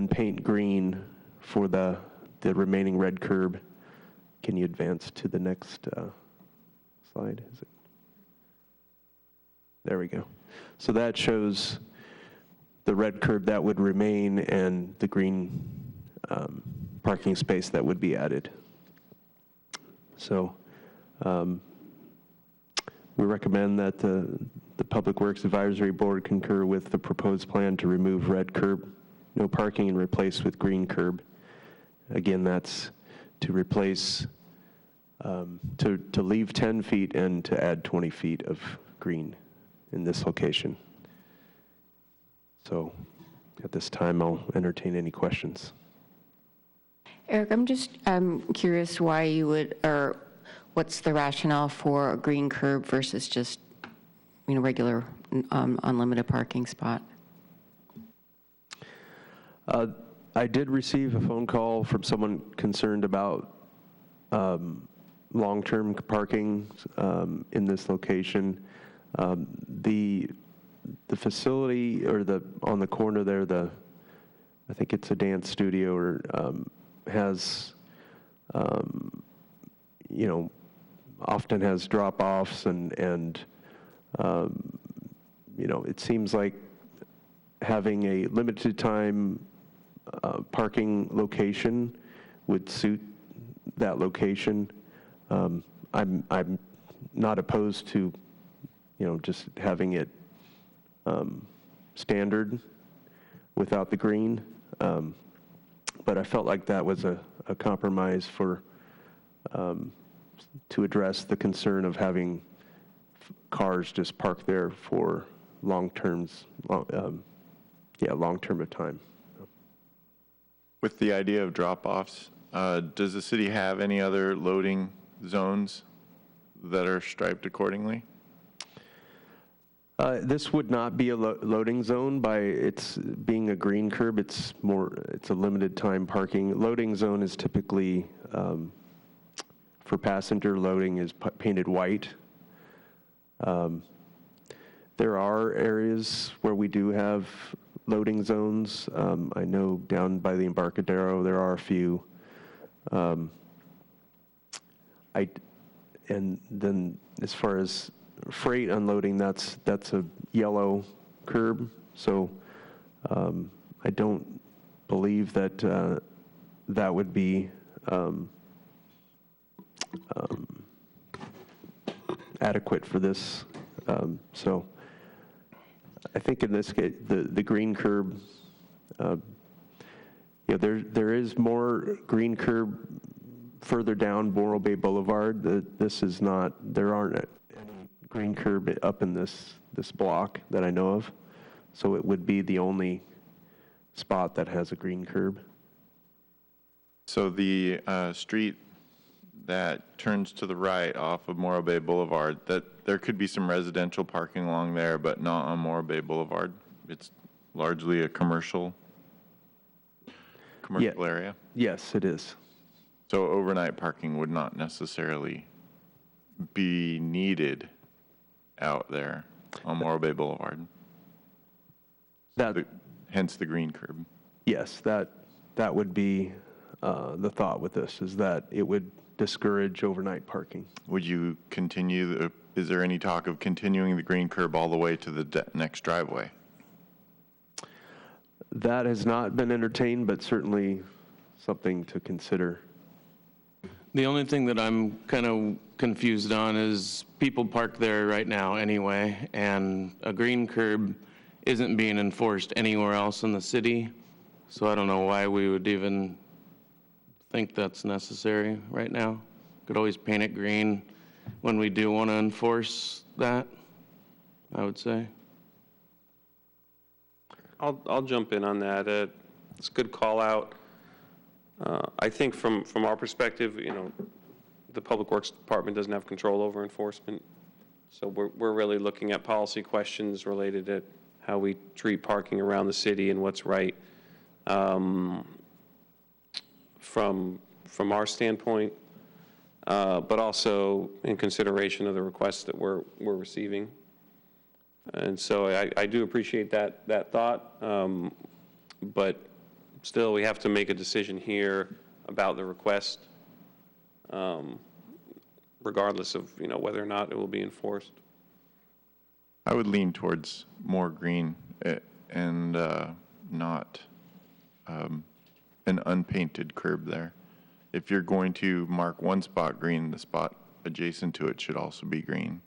paint green for the remaining red curb. Can you advance to the next slide? Is it? There we go. So that shows the red curb that would remain and the green parking space that would be added. So we recommend that the Public Works Advisory Board concur with the proposed plan to remove red curb, no parking, and replace with green curb. Again, that's to replace, to leave 10 feet and to add 20 feet of green in this location. So at this time, I'll entertain any questions. Eric, I'm just curious why you would, or what's the rationale for a green curb versus just, regular unlimited parking spot? I did receive a phone call from someone concerned about long-term parking in this location. The facility, or on the corner there, I think it's a dance studio, or has, often has drop-offs, and it seems like having a limited time parking location would suit that location. I'm not opposed to, just having it standard without the green, but I felt like that was a compromise for to address the concern of having cars just parked there for long term of time. With the idea of drop-offs, does the city have any other loading zones that are striped accordingly? This would not be a loading zone. By its being a green curb, it's a limited time parking. Loading zone is typically, for passenger loading, is painted white. There are areas where we do have loading zones. I know down by the Embarcadero there are a few. And then as far as freight unloading, that's a yellow curb. So I don't believe that that would be adequate for this. So I think in this case, the green curb, there is more green curb further down Morro Bay Boulevard. This is not, there aren't any green curb up in this block that I know of. So it would be the only spot that has a green curb. So the street that turns to the right off of Morro Bay Boulevard, that there could be some residential parking along there, but not on Morro Bay Boulevard. It's largely a commercial area. Yes, it is. So overnight parking would not necessarily be needed out there on Morro Bay Boulevard. Hence the green curb. Yes, that would be the thought with this, is that it would discourage overnight parking. Would you continue, is there any talk of continuing the green curb all the way to the next driveway? That has not been entertained, but certainly something to consider. The only thing that I'm kind of confused on is people park there right now anyway, and a green curb isn't being enforced anywhere else in the city. So I don't know why we would even think that's necessary right now. Could always paint it green when we do want to enforce that, I would say. I'll jump in on that. It's a good call out. I think from our perspective, the Public Works Department doesn't have control over enforcement. So we're really looking at policy questions related to how we treat parking around the city and what's right. From our standpoint, but also in consideration of the requests that we're receiving. And so I do appreciate that thought, but Still, we have to make a decision here about the request, regardless of, whether or not it will be enforced. I would lean towards more green and not an unpainted curb there. If you're going to mark one spot green, the spot adjacent to it should also be green.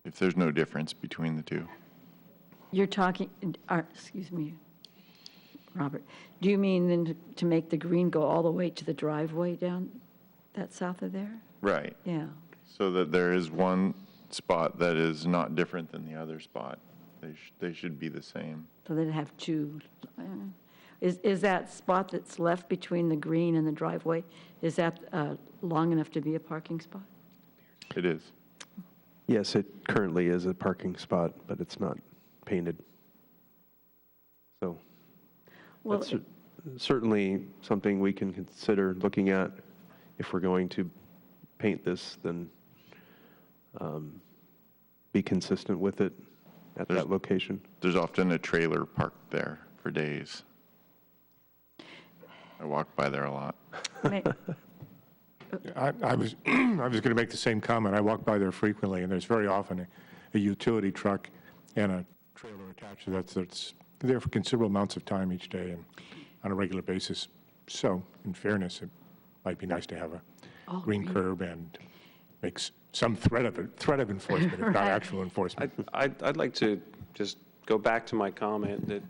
If there's no difference between the two. You're talking, excuse me, Robert, do you mean then to make the green go all the way to the driveway down that south of there? Right. Yeah. So that there is one spot that is not different than the other spot. They should be the same. So they'd have two. Is that spot that's left between the green and the driveway, is that long enough to be a parking spot? It is. Yes, it currently is a parking spot, but it's not painted. So Well, that's certainly something we can consider looking at. If we're going to paint this, then be consistent with it at that location. There's often a trailer parked there for days. I walk by there a lot. I was going to make the same comment. I walk by there frequently, and there's very often a utility truck and a trailer attached to that that's there for considerable amounts of time each day and on a regular basis. So, in fairness, it might be nice to have a green curb and makes some threat of enforcement, if not actual enforcement. I'd like to just go back to my comment that,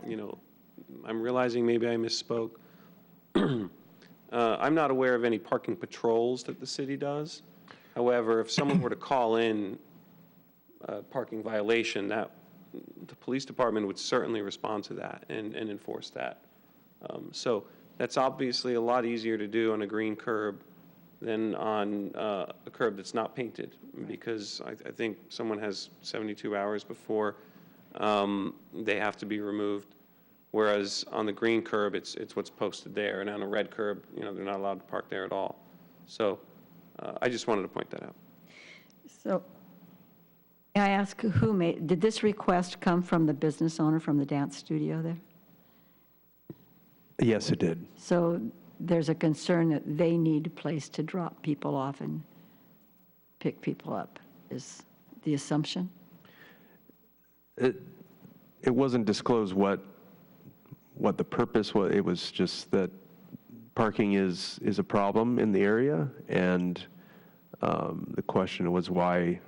I'm realizing maybe I misspoke. I'm not aware of any parking patrols that the city does. However, if someone were to call in a parking violation, the police department would certainly respond to that and enforce that. So that's obviously a lot easier to do on a green curb than on a curb that's not painted, because I think someone has 72 hours before they have to be removed. Whereas on the green curb, it's what's posted there, and on a red curb, they're not allowed to park there at all. So I just wanted to point that out. So may I ask did this request come from the business owner from the dance studio there? Yes, it did. So there's a concern that they need a place to drop people off and pick people up, is the assumption? It wasn't disclosed what the purpose was. It was just that parking is a problem in the area, and the question was why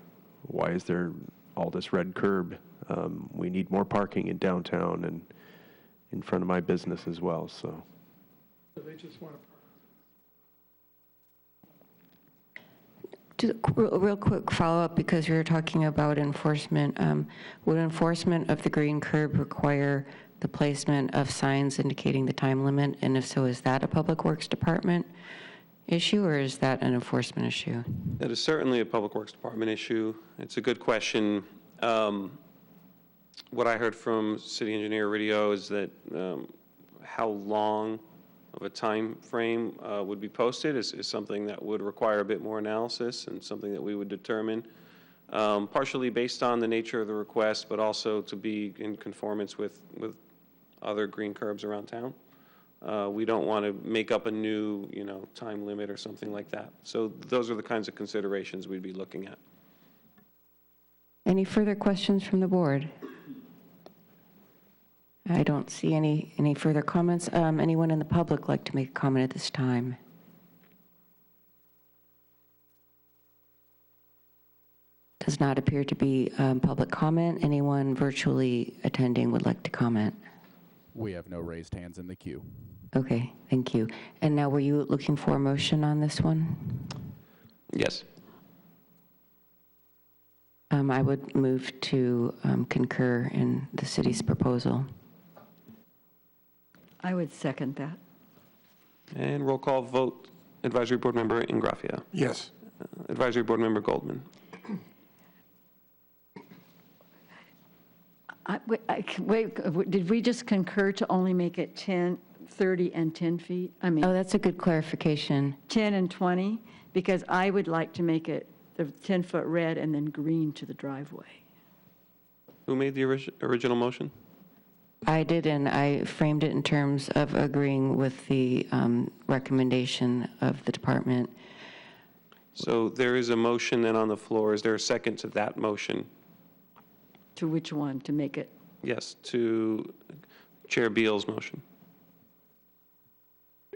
is there all this red curb? We need more parking in downtown and in front of my business as well. So they just want Just a real quick follow-up, because you're talking about enforcement. Would enforcement of the green curb require the placement of signs indicating the time limit? And if so, is that a Public Works Department issue, or is that an enforcement issue? That is certainly a Public Works Department issue. It's a good question. What I heard from City Engineer Ridio is that how long of a time frame would be posted is something that would require a bit more analysis, and something that we would determine, partially based on the nature of the request, but also to be in conformance with other green curbs around town. We don't want to make up a new, time limit or something like that. So those are the kinds of considerations we'd be looking at. Any further questions from the board? I don't see any further comments. Anyone in the public like to make a comment at this time? Does not appear to be public comment. Anyone virtually attending would like to comment? We have no raised hands in the queue. Okay, thank you. And now, were you looking for a motion on this one? Yes. I would move to concur in the city's proposal. I would second that. And roll call vote. Advisory Board Member Ingraffia. Yes. Advisory Board Member Goldman. Wait, did we just concur to only make it 10, 30, and 10 feet? I mean, Oh, that's a good clarification. 10 and 20? Because I would like to make it the 10-foot red and then green to the driveway. Who made the original motion? I did, and I framed it in terms of agreeing with the recommendation of the department. So there is a motion then on the floor. Is there a second to that motion? To which one, to make it? Yes, to Chair Beal's motion.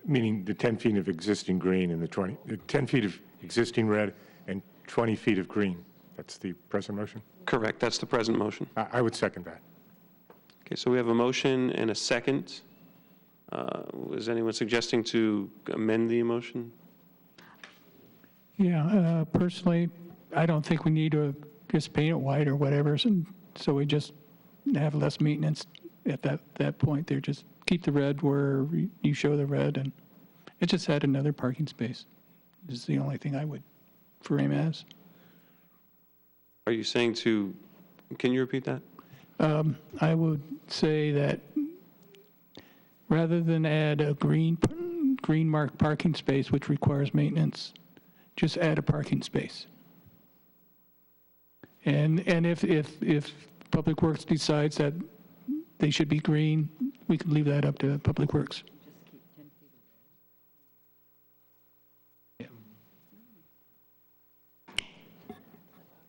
Meaning the 10 feet of existing green and the 10 feet of existing red and 20 feet of green. That's the present motion? Correct, that's the present motion. I would second that. Okay, so we have a motion and a second. Was anyone suggesting to amend the motion? Yeah, personally, I don't think we need to just paint it white or whatever, so we just have less maintenance at that point there. Just keep the red where you show the red, and it just add another parking space. This is the only thing I would frame as. Are you saying to, can you repeat that? I would say that rather than add a green marked parking space, which requires maintenance, just add a parking space. And if Public Works decides that they should be green, we can leave that up to Public Works.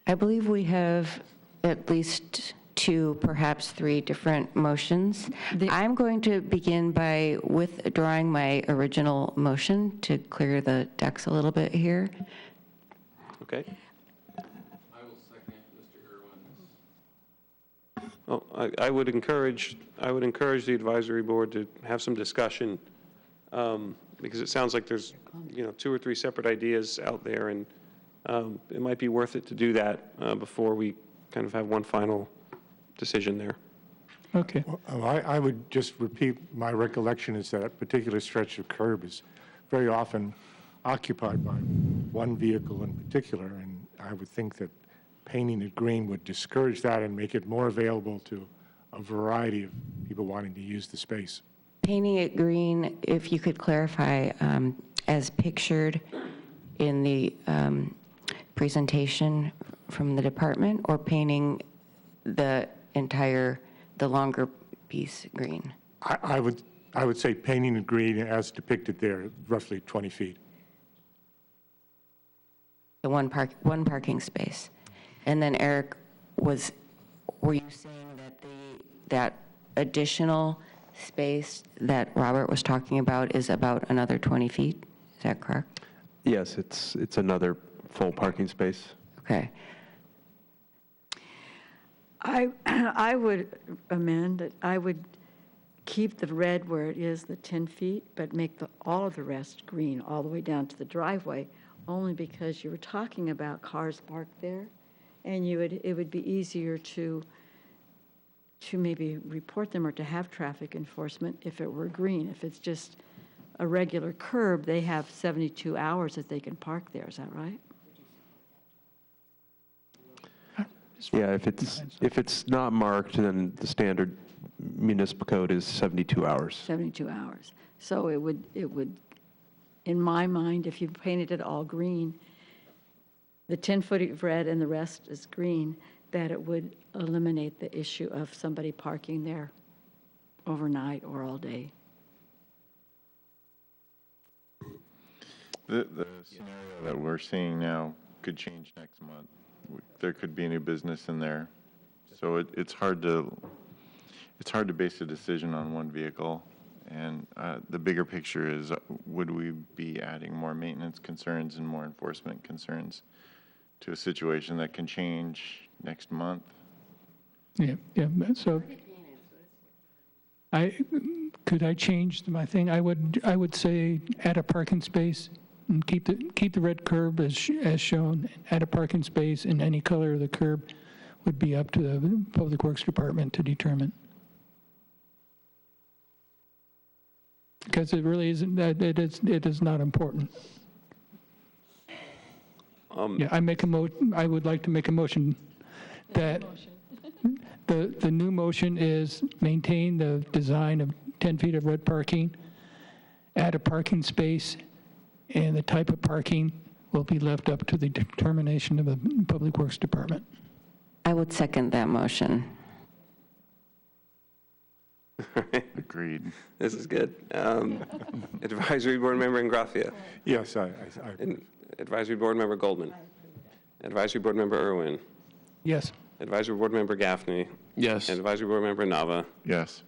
I believe we have at least 2, perhaps 3 different motions. I'm going to begin by withdrawing my original motion to clear the decks a little bit here. Okay. I will second Mr. Irwin's. Well, I would encourage the advisory board to have some discussion, because it sounds like there's, 2 or 3 separate ideas out there, and it might be worth it to do that before we kind of have one final decision there. Okay. Well, I would just repeat, my recollection is that particular stretch of curb is very often occupied by one vehicle in particular, and I would think that painting it green would discourage that and make it more available to a variety of people wanting to use the space. Painting it green, if you could clarify, as pictured in the presentation from the department, or painting the longer piece green? I would say painting it green as depicted there, roughly 20 feet. The one parking space. And then Eric, were you saying that that additional space that Robert was talking about is about another 20 feet? Is that correct? Yes, it's another full parking space. Okay. I would amend that I would keep the red where it is, the 10 feet, but make all of the rest green, all the way down to the driveway, only because you were talking about cars parked there, and it would be easier to maybe report them or to have traffic enforcement if it were green. If it's just a regular curb, they have 72 hours that they can park there. Is that right? Yeah, if it's not marked, then the standard municipal code is 72 hours. 72 hours. So it would, in my mind, if you painted it all green, the 10-foot of red and the rest is green, that it would eliminate the issue of somebody parking there overnight or all day. The scenario that we're seeing now could change next month. There could be a new business in there. So it's hard to base a decision on one vehicle. And the bigger picture is, would we be adding more maintenance concerns and more enforcement concerns to a situation that can change next month? Yeah, so could I change my thing? I would say add a parking space and keep the red curb as shown. Add a parking space, and any color of the curb would be up to the Public Works Department to determine. Because it really isn't, it is not important. Yeah, I would like to make a motion that the new motion is maintain the design of 10 feet of red parking, add a parking space, and the type of parking will be left up to the determination of the Public Works Department. I would second that motion. Agreed. This is good. Advisory Board Member Ingraffia. Yes, And Advisory Board Member Goldman. Advisory Board Member Irwin. Yes. Advisory Board Member Gaffney. Yes. And Advisory Board Member Nava. Yes.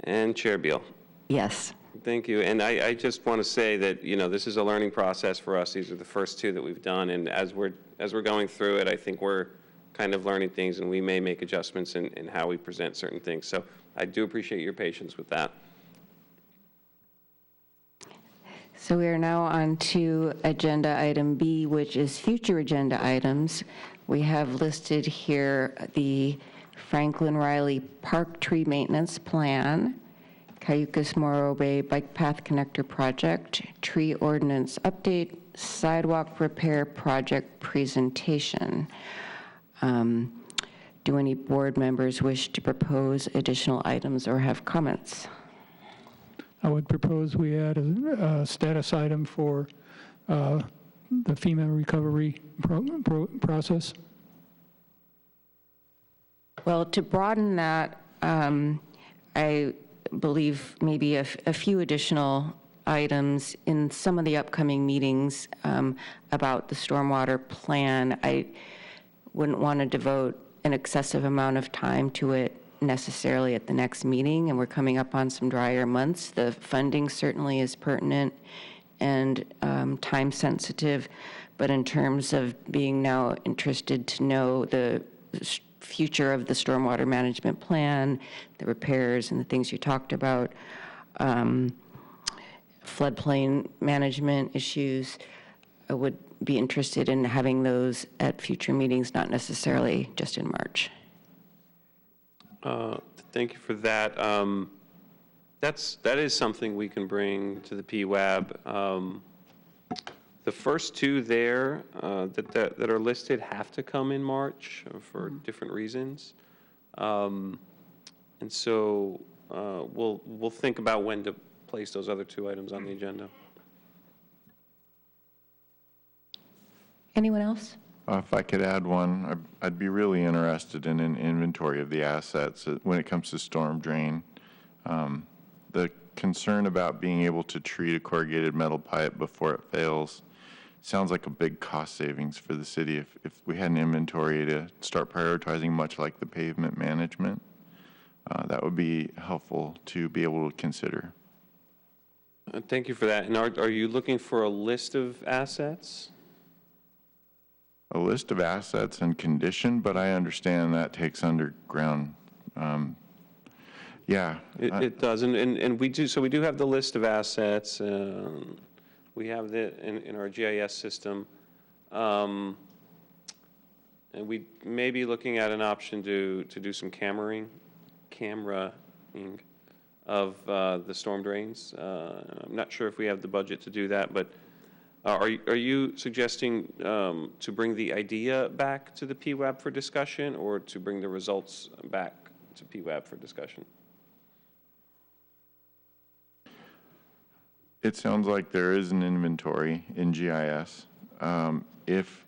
And Chair Beal. Yes. Thank you. And I just want to say that, this is a learning process for us. These are the first two that we've done. And as we're going through it, I think we're kind of learning things, and we may make adjustments in how we present certain things. So I do appreciate your patience with that. So we are now on to agenda item B, which is future agenda items. We have listed here the Franklin Riley Park Tree Maintenance Plan, Cayucas Morro Bay Bike Path Connector Project, Tree Ordinance Update, Sidewalk Repair Project Presentation. Do any board members wish to propose additional items or have comments? I would propose we add a status item for the FEMA recovery process. Well, to broaden that, I believe maybe a few additional items in some of the upcoming meetings about the stormwater plan. I wouldn't want to devote an excessive amount of time to it necessarily at the next meeting, and we're coming up on some drier months. The funding certainly is pertinent and time sensitive, but in terms of being now interested to know the future of the stormwater management plan, the repairs and the things you talked about, floodplain management issues, I would be interested in having those at future meetings, not necessarily just in March. Thank you for that. That is something we can bring to the PWAB. The first two there that are listed have to come in March for different reasons. And so we'll think about when to place those other two items on the agenda. Anyone else? If I could add one, I'd be really interested in an inventory of the assets when it comes to storm drain. The concern about being able to treat a corrugated metal pipe before it fails sounds like a big cost savings for the city if we had an inventory to start prioritizing, much like the pavement management. That would be helpful to be able to consider. Thank you for that. And are you looking for a list of assets? A list of assets and condition, but I understand that takes underground. Yeah. It does, and we do. So we do have the list of assets. We have that in our GIS system, and we may be looking at an option to do some cameraing of the storm drains. I'm not sure if we have the budget to do that, but are you suggesting to bring the idea back to the PWAB for discussion, or to bring the results back to PWAB for discussion? It sounds like there is an inventory in GIS. If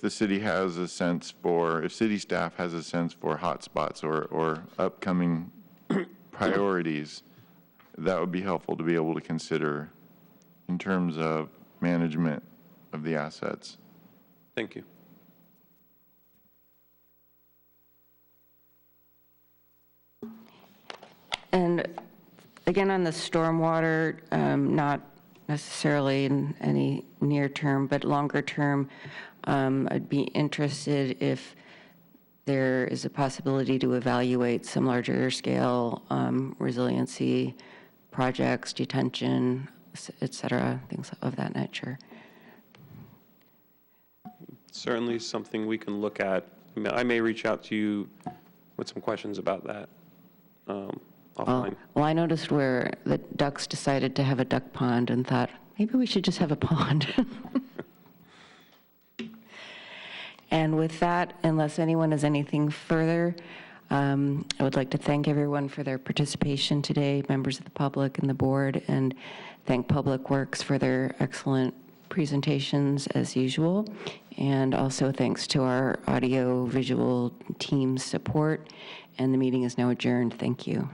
the city has a sense for, if city staff has a sense for hotspots or upcoming priorities, that would be helpful to be able to consider in terms of management of the assets. Thank you. And again, on the stormwater, not necessarily in any near term, but longer term, I'd be interested if there is a possibility to evaluate some larger scale resiliency projects, detention, et cetera, things of that nature. Certainly something we can look at. I may reach out to you with some questions about that offline. Well, I noticed where the ducks decided to have a duck pond and thought, maybe we should just have a pond. And with that, unless anyone has anything further, I would like to thank everyone for their participation today, members of the public and the board, and thank Public Works for their excellent presentations as usual. And also thanks to our audio-visual team's support. And the meeting is now adjourned. Thank you.